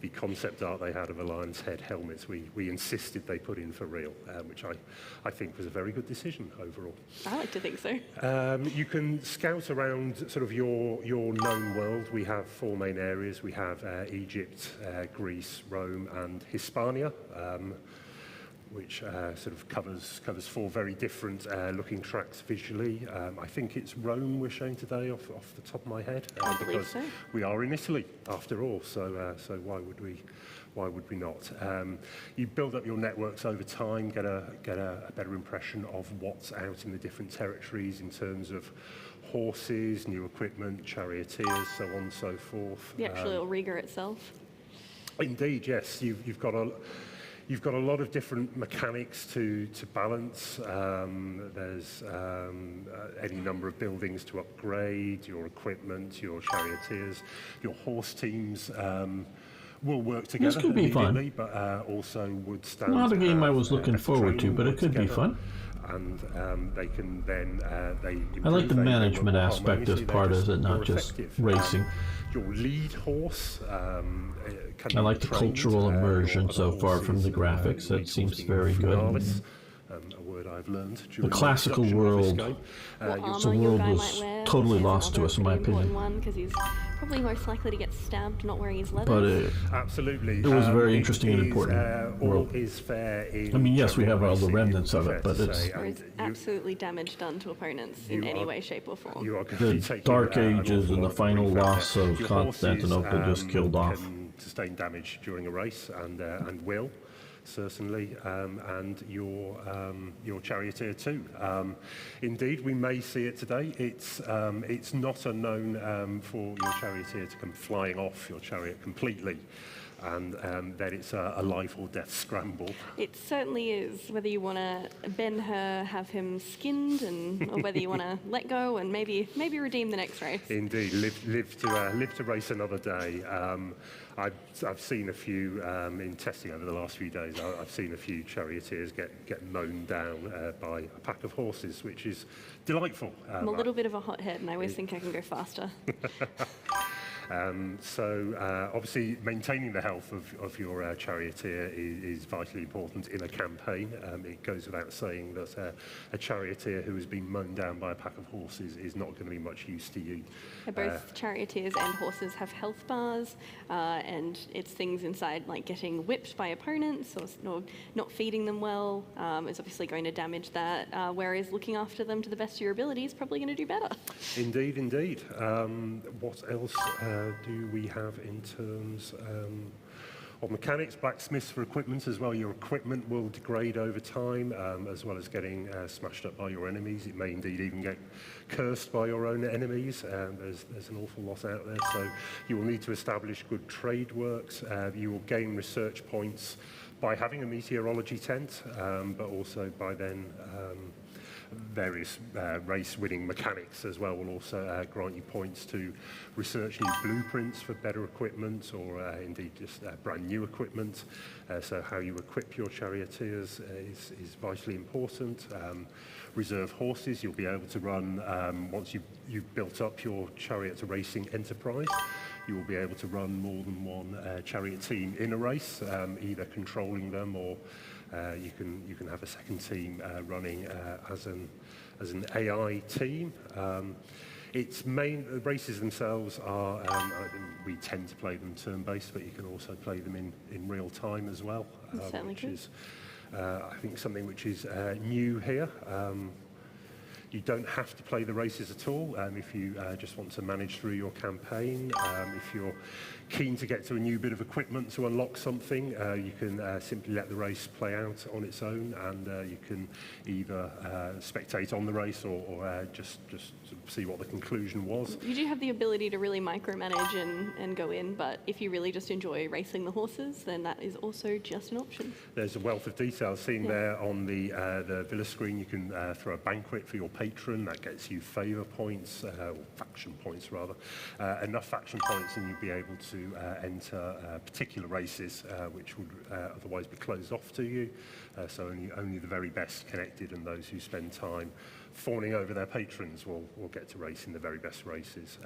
The concept art they had of a lion's head helmets, we insisted they put in for real, which I think was a very good decision overall. I like to think so. You can scout around sort of your known world. We have 4 main areas. We have Egypt, Greece, Rome, and Hispania, which sort of covers 4 very different looking tracks visually. I think it's Rome we're showing today off the top of my head, because so. we are in Italy after all. So why would we not? You build up your networks over time, get a better impression of what's out in the different territories in terms of horses, new equipment, charioteers, so on and so forth. The actual rigger itself. Indeed, yes. You've got a lot of different mechanics to balance. There's any number of buildings to upgrade, your equipment, your charioteers, your horse teams will work together. This could be fun. But also would stand. Not a game I was looking forward to, but it could be fun. And they can then I like the management aspect as part of it, not just racing. Your lead horse can I like the trained, cultural immersion so far horses, from the graphics. That seems very good. A word I've learned The classical world, the world was totally lost to us, in my opinion. Because he's Probably most likely to get stabbed not wearing his leather. But absolutely, it was very interesting and important. All is fair in. I mean, yes, we have all the remnants of it, but it's there is absolutely damage done to opponents in any way, shape, or form. the Dark Ages and the final loss of Constantinople just killed off. Can sustain damage during a race, and will. Certainly, and your charioteer too. Indeed, we may see it today. It's not unknown for your charioteer to come flying off your chariot completely, and then it's a life or death scramble. It certainly is. Whether you want to bend her, have him skinned, or whether you want to let go and maybe redeem the next race. Indeed, live to race another day. I've seen a few in testing over the last few days. I've seen a few charioteers get mown down by a pack of horses, which is delightful. I'm a little bit of a hothead, and I always think I can go faster. Obviously, maintaining the health of your charioteer is vitally important in a campaign. It goes without saying that a charioteer who has been mown down by a pack of horses is not going to be much use to you. Both charioteers and horses have health bars, and it's things inside like getting whipped by opponents or not feeding them well is obviously going to damage that, whereas looking after them to the best of your ability is probably going to do better. Indeed. What else do we have in terms of mechanics? Blacksmiths for equipment as well. Your equipment will degrade over time, as well as getting smashed up by your enemies. It may indeed even get cursed by your own enemies. There's an awful lot out there, so you will need to establish good trade works. You will gain research points by having a meteorology tent, but also by then various race-winning mechanics as well will also grant you points to research new blueprints for better equipment, or indeed just brand new equipment. So how you equip your charioteers is vitally important. Reserve horses you'll be able to run once you've built up your chariot racing enterprise. You will be able to run more than one chariot team in a race, either controlling them or you can have a second team running as an AI team. The races themselves are, we tend to play them turn-based, but you can also play them in real time as well, which is, I think, something which is new here. You don't have to play the races at all if you just want to manage through your campaign. If you're keen to get to a new bit of equipment to unlock something, you can simply let the race play out on its own, and you can either spectate on the race or just see what the conclusion was. You do have the ability to really micromanage and go in, but if you really just enjoy racing the horses, then that is also just an option. There's a wealth of details seen there on the villa screen. You can throw a banquet for your patron. That gets you favour points, or faction points rather. Enough faction points and you'll be able to enter particular races which would otherwise be closed off to you. So only the very best connected and those who spend time fawning over their patrons will get to race in the very best races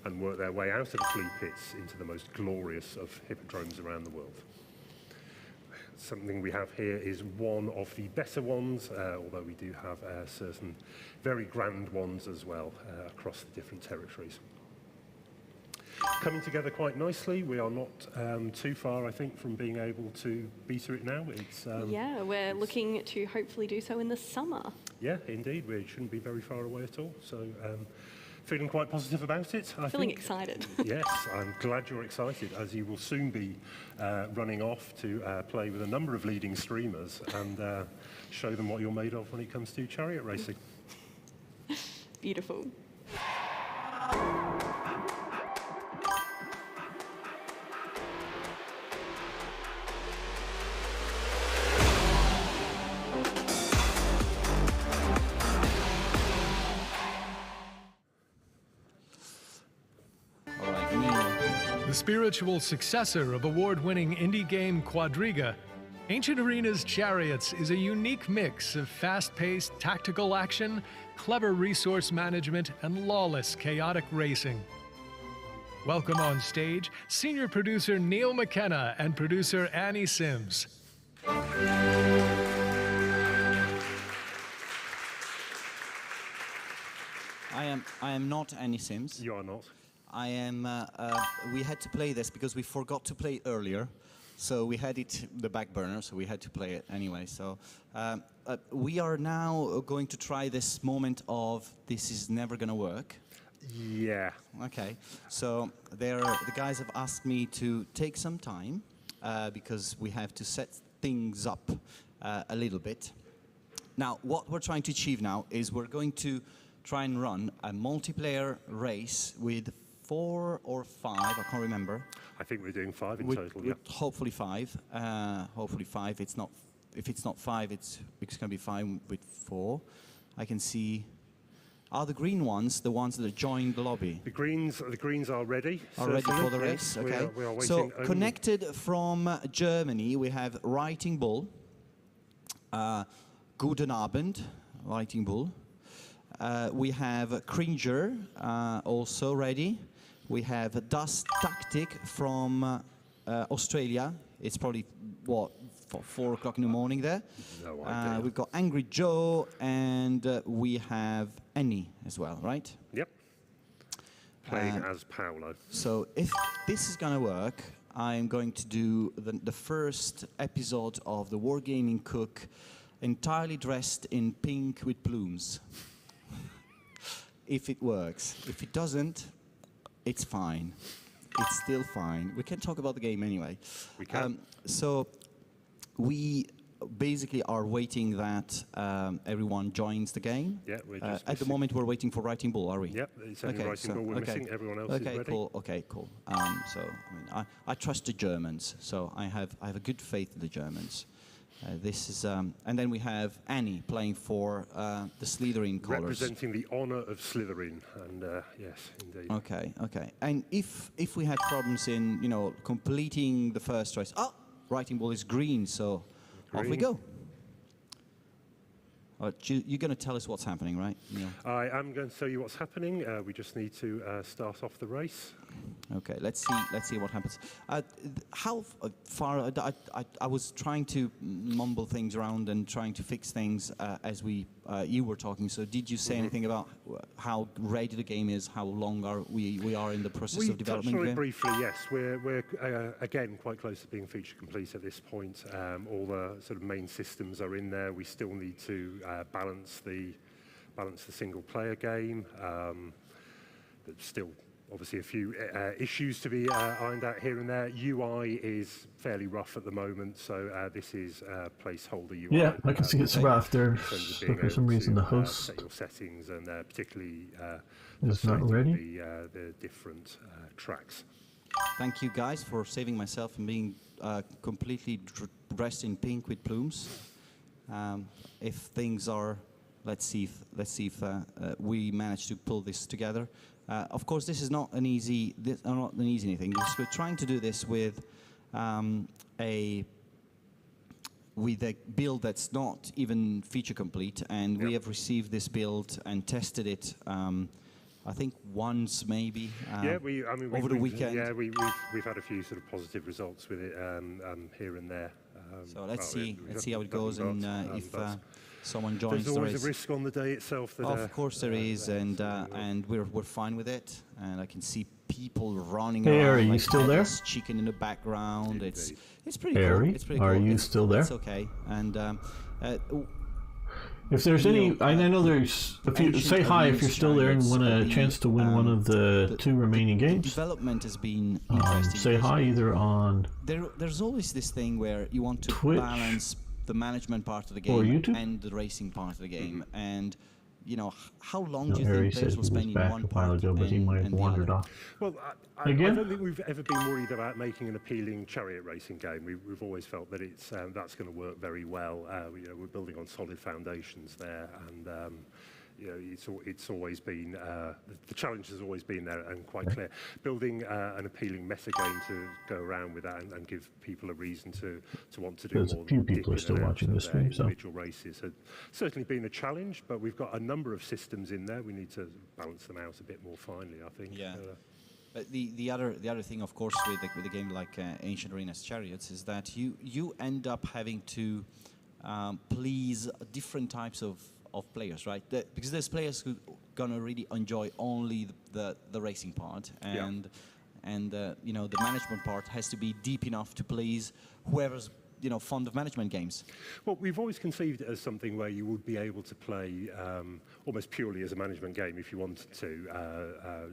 and work their way out of the flea pits into the most glorious of hippodromes around the world. Something we have here is one of the better ones, although we do have certain very grand ones as well across the different territories. Coming together quite nicely. We are not too far, I think, from being able to beta it now. Yeah, we're looking to hopefully do so in the summer. Yeah, indeed. We shouldn't be very far away at all. So feeling quite positive about it, I Feeling think. excited. Yes, I'm glad you're excited, as you will soon be running off to play with a number of leading streamers and show them what you're made of when it comes to chariot racing. Beautiful. The spiritual successor of award-winning indie game Quadriga, Ancient Arena's Chariots is a unique mix of fast-paced tactical action, clever resource management, and lawless, chaotic racing. Welcome on stage, senior producer Neil McKenna and producer Annie Sims. I am not Annie Sims. You are not. I am. We had to play this because we forgot to play it earlier, so we had it in the back burner. So we had to play it anyway. So we are now going to try this moment of this is never going to work. Yeah. Okay. So the guys have asked me to take some time because we have to set things up a little bit. Now, what we're trying to achieve now is we're going to try and run a multiplayer race with 4 or 5, I can't remember. I think we're doing 5 in total, yeah. Hopefully 5. Hopefully 5. It's not. If it's not 5, it's going to be 5 with 4. I can see. Are the green ones the ones that joined the lobby? The greens are ready. Are ready for the race. Yes, Okay. We are waiting. So connected from Germany, we have Writing Bull. Guten Abend, Writing Bull. We have Cringer, also ready. We have Dust Tactic from Australia. It's probably, what, 4 o'clock in the morning there? No idea. We've got Angry Joe, and we have Annie as well, right? Yep. Playing as Paolo. So if this is going to work, I'm going to do the first episode of the Wargaming Cook entirely dressed in pink with plumes. If it works. If it doesn't, it's fine. It's still fine. We can talk about the game anyway. We can. So we basically are waiting that everyone joins the game. Yeah, we're just at the moment, we're waiting for Writing Bull, are we? Yep, it's only Writing Bull we're missing. Everyone else is ready. Cool. Okay, cool. So I mean, I trust the Germans. So I have a good faith in the Germans. This is, and then we have Annie playing for the Slitherine colours. Representing the honour of Slitherine, and yes, indeed. Okay. And if we had problems in, completing the first race, Writing Bull is green, so off we go. You're going to tell us what's happening, right? Neil? I am going to tell you what's happening. We just need to start off the race. Okay, let's see what happens. How far? I was trying to mumble things around and trying to fix things as you were talking. So did you say anything about how ready the game is? How long we are in the process of development? We touched on it briefly. Yes, we're again quite close to being feature complete at this point. All the sort of main systems are in there. We still need to balance the single player game. There's still obviously a few issues to be ironed out here and there. UI is fairly rough at the moment, so this is placeholder UI. Yeah, I can see it's rough there. For some reason, the host set your settings and particularly is not ready. The different tracks. Thank you guys for saving myself and being completely dressed in pink with plumes. If things are, let's see if we manage to pull this together. Of course, this is not an easy anything. We're trying to do this with a build that's not even feature complete, and we have received this build and tested it. I think once maybe. Over the weekend. Yeah, we've had a few sort of positive results with it here and there. So let's see how it goes, and if someone joins the race. There's always a risk on the day itself. Of course there is, and we're fine with it. And I can see people running around. Are you still there? Chicken in the background. It's pretty Harry, cool. It's pretty cool. Are you still there? It's okay. And if there's any, I know there's. If you say hi if you're still there and want a chance to win one of the 2 remaining games. Development has been interesting. Say hi either on. There's always this thing where you want to Twitch, balance the management part of the game and the racing part of the game, and how long do you think players will spend in one part but he might have wandered off. Well, I don't think we've ever been worried about making an appealing chariot racing game. We've always felt that it's that's going to work very well. We're building on solid foundations there, and it's always been the challenge has always been there and quite clear. Building an appealing meta game to go around with that and give people a reason to want to do more. There's a few people are still watching this stream, so individual races has certainly been a challenge, but we've got a number of systems in there. We need to balance them out a bit more finely, I think. Yeah. But the other thing, of course, with a game like Ancient Arenas Chariots is that you end up having to please different types of of players, right? Because there's players who gonna really enjoy only the racing part, and you know, the management part has to be deep enough to please whoever's, you know, fond of management games. Well, we've always conceived it as something where you would be able to play almost purely as a management game if you wanted to,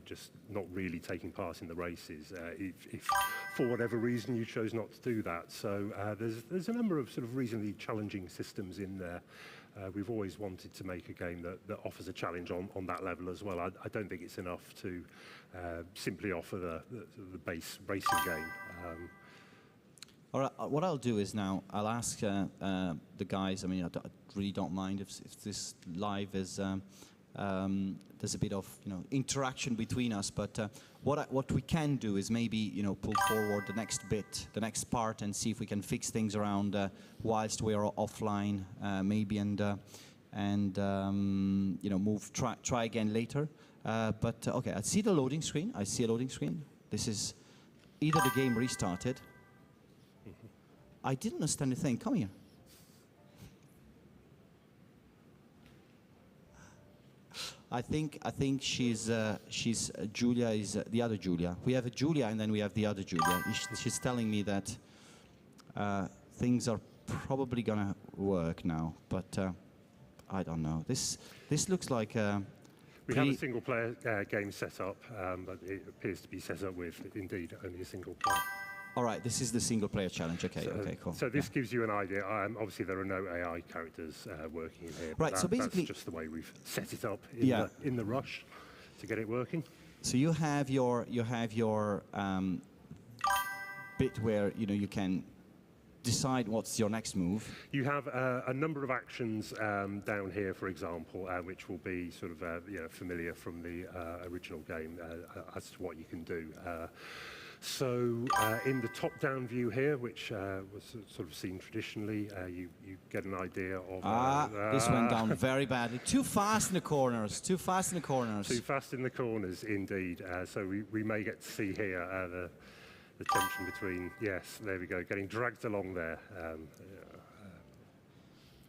just not really taking part in the races, if for whatever reason you chose not to do that. So there's a number of sort of reasonably challenging systems in there. We've always wanted to make a game that offers a challenge on that level as well. I don't think it's enough to simply offer the base racing game. All right, what I'll do is now I'll ask the guys. I mean, I really don't mind if this live is there's a bit of, you know, interaction between us. But what we can do is maybe, you know, pull forward the next bit, the next part, and see if we can fix things around whilst we are offline, maybe, and you know, try again later. But okay, I see the loading screen. I see a loading screen. This is either the game restarted. I didn't understand a thing. Come here. I think she's Julia is the other Julia. We have a Julia and then we have the other Julia. She's telling me that things are probably gonna work now, but I don't know. This looks like we have a single player game set up, but it appears to be set up with indeed only a single player. All right, this is the single-player challenge. Okay, okay, cool. So this gives you an idea. Obviously, there are no AI characters working in here. Right, so basically, that's just the way we've set it up in the rush to get it working. So you have your bit where, you know, you can decide what's your next move. You have a number of actions down here, for example, which will be sort of you know, familiar from the original game as to what you can do. So in the top-down view here, which was sort of seen traditionally, you get an idea of... this went down very badly. Too fast in the corners, too fast in the corners. Too fast in the corners, indeed. So we may get to see here the tension between, yes, there we go, getting dragged along there.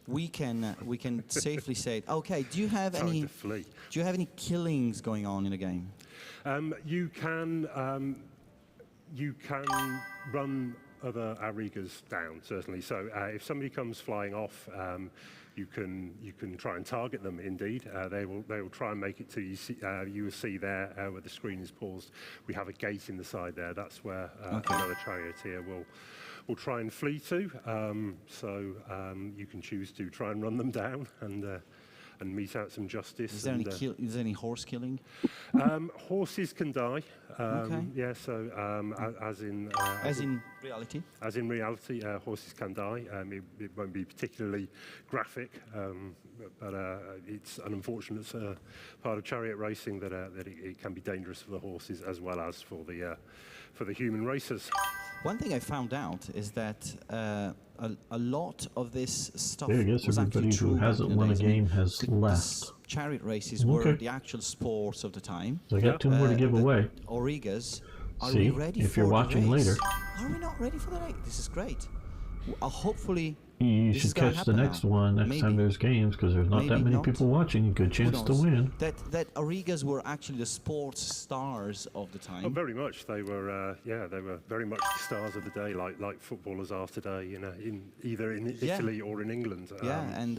We can safely say it. Okay, do you have any killings going on in the game? You can run other Arigas down, certainly. So if somebody comes flying off, you can try and target them. Indeed, they will try and make it to you. You will see there where the screen is paused. We have a gate in the side there. That's where another charioteer will try and flee to. So you can choose to try and run them down and mete out some justice. Is there any horse killing? Horses can die. Okay. Yeah, so as in reality? As in reality, horses can die. It won't be particularly graphic, but it's an unfortunate part of chariot racing that it can be dangerous for the horses as well as for the human racers. One thing I found out is that a lot of this stuff I guess was everybody actually true. who hasn't won a game has left. Chariot races were the actual sports of the time. So I got two more to give away. Origas. Are See, we ready if for you're the watching race? later. Are we not ready for the race? This is great. Hopefully, you should catch the next one next time there's games, because there's not that many people watching. Good chance to win. That Origas were actually the sports stars of the time. Oh, very much. They were, they were very much the stars of the day, like footballers are today. You know, either in Italy or in England. And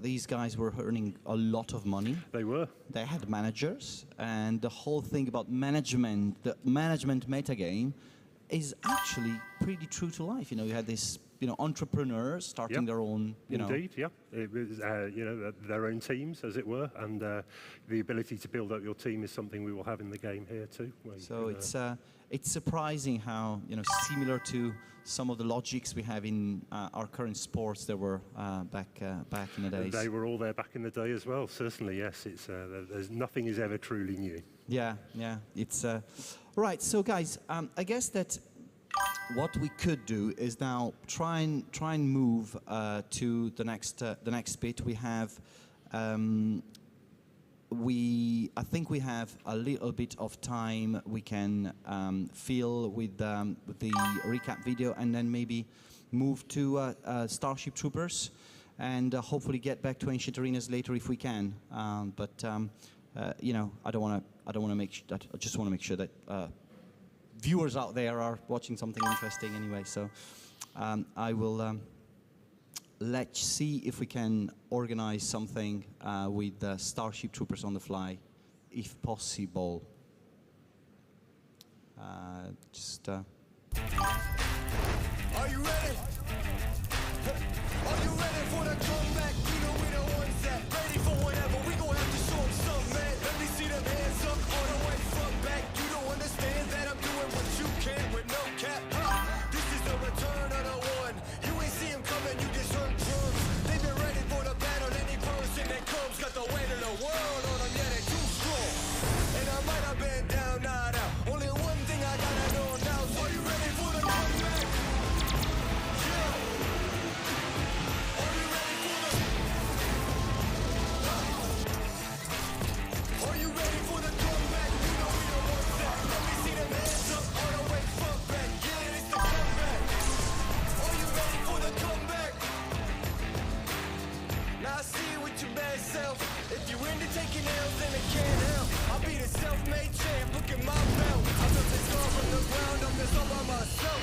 these guys were earning a lot of money. They were. They had managers, and the whole thing about management, the management metagame, is actually pretty true to life. You know, you had this, you know, entrepreneurs starting their own, Indeed, yeah. It was, their own teams, as it were, and the ability to build up your team is something we will have in the game here too. So it's surprising how, you know, similar to some of the logics we have in our current sports that were back in the days. They were all there back in the day as well. Certainly, yes. It's there's nothing is ever truly new. Yeah. It's right. So, guys, I guess that what we could do is now try and move to the next bit. We have I think we have a little bit of time we can fill with the recap video, and then maybe move to Starship Troopers. and hopefully get back to Ancient Arenas later if we can. You know, I just want to make sure that viewers out there are watching something interesting anyway. So I will. Let's see if we can organize something with Starship Troopers on the fly, if possible. Are you ready? Are you ready for the comeback? You know we the ones that ready for whatever. We gon' have to show them something, man. Let me see them hands up all the way front back. You don't understand that I'm doing what you can with no cap. This is the return of the one. You ain't see him coming, you just heard drums. They've been ready for the battle. Any person that comes got the weight of the world on them. Yeah, they too strong. And I might have been down, not out. Only one thing I gotta know now. So are you ready for the comeback? Are you ready for the comeback? You know we don't want that. Let me see them hands up all the way front back. Yeah, it's the comeback. Are you ready for the comeback? Now I see you with your bad self. If you into taking L's, then it can't help. I'll be the self-made champ. Look at my belt. I built this scar from the ground up. It's all by myself.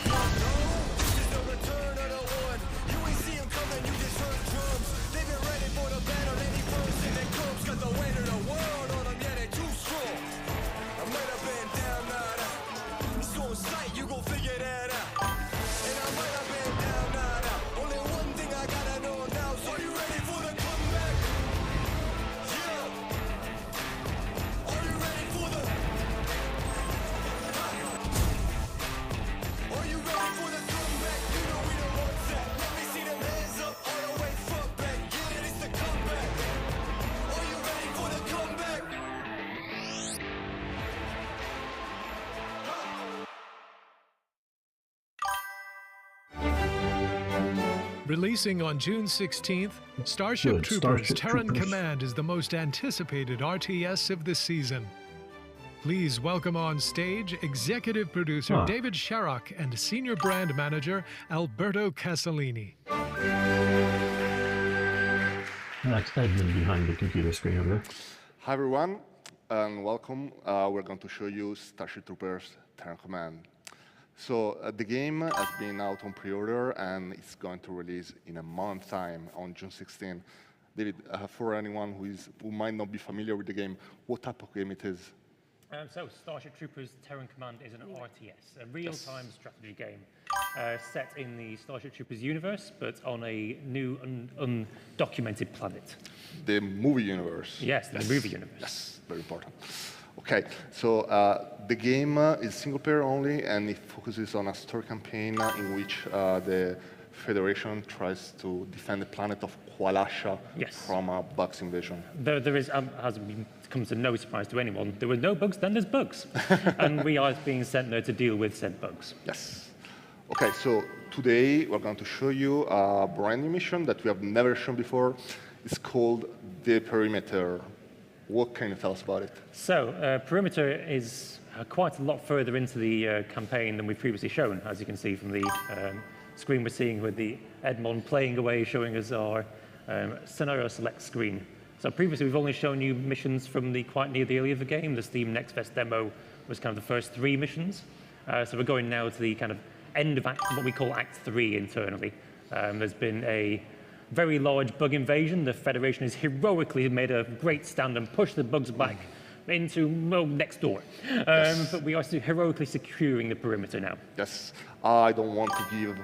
This is the return of the one. You ain't see him coming, you just heard drums. They've been ready for the battle. Any person that comes got the weight of the world on them. Yeah, they too strong. I might have been down, not out. It's on sight, you gon' figure that out. And I might have been down, not out. Only one thing I gotta know now. So are you ready for the comeback? Yeah. Are you ready for the? Are you ready for the comeback? You know we don't want that. Let me see them hands up all the way front back. Yeah, it's the comeback. Are you ready for the comeback? Releasing on June 16th, Starship Good, Troopers Starship Terran Troopers. Command is the most anticipated RTS of the season. Please welcome on stage executive producer David Sharrock and senior brand manager Alberto Casalini. That's Edmund behind the computer screen over there. Hi everyone, and welcome. We're going to show you Starship Troopers Terran Command. So the game has been out on pre-order and it's going to release in a month's time on June 16. David, for anyone who might not be familiar with the game, what type of game it is? So Starship Troopers Terran Command is an RTS, a real-time strategy game set in the Starship Troopers universe, but on a new undocumented planet. The movie universe. Yes, the movie universe. Yes, very important. Okay, so the game is single player only, and it focuses on a story campaign in which the Federation tries to defend the planet of Kwalasha from a Bugs invasion. There is, has come to no surprise to anyone, there were no bugs, then there's bugs. And we are being sent there to deal with said bugs. Yes. Okay, so today we're going to show you a brand new mission that we have never shown before. It's called The Perimeter. What can you tell us about it? So, Perimeter is quite a lot further into the campaign than we've previously shown, as you can see from the screen we're seeing with the Edmond playing away, showing us our scenario select screen. So previously we've only shown you missions from quite near the early of the game. The Steam Next Fest demo was kind of the first 3 missions. So we're going now to the kind of end of what we call Act 3 internally. There's been a very large bug invasion. The Federation has heroically made a great stand and pushed the bugs back into, well, next door. But we are heroically securing the perimeter now. Yes, I don't want to give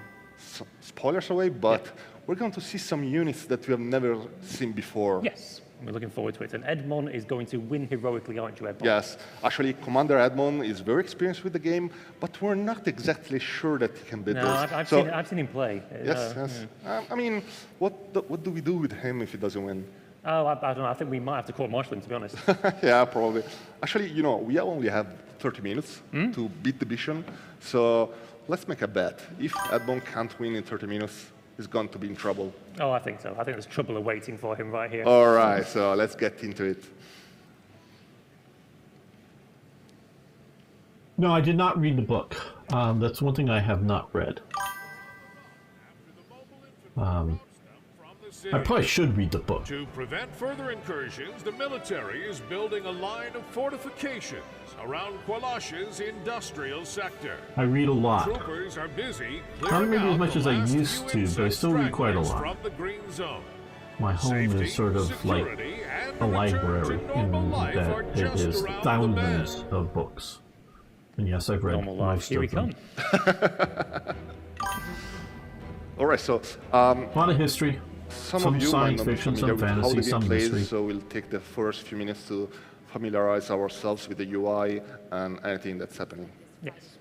spoilers away, but we're going to see some units that we have never seen before. Yes, we're looking forward to it. And Edmond is going to win heroically, aren't you, Edmond? Yes, actually, Commander Edmond is very experienced with the game, but we're not exactly sure that he can beat this. I've seen him play. Yes. I mean, what do we do with him if he doesn't win? Oh, I don't know. I think we might have to court-martial him, to be honest. Yeah, probably. Actually, you know, we only have 30 minutes to beat the mission, so let's make a bet. If Edmond can't win in 30 minutes, he's going to be in trouble. Oh, I think so. I think there's trouble awaiting for him right here. All right, so let's get into it. No, I did not read the book. That's one thing I have not read. the city. I probably should read the book. To prevent further incursions, the military is building a line of fortifications around Qualash's industrial sector. I read a lot. Troopers are busy Not clearing maybe as out much the as I last used few to, but I still read quite a stragglers lot. from the green zone. My home Safety, is sort of like security, and a the return library to normal in life are that it just is around the thousands bend. of books. And yes, I've read Normal life, most here we of them. come. All right, so A lot of history, some some of you science might not be fiction, familiar some with how the fantasy, game some plays, mystery. so we'll take the first few minutes to familiarize ourselves with the UI and anything that's happening. Yes.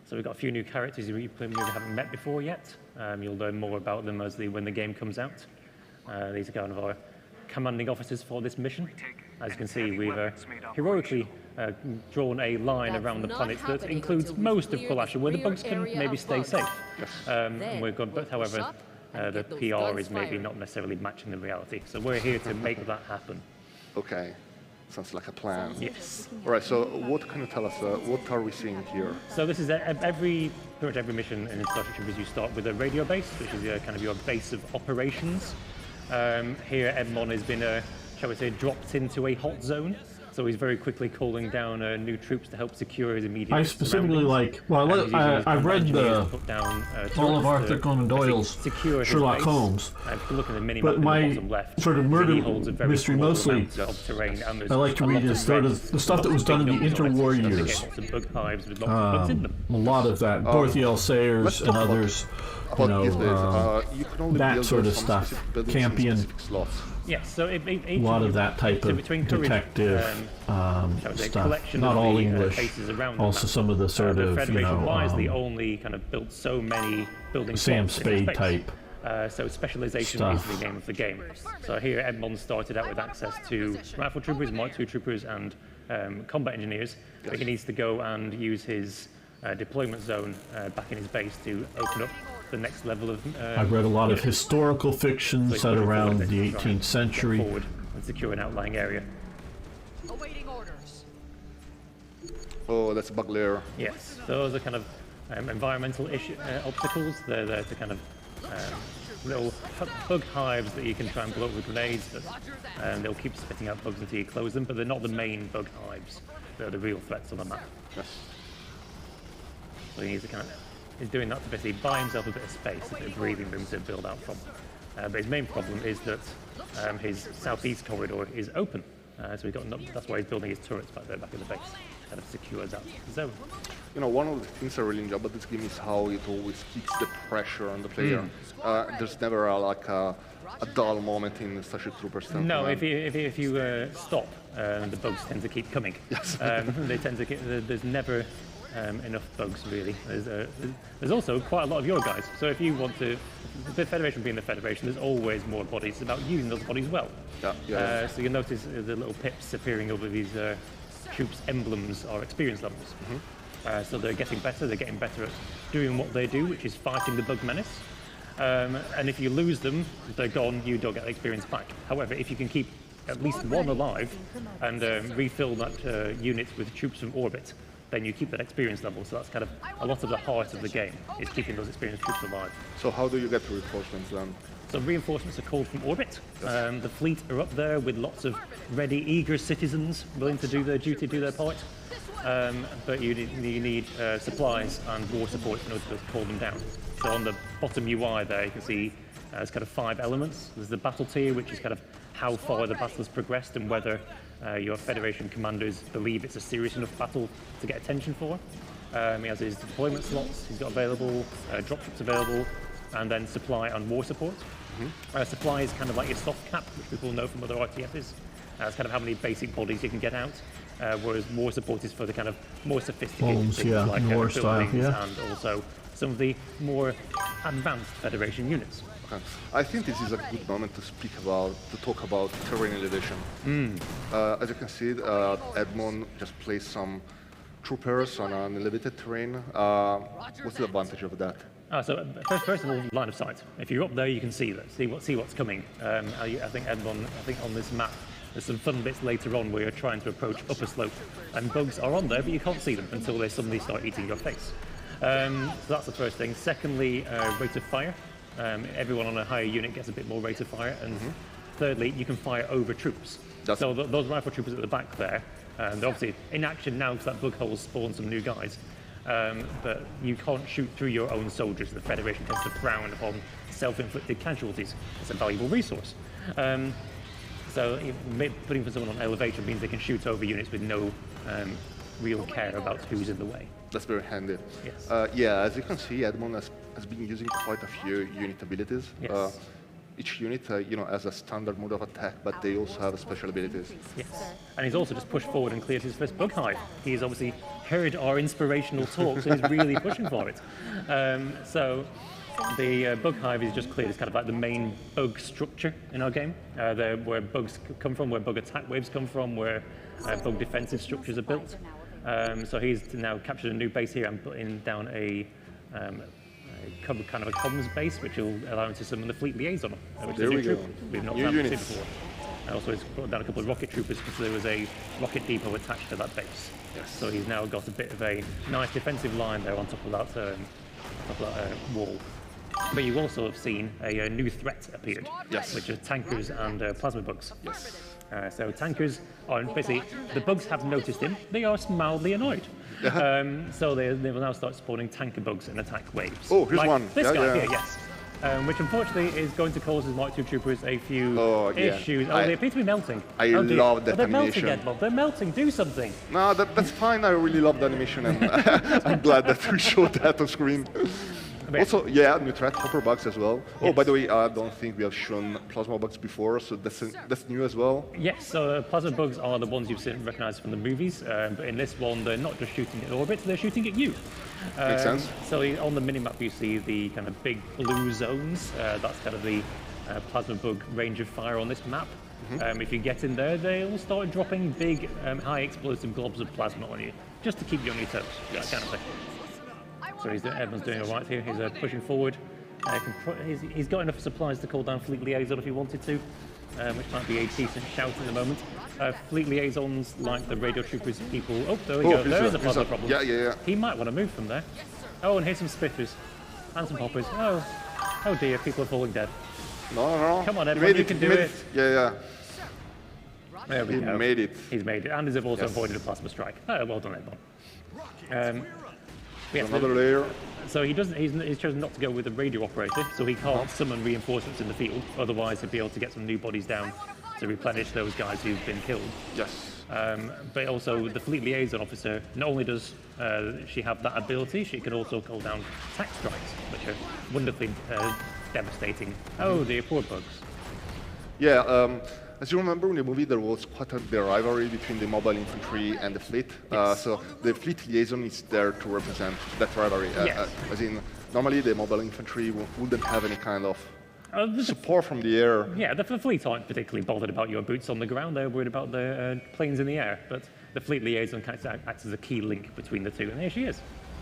So we've got a few new characters you maybe haven't met before yet. You'll learn more about them when the game comes out. These are kind of our commanding officers for this mission. As you can see, we've heroically drawn a line around the planet that includes most of Qualash, where the bugs can maybe stay safe. And we're good, but however, the PR is maybe not necessarily matching the reality. So we're here to make that happen. Okay, sounds like a plan. Yes. All right, so what can you tell us? What are we seeing here? So this is pretty much every mission in Starship Troopers. You start with a radio base, which is kind of your base of operations. Here, Edmond has been, shall we say, dropped into a hot zone. So he's very quickly calling down new troops to help secure his immediate I specifically like, well, I've read all of Arthur Conan Doyle's Sherlock Holmes, but my sort of murder mystery mostly, I like to read is sort of the stuff that was done in the interwar years. A lot of that, Dorothy L. Sayers and others, you know, that sort of stuff, Campion. Yes, so a lot of that type of detective stuff. Not all English. Also some of the sort of, you know, wisely only kind of built so many building Sam Spade type. So specialization is the name of the game. So here Edmond started out with access to rifle troopers, Mark II troopers, and combat engineers. But he needs to go and use his deployment zone back in his base to open up the next level of. I've read a lot of historical fiction set around the 18th century. Forward and secure an outlying area. Awaiting orders. Oh, that's a bug layer. Yes, those are kind of environmental obstacles. They're there to kind of little bug hives that you can try and blow up with grenades. They'll keep spitting out bugs until you close them, but they're not the main bug hives. They're the real threats on the map. Yes. So he needs to kind of. He's doing that to basically buy himself a bit of space, a bit of breathing room to build out from. But his main problem is that his southeast corridor is open. So that's why he's building his turrets back there, back in the base, kind of secures that zone. You know, one of the things I really enjoy about this game is how it always keeps the pressure on the player. There's never a dull moment in Starship Troopers. No, if you stop, the bugs tend to keep coming. Yes. They tend to get. There's never enough bugs, really. There's also quite a lot of your guys. So if you want to, the Federation being the Federation, there's always more bodies. It's about using those bodies well. Yeah. So you'll notice the little pips appearing over these troops' emblems are experience levels. So they're getting better. They're getting better at doing what they do, which is fighting the bug menace. And if you lose them, they're gone. You don't get the experience back. However, if you can keep at least one alive and refill that unit with troops from orbit, then you keep that experience level. So that's kind of a lot of the heart of the game, is keeping those experienced troops alive. So how do you get reinforcements then? So reinforcements are called from orbit. The fleet are up there with lots of ready, eager citizens willing to do their duty, do their part. But you need supplies and war support in order to call them down. So on the bottom UI there, you can see there's kind of 5 elements. There's the battle tier, which is kind of how far the battle has progressed and whether your Federation commanders believe it's a serious enough battle to get attention for. He has his deployment slots he's got available, dropships available, and then supply and war support. Supply is kind of like your soft cap, which people know from other RTSs. It's kind of how many basic bodies you can get out, whereas war support is for the kind of more sophisticated things like buildings and also some of the more advanced Federation units. I think this is a good moment to talk about terrain elevation. As you can see, Edmond just placed some troopers on an elevated terrain. What's the advantage of that? So first of all, line of sight. If you're up there, you can see that, see what's coming. I think Edmond, on this map, there's some fun bits later on where you're trying to approach up a slope, and bugs are on there, but you can't see them until they suddenly start eating your face. So that's the first thing. Secondly, rate of fire. Everyone on a higher unit gets a bit more rate of fire, and thirdly, you can fire over troops. So those rifle troopers at the back there, they're obviously in action now because that bug hole spawned some new guys. But you can't shoot through your own soldiers. The Federation tends to frown upon self-inflicted casualties. It's a valuable resource. So putting for someone on elevation means they can shoot over units with no real care about who's in the way. That's very handy. Yes. Yeah, as you can see, Edmond has been using quite a few unit abilities. Yes. Each unit, has a standard mode of attack, but they also have special abilities. Yes. And he's also just pushed forward and cleared his first bug hive. He's obviously heard our inspirational talk, so he's really pushing for it. So the bug hive is just cleared. It's kind of like the main bug structure in our game, where bugs come from, where bug attack waves come from, where bug defensive structures are built. So he's now captured a new base here and putting down a kind of a comms base, which will allow him to summon the fleet liaison, which is a new troop we've not had before. Also, he's brought down a couple of rocket troopers because there was a rocket depot attached to that base. Yes. So he's now got a bit of a nice defensive line there on top of that, wall. But you also have seen a new threat appeared, which are tankers and plasma bugs. Yes. So tankers are basically, the bugs have noticed him. They are mildly annoyed. So they will now start spawning tanker bugs and attack waves. Oh, here's one. This guy here, yes. Which unfortunately is going to cause his Mark II troopers a few issues. They appear to be melting. I love that they're animation. Melting, Edmond. They're melting. Do something. No, that's fine. I really love the animation, and I'm glad that we showed that on screen. Also, new threat, hopper bugs as well. Yes. Oh, by the way, I don't think we have shown plasma bugs before, so that's new as well. Yes, so plasma bugs are the ones you've recognized from the movies, but in this one, they're not just shooting at orbit, they're shooting at you. Makes sense. So on the minimap, you see the kind of big blue zones. That's kind of the plasma bug range of fire on this map. If you get in there, they'll start dropping big, high explosive globs of plasma on you, just to keep you on your toes, that kind of thing. So Edmund's doing all right here. He's pushing forward. He's got enough supplies to call down fleet liaison if he wanted to, which might be a decent shout in the moment. Fleet liaisons, like the radio troopers people. Oh, there we go. There is a plasma problem. Yeah. He might want to move from there. Oh, and here's some spiffers and some poppers. Oh dear, people are falling dead. No. Come on, Edmund, you can do it. Yeah. There we go. He made it. He's made it, and he's also avoided a plasma strike. Oh, well done, Edmund. Another layer. So he's chosen not to go with a radio operator, so he can't summon reinforcements in the field. Otherwise, he'd be able to get some new bodies down to replenish those guys who've been killed. Yes. But also, the fleet liaison officer, not only does she have that ability, she can also call down attack strikes, which are wonderfully devastating. Oh, dear, poor bugs. Yeah. As you remember in the movie, there was quite a rivalry between the mobile infantry and the fleet. So the fleet liaison is there to represent that rivalry. As in, normally the mobile infantry wouldn't have any kind of support from the air. Yeah, the fleet aren't particularly bothered about your boots on the ground. They're worried about the planes in the air. But the fleet liaison kind of acts as a key link between the two. And there she is.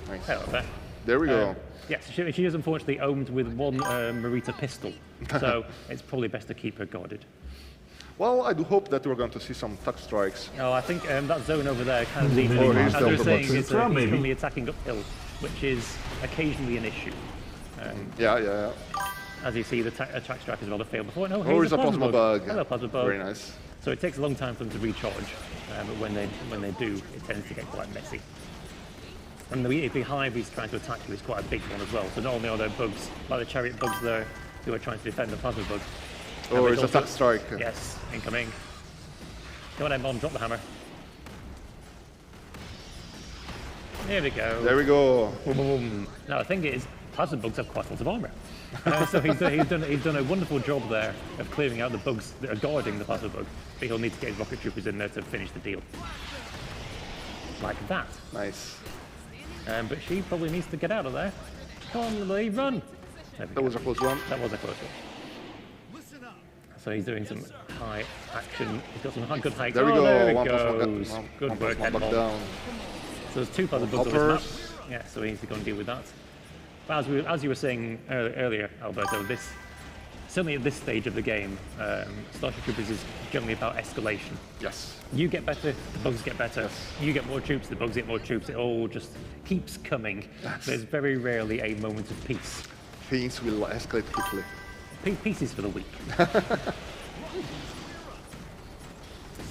Nice. Hello there. There we go. Yes, she is unfortunately owned with one Marita pistol. So it's probably best to keep her guarded. Well, I do hope that we're going to see some tuck strikes. Oh, I think that zone over there kind of leads as I was saying, he's currently attacking uphill, which is occasionally an issue. Yeah. As you see, the attack strike has rather failed before. No, here's a plasma bug. Hello, plasma bug. Very nice. So it takes a long time for them to recharge, but when they do, it tends to get quite messy. And the hive he's trying to attack you is quite a big one as well. So not only are there bugs, like the chariot bugs there, who are trying to defend the plasma bug. Oh, it's a tuck strike. Yes, incoming. Come on, Edmond, drop the hammer. There we go. There we go. Boom. Now, the thing is, plasma bugs have quite a lot of armor. So he's done a wonderful job there of clearing out the bugs that are guarding the plasma bug. But he'll need to get his rocket troopers in there to finish the deal. Like that. Nice. But she probably needs to get out of there. Come on, Lee, run. That was a close one. That was a close one. So he's doing some high action. He's got some good height. There we go. There he goes. Good work, Edmond. Down. So there's two plasma bugs on his map. Yeah, so he needs to go and deal with that. But as you were saying earlier, Alberto, certainly at this stage of the game, Starship Troopers is generally about escalation. Yes. You get better, the bugs get better. Yes. You get more troops, the bugs get more troops. It all just keeps coming. There's very rarely a moment of peace. things will escalate quickly. Pieces for the week. So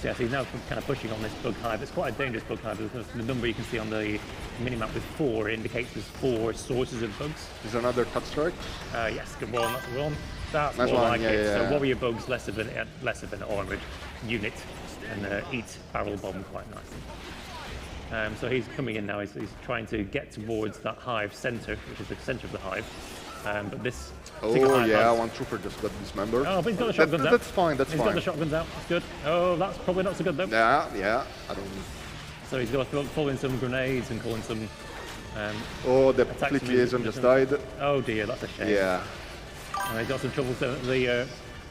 yeah, so he's now kind of pushing on this bug hive. It's quite a dangerous bug hive. The number you can see on the minimap with 4 indicates there's 4 sources of bugs. Is there another cut strike? Yes, good one. That's the one. That's nice more one. like Yeah, it. yeah, So yeah. warrior bugs, less of an armored unit, and eat barrel bomb quite nicely. So he's coming in now. He's trying to get towards that hive center, which is the center of the hive. But this. Oh yeah, one trooper just got dismembered. Oh, but he's got the shotguns out. That's fine. That's fine. He's got the shotguns out. That's good. Oh, that's probably not so good though. Yeah. I don't. So he's got to pull in some grenades and call in some. Oh, the fleet liaison just died. Oh dear, that's a shame. Yeah. He's got some trouble. So the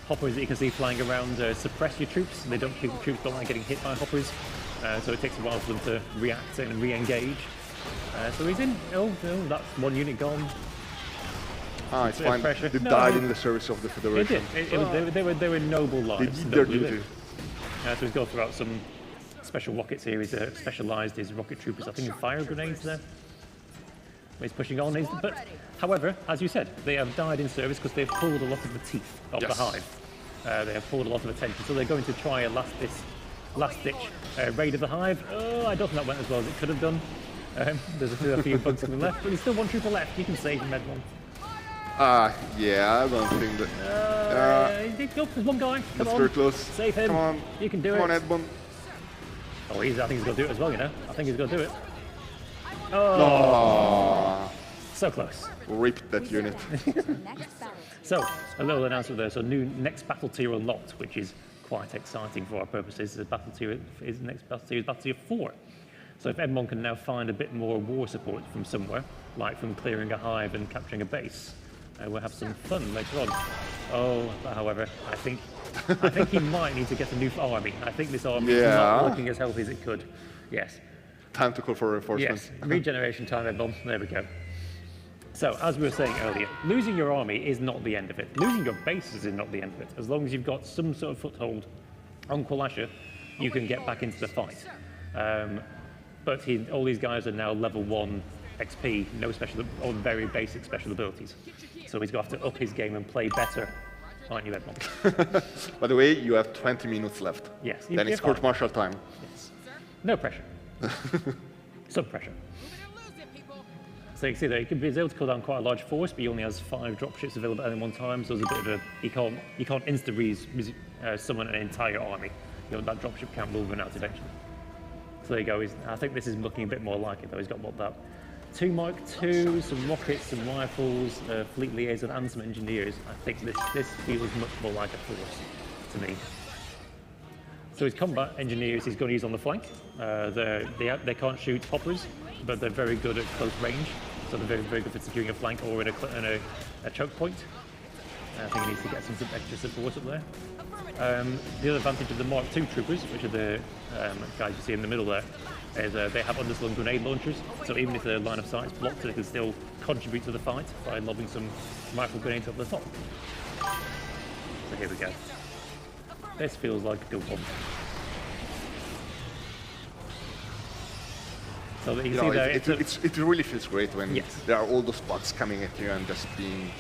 hoppers that you can see flying around suppress your troops. They don't. People troops don't like getting hit by hoppers, so it takes a while for them to react and re-engage. So he's in. Oh, that's one unit gone. Ah, it's fine. Pressure. They No, died in the service of the Federation. It did. They were noble lives. They did their duty. So he's got to throw out some special rockets here. He's specialised his rocket troopers, I think, in fire grenades there. He's pushing on. But, however, as you said, they have died in service because they've pulled a lot of the teeth of the hive. They have pulled a lot of attention. So they're going to try a last-ditch raid of the hive. Oh, I don't think that went as well as it could have done. There's a few bugs coming left, but there's still one trooper left. You can save him, Edmond. Yeah, I don't think that. There's one guy. Come that's on. very close. Save him. Come on. You can do it. Come on, Edmund. Oh, I think he's going to do it as well, you know. I think he's going to do it. Oh. So close. Ripped that unit. So, a little announcement there. So, new next battle tier unlocked, which is quite exciting for our purposes. The battle tier is next battle tier is battle tier 4. So, if Edmond can now find a bit more war support from somewhere, like from clearing a hive and capturing a base, we'll have some fun later on. Oh, however, I think he might need to get a new army. I think this army is not looking as healthy as it could. Yes. Time to call for reinforcements. Yes, regeneration time, Edmond. There we go. So, as we were saying earlier, losing your army is not the end of it. Losing your bases is not the end of it. As long as you've got some sort of foothold on Kwalasha, you can get back into the fight. But all these guys are now level 1 XP, no special or very basic special abilities. So he's going to have to up his game and play better, aren't you, Edmond? By the way, you have 20 minutes left. Yes. Then it's court-martial time. Yes. No pressure. Some pressure. So you can see there, he's able to call down quite a large force, but he only has 5 dropships available at any one time. So there's a bit of a you can't insta summon an entire army. You know, that dropship count will run out eventually. So there you go. I think this is looking a bit more like it though. He's got that 2 Mark II, some rockets, some rifles, fleet liaison, and some engineers. I think this feels much more like a force to me. So his combat engineers he's going to use on the flank. They can't shoot hoppers, but they're very good at close range. So they're very, very good for securing a flank or in a choke point. I think he needs to get some extra support up there. The other advantage of the Mark II troopers, which are the guys you see in the middle there, is they have underslung grenade launchers. So even if the line of sight is blocked, they can still contribute to the fight by lobbing some rifle grenades up the top. So here we go. This feels like a good one. So that you see there, it really feels great when there are all those bugs coming at you and just being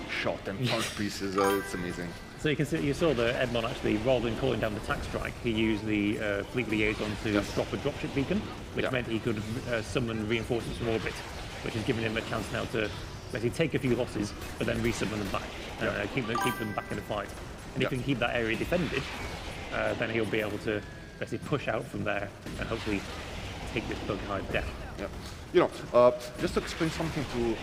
shot and torn to pieces. It's amazing. So you can see, you saw that Edmond actually, rather than calling down the attack strike, he used the fleet liaison to drop a dropship beacon, which meant he could summon reinforcements from orbit, which has given him a chance now to basically take a few losses, but then resummon them back, and keep them back in the fight. And if he can keep that area defended, then he'll be able to basically push out from there and hopefully take this bug hive down. Yeah. You know, just to explain something to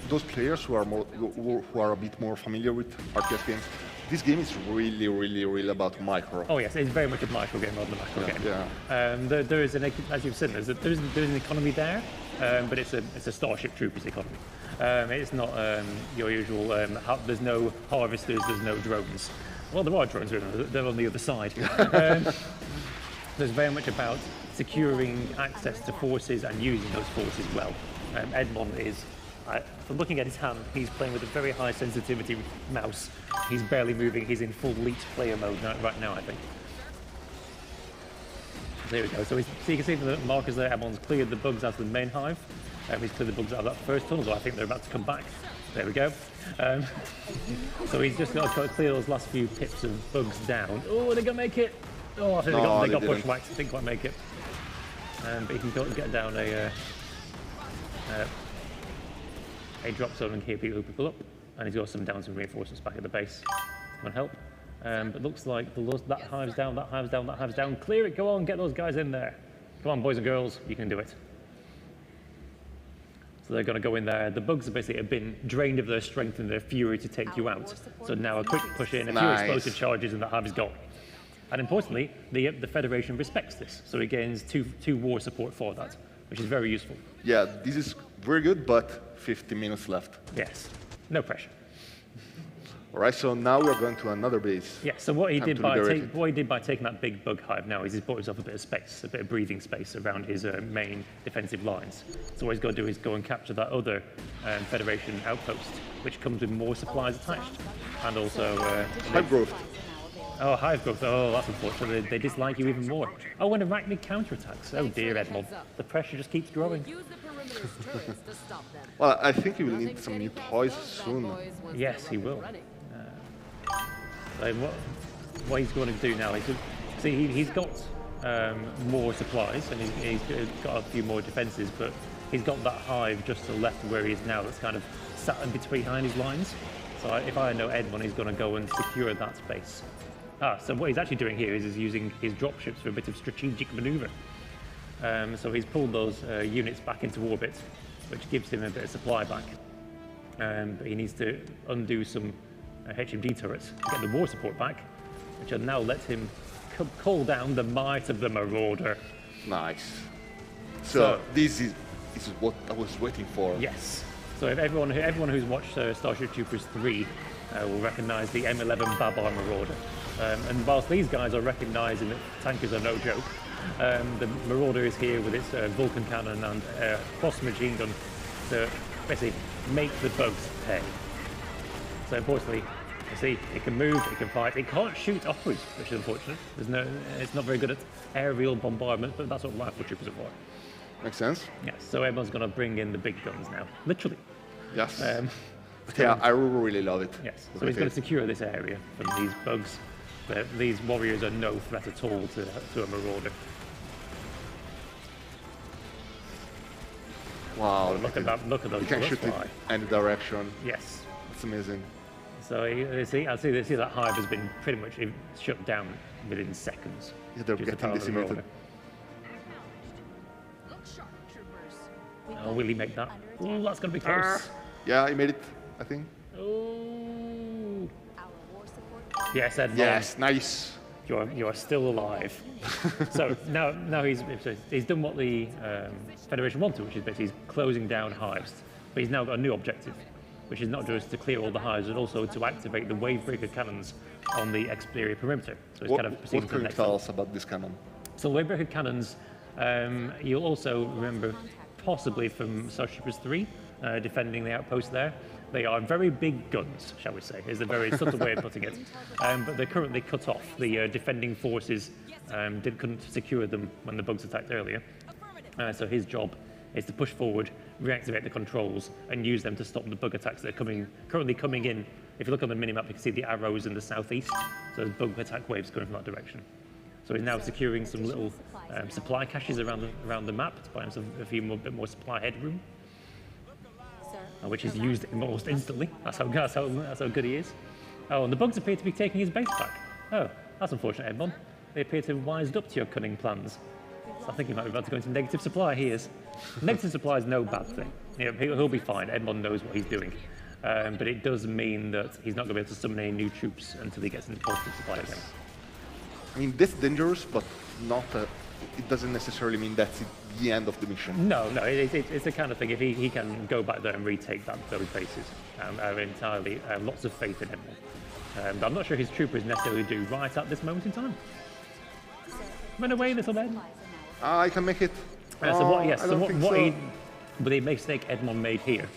those players who are a bit more familiar with RTS games, this game is really, really, really about micro. Oh yes, it's very much a micro game rather than a macro game. There is as you've said, there's an economy there, but it's a Starship Troopers economy. It's not your usual. There's no harvesters, there's no drones. Well, there are drones, they're on the other side. There's very much about securing access to forces and using those forces well. Edmond is. From looking at his hand, he's playing with a very high sensitivity mouse. He's barely moving. He's in full elite player mode right now, I think. There we go. So you can see from the markers there, Edmond's cleared the bugs out of the main hive. He's cleared the bugs out of that first tunnel, so I think they're about to come back. There we go. So he's just got to clear those last few pips of bugs down. Oh, they're going to make it. Oh, I think they got bushwhacked. Didn't quite make it. But he can get down a drop zone and keep people up. And he's got some reinforcements back at the base. Come and help. But looks like that hive's down, that hive's down, that hive's down. Clear it, go on, get those guys in there. Come on, boys and girls, you can do it. So they're going to go in there. The bugs basically have been drained of their strength and their fury to take you out. So now a quick push in, a few explosive charges, and the hive is gone. And importantly, the Federation respects this. So it gains two war support for that, which is very useful. Yeah, this is very good, but 50 minutes left. Yes, no pressure. All right, so now we're going to another base. Yeah, so what he did by taking that big bug hive now is he's bought himself a bit of space, a bit of breathing space around his main defensive lines. So what he's got to do is go and capture that other Federation outpost, which comes with more supplies attached, and also hive growth. Oh, hive growth. Oh, that's unfortunate. They dislike you even more. Oh, and arachnid counterattacks. Oh dear, Edmond. The pressure just keeps growing. Well, I think he will need some new toys soon. Yes, he will. So what he's going to do now is, see, he's got more supplies and he's got a few more defences, but he's got that hive just to the left of where he is now that's kind of sat in behind his lines. So if I know Edmond, he's going to go and secure that space. So what he's actually doing here is using his dropships for a bit of strategic manoeuvre. So he's pulled those units back into orbit, which gives him a bit of supply back. But he needs to undo some HMD turrets to get the war support back, which will now let him call down the might of the Marauder. Nice. So this is what I was waiting for. Yes. So if everyone who's watched Starship Troopers 3 will recognise the M11 Babar Marauder. And whilst these guys are recognising that tankers are no joke, the Marauder is here with its Vulcan cannon and cross machine gun to basically make the bugs pay. So importantly, you see, it can move, it can fight, it can't shoot upwards, which is unfortunate. It's not very good at aerial bombardment, but that's what rifle troopers are for. Makes sense. Yes, so everyone's going to bring in the big guns now, literally. Yes. Yeah, I really love it. Yes, so he's going to secure this area from these bugs, but these warriors are no threat at all to a Marauder. Wow, look at those. You can shoot it any direction. Yes. It's amazing. So you see that hive has been pretty much shut down within seconds. Yeah, they're getting decimated. Oh, will he make that? Oh, that's going to be close. Yeah, he made it, I think. Oh. Yes, Edmond. Yes, nice. You are still alive. So now he's done what the Federation wanted, which is basically he's closing down hives. But he's now got a new objective, which is not just to clear all the hives, but also to activate the wavebreaker cannons on the exterior perimeter. So what can you tell us about this cannon? So wavebreaker cannons, you'll also remember possibly from Starship Troopers 3, defending the outpost there. They are very big guns, shall we say, is a very subtle way of putting it. But they're currently cut off. The defending forces couldn't secure them when the bugs attacked earlier. So his job is to push forward, reactivate the controls, and use them to stop the bug attacks that are currently coming in. If you look on the minimap, you can see the arrows in the southeast. So there's bug attack waves going from that direction. So he's now securing some little supply caches around the map to buy himself a bit more supply headroom, which is used almost instantly. That's how good he is. Oh, and the bugs appear to be taking his base back. Oh, that's unfortunate, Edmond. They appear to have wised up to your cunning plans. So I think he might be about to go into negative supply. He is. Negative supply is no bad thing. He'll be fine. Edmond knows what he's doing. But it does mean that he's not going to be able to summon any new troops until he gets into positive supply again. I mean, that's dangerous, but not. It doesn't necessarily mean that's the end of the mission. No, it's the kind of thing. If he can go back there and retake those bases, I have lots of faith in him. But I'm not sure his troopers necessarily do right at this moment in time. Run away, little man. I can make it. But the mistake Edmond made here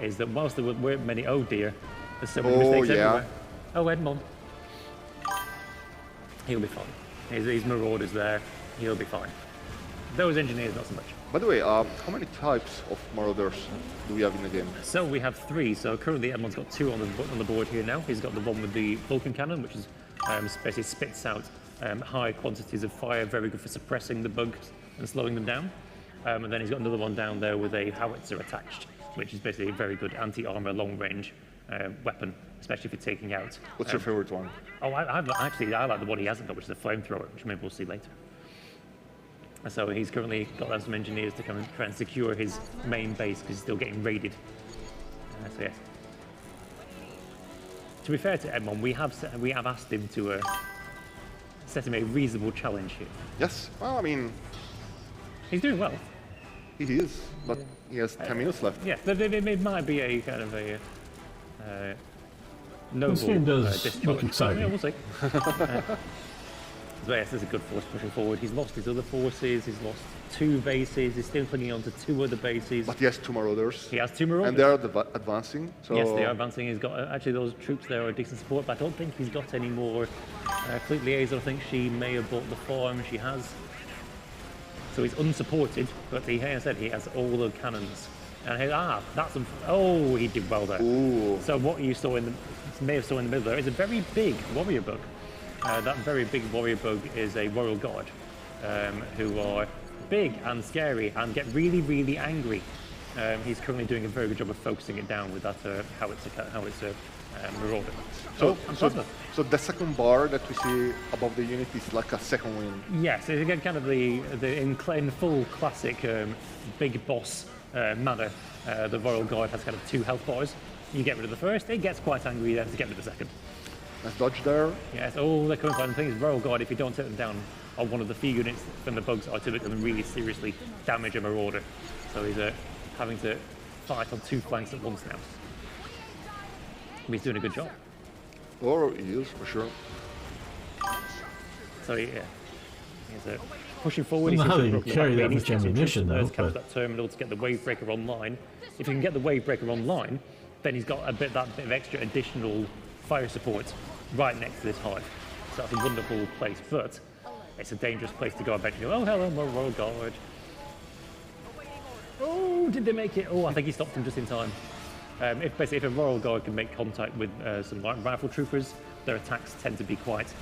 is that whilst there weren't many, oh dear, there's so many mistakes everywhere. Oh, Edmond. He'll be fine. His Marauders there. He'll be fine. Those engineers, not so much. By the way, how many types of Marauders do we have in the game? So we have 3. So currently Edmond's got 2 on the board here now. He's got the one with the Vulcan cannon, which is basically spits out high quantities of fire, very good for suppressing the bugs and slowing them down. And then he's got another one down there with a howitzer attached, which is basically a very good anti-armor long-range weapon, especially for taking out. What's your favorite one? Oh, I like the one he hasn't got, which is a flamethrower, which maybe we'll see later. So he's currently got some engineers to come and try and secure his main base because he's still getting raided. So yes. To be fair to Edmond, we have asked him to set him a reasonable challenge here. Yes. Well, I mean, he's doing well. He is, but he has 10 minutes left. Yes, it might be a kind of a noble. This game does look exciting. Yeah, we'll see. So yes, there's a good force pushing forward. He's lost his other forces. He's lost 2 bases. He's still clinging on to 2 other bases. But he has 2 Marauders. He has 2 Marauders. And they are advancing. So yes, they are advancing. He's got actually those troops there are decent support, but I don't think he's got any more. Fleet Liaison, I think she may have bought the farm. She has. So he's unsupported, but he has said he has all the cannons. And that's he did well there. Ooh. So what you saw may have saw in the middle there is a very big warrior bug. That very big warrior bug is a royal guard, who are big and scary and get really, really angry. He's currently doing a very good job of focusing it down with that howitzer marauder. So the second bar that we see above the unit is like a second win. Yes, it's again kind of in full classic big boss manner. The royal guard has kind of 2 health bars. You get rid of the first, it gets quite angry, then to get rid of the second. Nice dodge there. Yes, they're coming by. The thing is, royal guard, if you don't take them down on one of the few units, then the bugs are to really seriously damage a marauder. So he's having to fight on 2 flanks at once now. But he's doing a good job. Oh, he is, for sure. So he's pushing forward. I don't know how you carry that much much ammunition, though. Capture that terminal to get the wave breaker online. If you can get the wave breaker online, then he's got that bit of extra additional fire support right next to this hive. So that's a wonderful place, but it's a dangerous place to go. I bet you. Oh, hello, my royal guard. Oh, did they make it? Oh, I think he stopped him just in time. If a royal guard can make contact with some rifle troopers, their attacks tend to be quite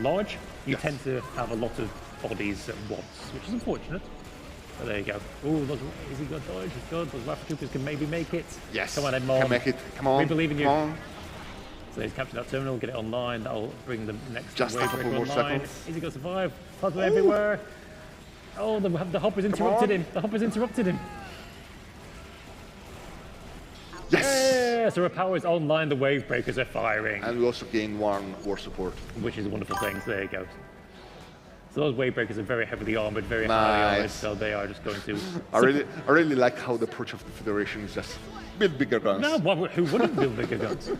large. You tend to have a lot of bodies at once, which is unfortunate. But there you go. Oh, is he got dodge? He's good. Those rifle troopers can maybe make it. Yes. Come on, Edmond. Can make it. Come on. We believe in you. Come on. So he's captured that terminal, get it online. That'll bring the next Just wave a couple breaker more online. seconds. Is he going to survive? Plasma everywhere. Oh, the hoppers interrupted him. The hoppers interrupted him. Yes! Yeah, so our power's online, the wave breakers are firing. And we also gain 1 war support. Which is a wonderful thing, so there you go. So those wave breakers are very heavily armored, very highly armored, so they are just going to... I really like how the approach of the Federation is just build bigger guns. No, who wouldn't build bigger guns?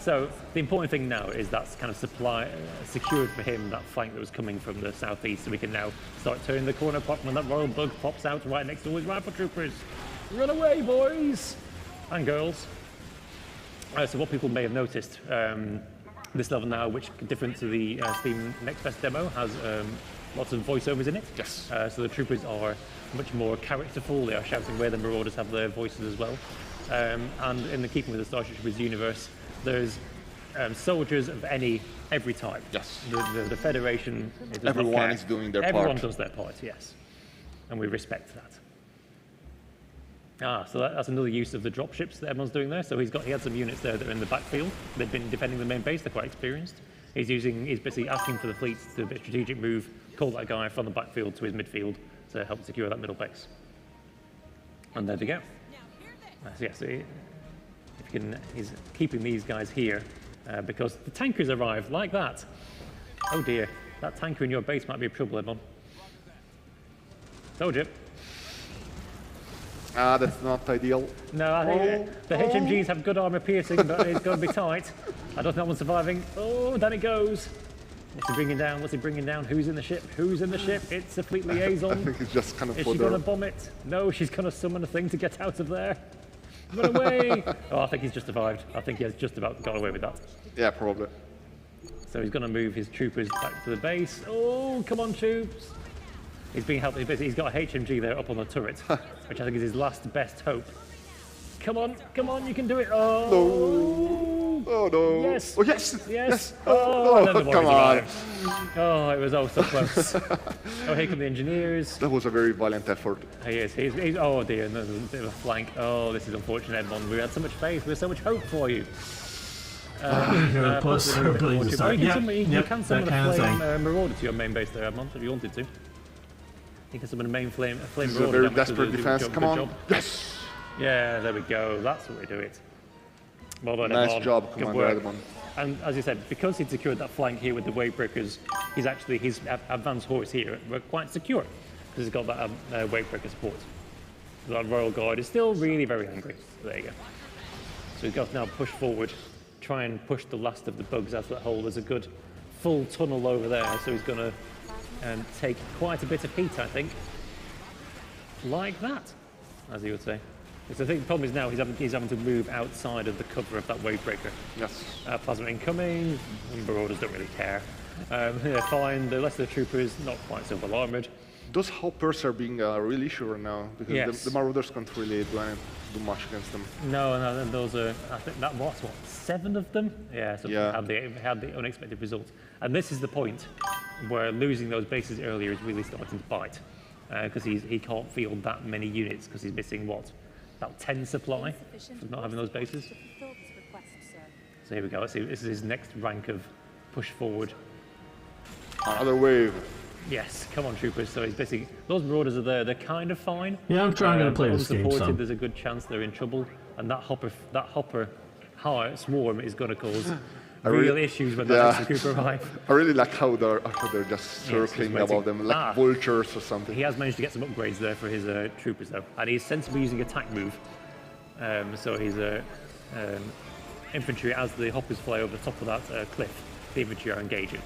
So the important thing now is that's kind of secured for him, that flank that was coming from the southeast, so we can now start turning the corner when that royal bug pops out right next to his rifle troopers. Run away, boys! And girls. So what people may have noticed, this level now, which different to the Steam Next Best demo, has lots of voiceovers in it. Yes. So the troopers are much more characterful. They are shouting where the marauders have their voices as well. And in the keeping with the Starship Troopers universe, there's soldiers of every type. Yes. The Federation. Everyone is doing their part. Everyone does their part, yes. And we respect that. So that's another use of the dropships that everyone's doing there. So he had some units there that are in the backfield. They've been defending the main base. They're quite experienced. He's basically asking for the fleet to do a bit of strategic move, call that guy from the backfield to his midfield to help secure that middle base. And there we go. So he's keeping these guys here because the tankers arrived like that. Oh dear, that tanker in your base might be a trouble, Edmond. Told you. That's not ideal. No, I think the HMGs have good armor piercing, but it's going to be tight. I don't think that one's surviving. Oh, down it goes. What's he bringing down? What's he bringing down? Who's in the ship? Who's in the ship? It's a fleet liaison. I think it's just kind of Is she going to bomb it? No, she's going to summon a thing to get out of there. Run away! Oh, I think he's just survived. I think he has just about got away with that. Yeah, probably. So he's going to move his troopers back to the base. Oh, come on, troops. He's being helped. He's got a HMG there up on the turret, which I think is his last best hope. Come on, you can do it. Oh, no. Oh, no. Yes. Oh, yes. Yes. Oh, no. Come on. Oh, it was all so close. Oh, here come the engineers. That was a very valiant effort. He is. He's oh, dear. There's a bit of a flank. Oh, this is unfortunate, Edmond. We had so much faith. We had so much hope for you. Plus, you can summon the flame marauder to your main base there, Edmond, if you wanted to. You can summon a main flame This is marauder. a very desperate defense. Come on. Yes. Yeah, there we go. That's what we do it. Well done, Nice Edmond. job, Commander Edmond. And as you said, because he'd secured that flank here with the wave breakers, his advanced horse here were quite secure because he's got that wave breaker support. That Royal Guard is still really very angry. There you go. So we've got to now push forward, try and push the last of the bugs out of that hole. There's a good full tunnel over there, so he's going to take quite a bit of heat, I think. Like that, as he would say. So I think the problem is now he's having to move outside of the cover of that wave breaker. Yes. Plasma incoming. Marauders don't really care. They're fine. The rest of the troopers not quite so well armored. Those hoppers are being a real issue right now because Yes. the Marauders can't really do much against them. No, those are. I think that was what 7 of them. Yeah, so Yeah. had the unexpected result. And this is the point where losing those bases earlier is really starting to bite because he can't field that many units because he's missing what. About 10 supply for not having those bases. So here we go. Let's see. This is his next rank of push forward. Another wave. Yes, come on, troopers. So he's basically those marauders are there. They're kind of fine. Yeah, I'm trying to play this game. Unsupported, there's a good chance they're in trouble, and that hopper swarm is going to cause real issues when that trooper arrive. I really like how they're just circling above them like vultures or something. He has managed to get some upgrades there for his troopers though, and he's sensibly using attack move. So his infantry, as the hoppers fly over the top of that cliff, the infantry are engaging.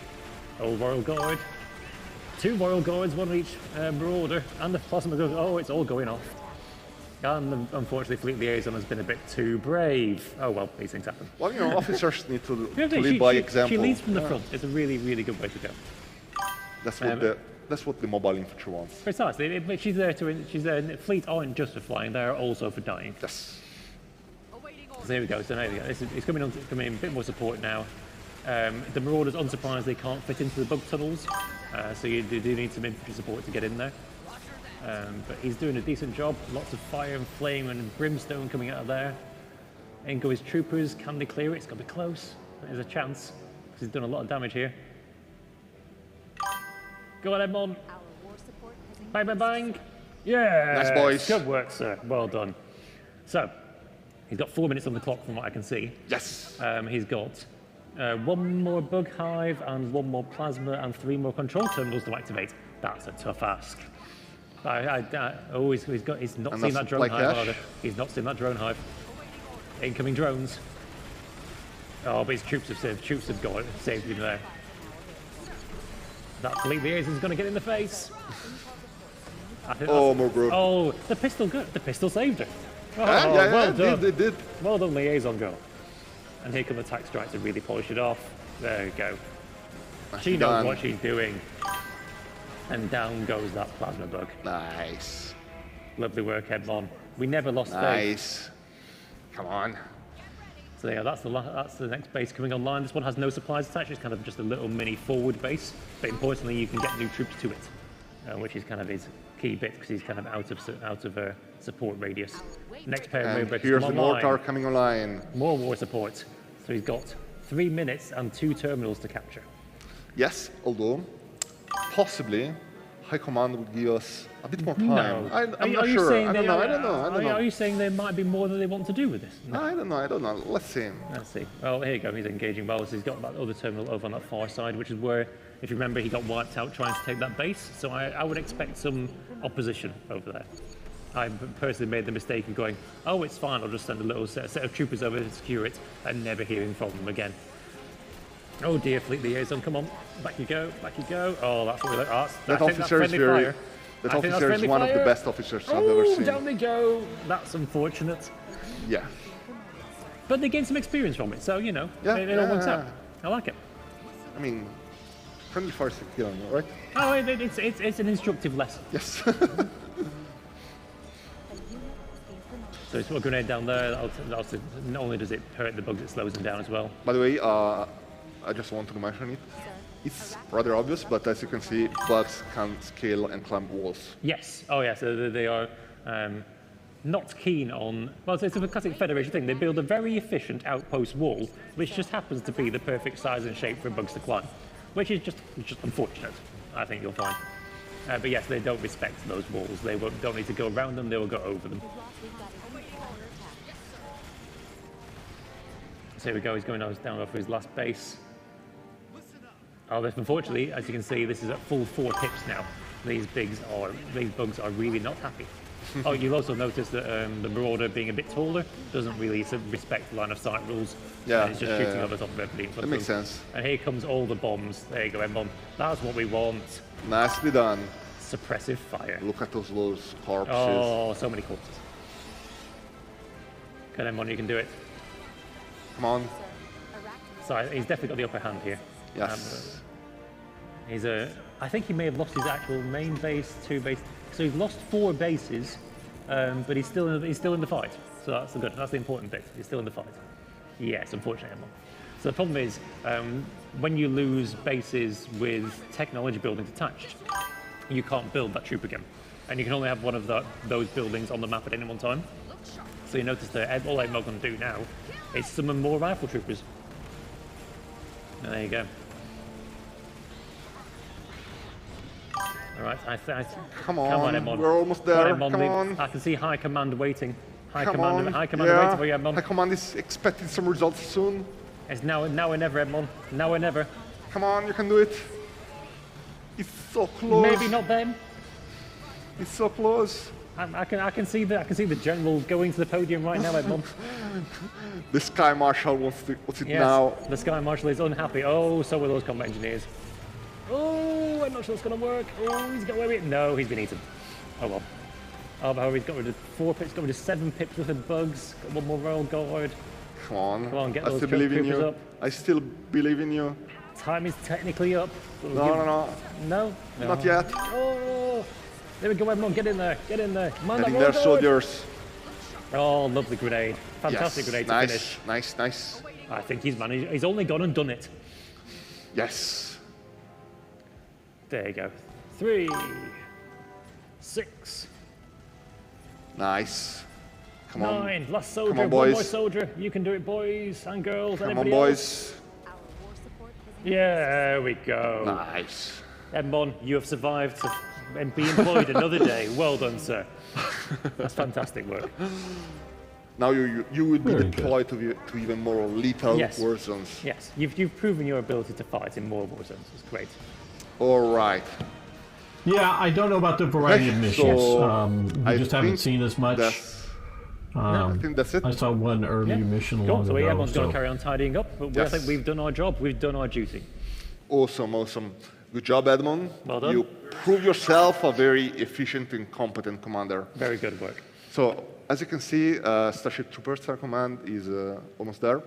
Old Royal Guard, 2 Royal Guards, 1 each marauder, and the plasma goes. Oh, it's all going off. And unfortunately, Fleet Liaison has been a bit too brave. Oh well, these things happen. Well, you know, officers need to lead by example. She leads from the front. It's a really, really good way to go. That's what the mobile infantry wants. Precisely. But she's there to. She's there. Fleet aren't just for flying; they are also for dying. Yes. So there we go. So there we go. It's coming in a bit more support now. The Marauders, unsurprised, they can't fit into the bug tunnels, so you do need some infantry support to get in there. But he's doing a decent job. Lots of fire and flame and brimstone coming out of there. In go his troopers. Can they clear it? It's got to be close. There's a chance because he's done a lot of damage here. Go on, Edmond. Bang, bang, bang. Yeah. Nice, boys. Good work, sir. Well done. So he's got 4 minutes on the clock from what I can see. Yes. He's got 1 more bug hive and 1 more plasma and 3 more control terminals to activate. That's a tough ask. He's not seen that drone hive either. He's not seen that drone hive. Incoming drones. Oh, but his troops have saved. Troops have got it. Saved him there. That Fleet Liaison's going to get in the face. Oh, more group. Oh, the pistol good. The pistol saved her. Oh, yeah, well done. It did. Well done, Liaison girl. And here come the attack strike to really polish it off. There we go. She knows what she's doing. And down goes that plasma bug. Nice. Lovely work, Headlon. We never lost faith. Nice. Come on. So yeah, that's the next base coming online. This one has no supplies attached. It's kind of just a little mini forward base. But importantly, you can get new troops to it, which is kind of his key bit because he's kind of out of support radius. Next pair of wave here's the mortar coming online. More war support. So he's got 3 minutes and 2 terminals to capture. Yes, although possibly High Command would give us a bit more time. No. I'm not sure. I don't know. Are you saying there might be more than they want to do with this? No. I don't know. Let's see. Let's see. Well, here you go. He's engaging well. So he's got that other terminal over on that far side, which is where, if you remember, he got wiped out trying to take that base. So I would expect some opposition over there. I personally made the mistake of going, oh, it's fine, I'll just send a little set of troopers over to secure it, and never hearing from them again. Oh dear, Fleet Liaison, come on. Back you go, back you go. Oh, that's what we like. That officer is very... That officer is one of the best officers I've ever seen. Down they go. That's unfortunate. Yeah. But they gain some experience from it, so, you know, it all works out. I like it. I mean, Friendly fire stick killing, right? Oh, it's an instructive lesson. Yes. So it's a grenade down there. Also, not only does it hurt the bugs, it slows them down as well. By the way, I just want to mention it. It's rather obvious, but as you can see, bugs can scale and climb walls. Yes. Oh, yeah. So they are not keen on. Well, it's a classic Federation thing. They build a very efficient outpost wall, which just happens to be the perfect size and shape for bugs to climb, which is just unfortunate. I think you'll find. But yes, they don't respect those walls. They don't need to go around them. They will go over them. So here we go. He's going down off his last base. Oh, unfortunately, as you can see, this is at full 4 tips now. These bugs are really not happy. Oh, you'll also notice that the Marauder, being a bit taller, doesn't really respect line of sight rules. Yeah, and it's just shooting over the top of everything. That makes sense. And here comes all the bombs. There you go, M1. That's what we want. Nicely done. Suppressive fire. Look at those corpses. Oh, so many corpses. Come on, M1, you can do it. Come on. So he's definitely got the upper hand here. Yes. I think he may have lost his actual main base, 2 bases. So he's lost 4 bases, but he's still in the fight. So that's good. That's the important bit. He's still in the fight. Yes, unfortunately, M1. So the problem is when you lose bases with technology buildings attached, you can't build that troop again, and you can only have one of those buildings on the map at any one time. So you notice that all I'm going to do now is summon more rifle troopers. And there you go. All right, come on, M1. We're almost there. Come on. I can see High Command waiting. High Command waiting for you, M1. High Command is expecting some results soon. It's now or never, M1. Now or never. Come on, you can do it. It's so close. Maybe not them. It's so close. I can see the general going to the podium right now, M1. The Sky Marshal wants it now. The Sky Marshal is unhappy. Oh, so are those combat engineers. Oh, I'm not sure it's going to work. Oh, he's got away with it. No, he's been eaten. Oh well. Oh, however, he's got rid of 4 pips, got rid of 7 pips with the bugs. Got 1 more Royal Guard. Come on, get I those still believe in you. up. I still believe in you. Time is technically up. No. Not yet. Oh, there we go, everyone. Get in there. Get in there. Man, Getting there, soldiers. Oh, lovely grenade. Fantastic grenade to finish. Nice. I think he's managed. He's only gone and done it. Yes. There you go. 3, 6. Nice. Come on. 9. Last soldier. Come on, boys. 1 more soldier. You can do it, boys and girls. Come Anybody on, boys. Yeah, there we go. Nice. M1, you have survived and be employed another day. Well done, sir. That's fantastic work. Now you would be deployed to even more lethal war zones. Yes, you've proven your ability to fight in more war zones. It's great. All right. Yeah, I don't know about the variety of missions. We just haven't seen as much. I think that's it. I saw 1 early mission long ago. So everyone's going to carry on tidying up, but I think we've done our job. We've done our duty. Awesome. Good job, Edmond. Well done. You prove yourself a very efficient and competent commander. Very good work. So, as you can see, Starship Troopers Command is almost there.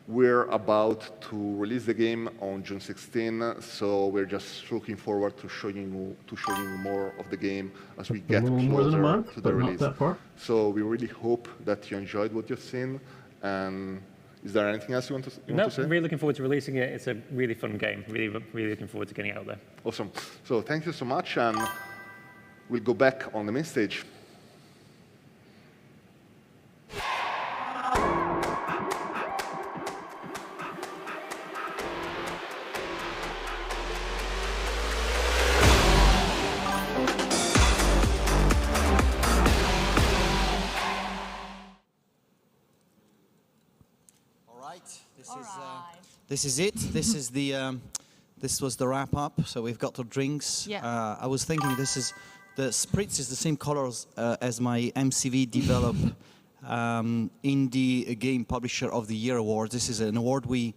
We're about to release the game on June 16, so we're just looking forward to showing you more of the game as we get closer to the release. Not that far. So we really hope that you enjoyed what you've seen. And is there anything else you want to say? No, I'm really looking forward to releasing it. It's a really fun game. Really looking forward to getting it out there. Awesome. So thank you so much, and we'll go back on the main stage. This is it. This is the. This was the wrap up. So we've got the drinks. Yeah. I was thinking the spritz is the same colors as my MCV Develop Indie Game Publisher of the Year award. This is an award we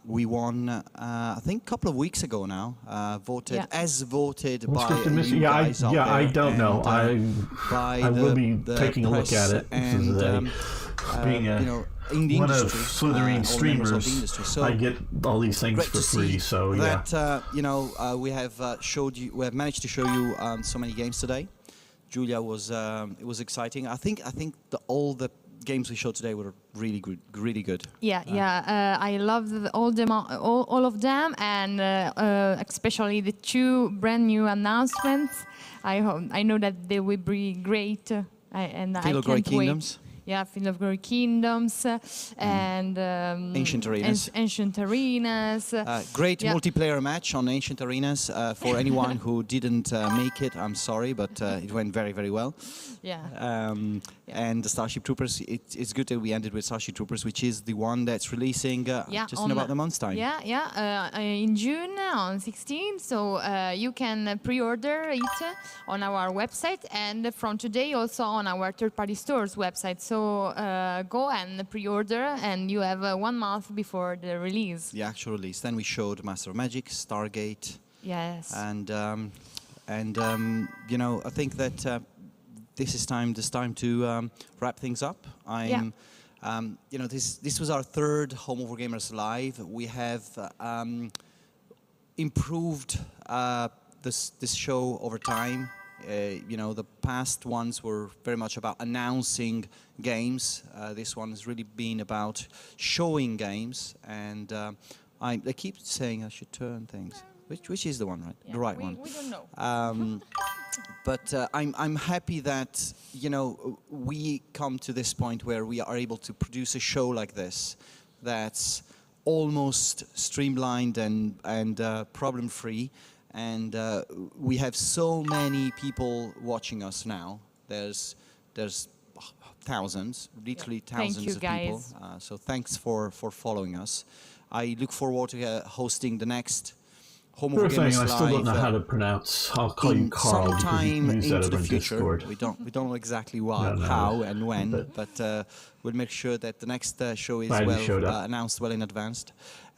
won. I think a couple of weeks ago now. Voted by you guys out there. I don't know. I will be taking a look at it. And being a in the one industry. of Slitherine all members of the streamers, industry. So I get all these things great for to free. see So yeah. that we have managed to show you so many games today. Julia it was exciting. I think all the games we showed today were really good. Yeah, I loved all of them, and especially the 2 brand new announcements. I know that they will be great, and I can't wait. Kingdoms. Yeah, Field of Glory Kingdoms and Ancient Arenas. Ancient Arenas. Great multiplayer match on Ancient Arenas. For anyone who didn't make it, I'm sorry, but it went very, very well. Yeah. And the Starship Troopers, it's good that we ended with Starship Troopers, which is the one that's releasing just in about a month's time. In June on 16th, so you can pre-order it on our website, and from today also on our third-party stores website. So go and pre-order, and you have 1 month before the release. The actual release. Then we showed Master of Magic, Stargate. Yes. And I think that this is time to wrap things up. This was our 3rd Home of Wargamers Live. We have improved this show over time. The past ones were very much about announcing games. This one has really been about showing games. And I keep saying I should turn things. Which is the one, right? Yeah, the right we one. We don't know. But I'm happy that we come to this point where we are able to produce a show like this that's almost streamlined and problem-free. And we have so many people watching us now. There's thousands, literally thousands of people. So thanks for following us. I look forward to hosting the next Home of Wargamers Live. I still don't know how to pronounce. I'll call you Carl. Sometime into the future. Discord. We don't know exactly how and when, but we'll make sure that the next show is announced well in advance.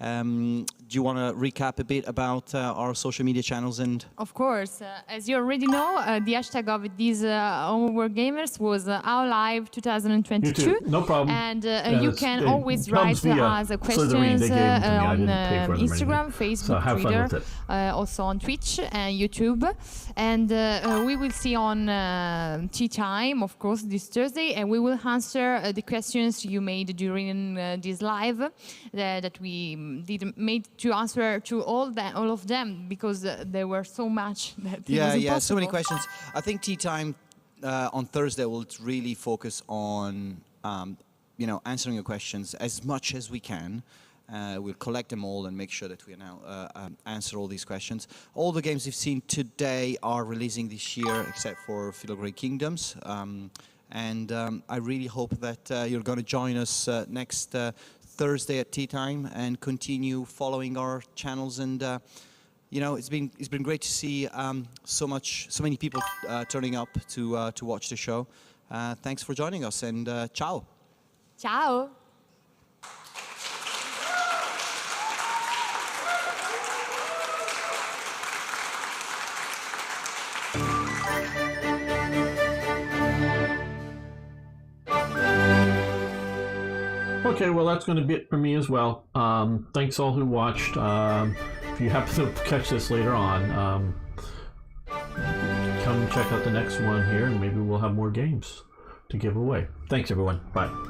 Do you want to recap a bit about our social media channels? And of course, as you already know, the hashtag of this Home of Wargamers was OurLive 2022. YouTube, no problem. And you can always write us questions on Instagram, Facebook, Twitter, also on Twitch and YouTube. And we will see on tea time, of course, this Thursday, and we will answer the questions you made during this live that we did made to answer to all of them, because there were so much that it was impossible. So many questions. I think tea time on Thursday will really focus on answering your questions as much as we can. We'll collect them all and make sure that we now answer all these questions. All the games you've seen today are releasing this year, except for Field of Glory Kingdoms. And I really hope that you're going to join us next Thursday at tea time and continue following our channels. And it's been great to see so many people turning up to watch the show. Thanks for joining us, and ciao. Ciao. Okay, well, that's going to be it for me as well. Thanks all who watched. If you happen to catch this later on, come check out the next one here, and maybe we'll have more games to give away. Thanks, everyone. Bye.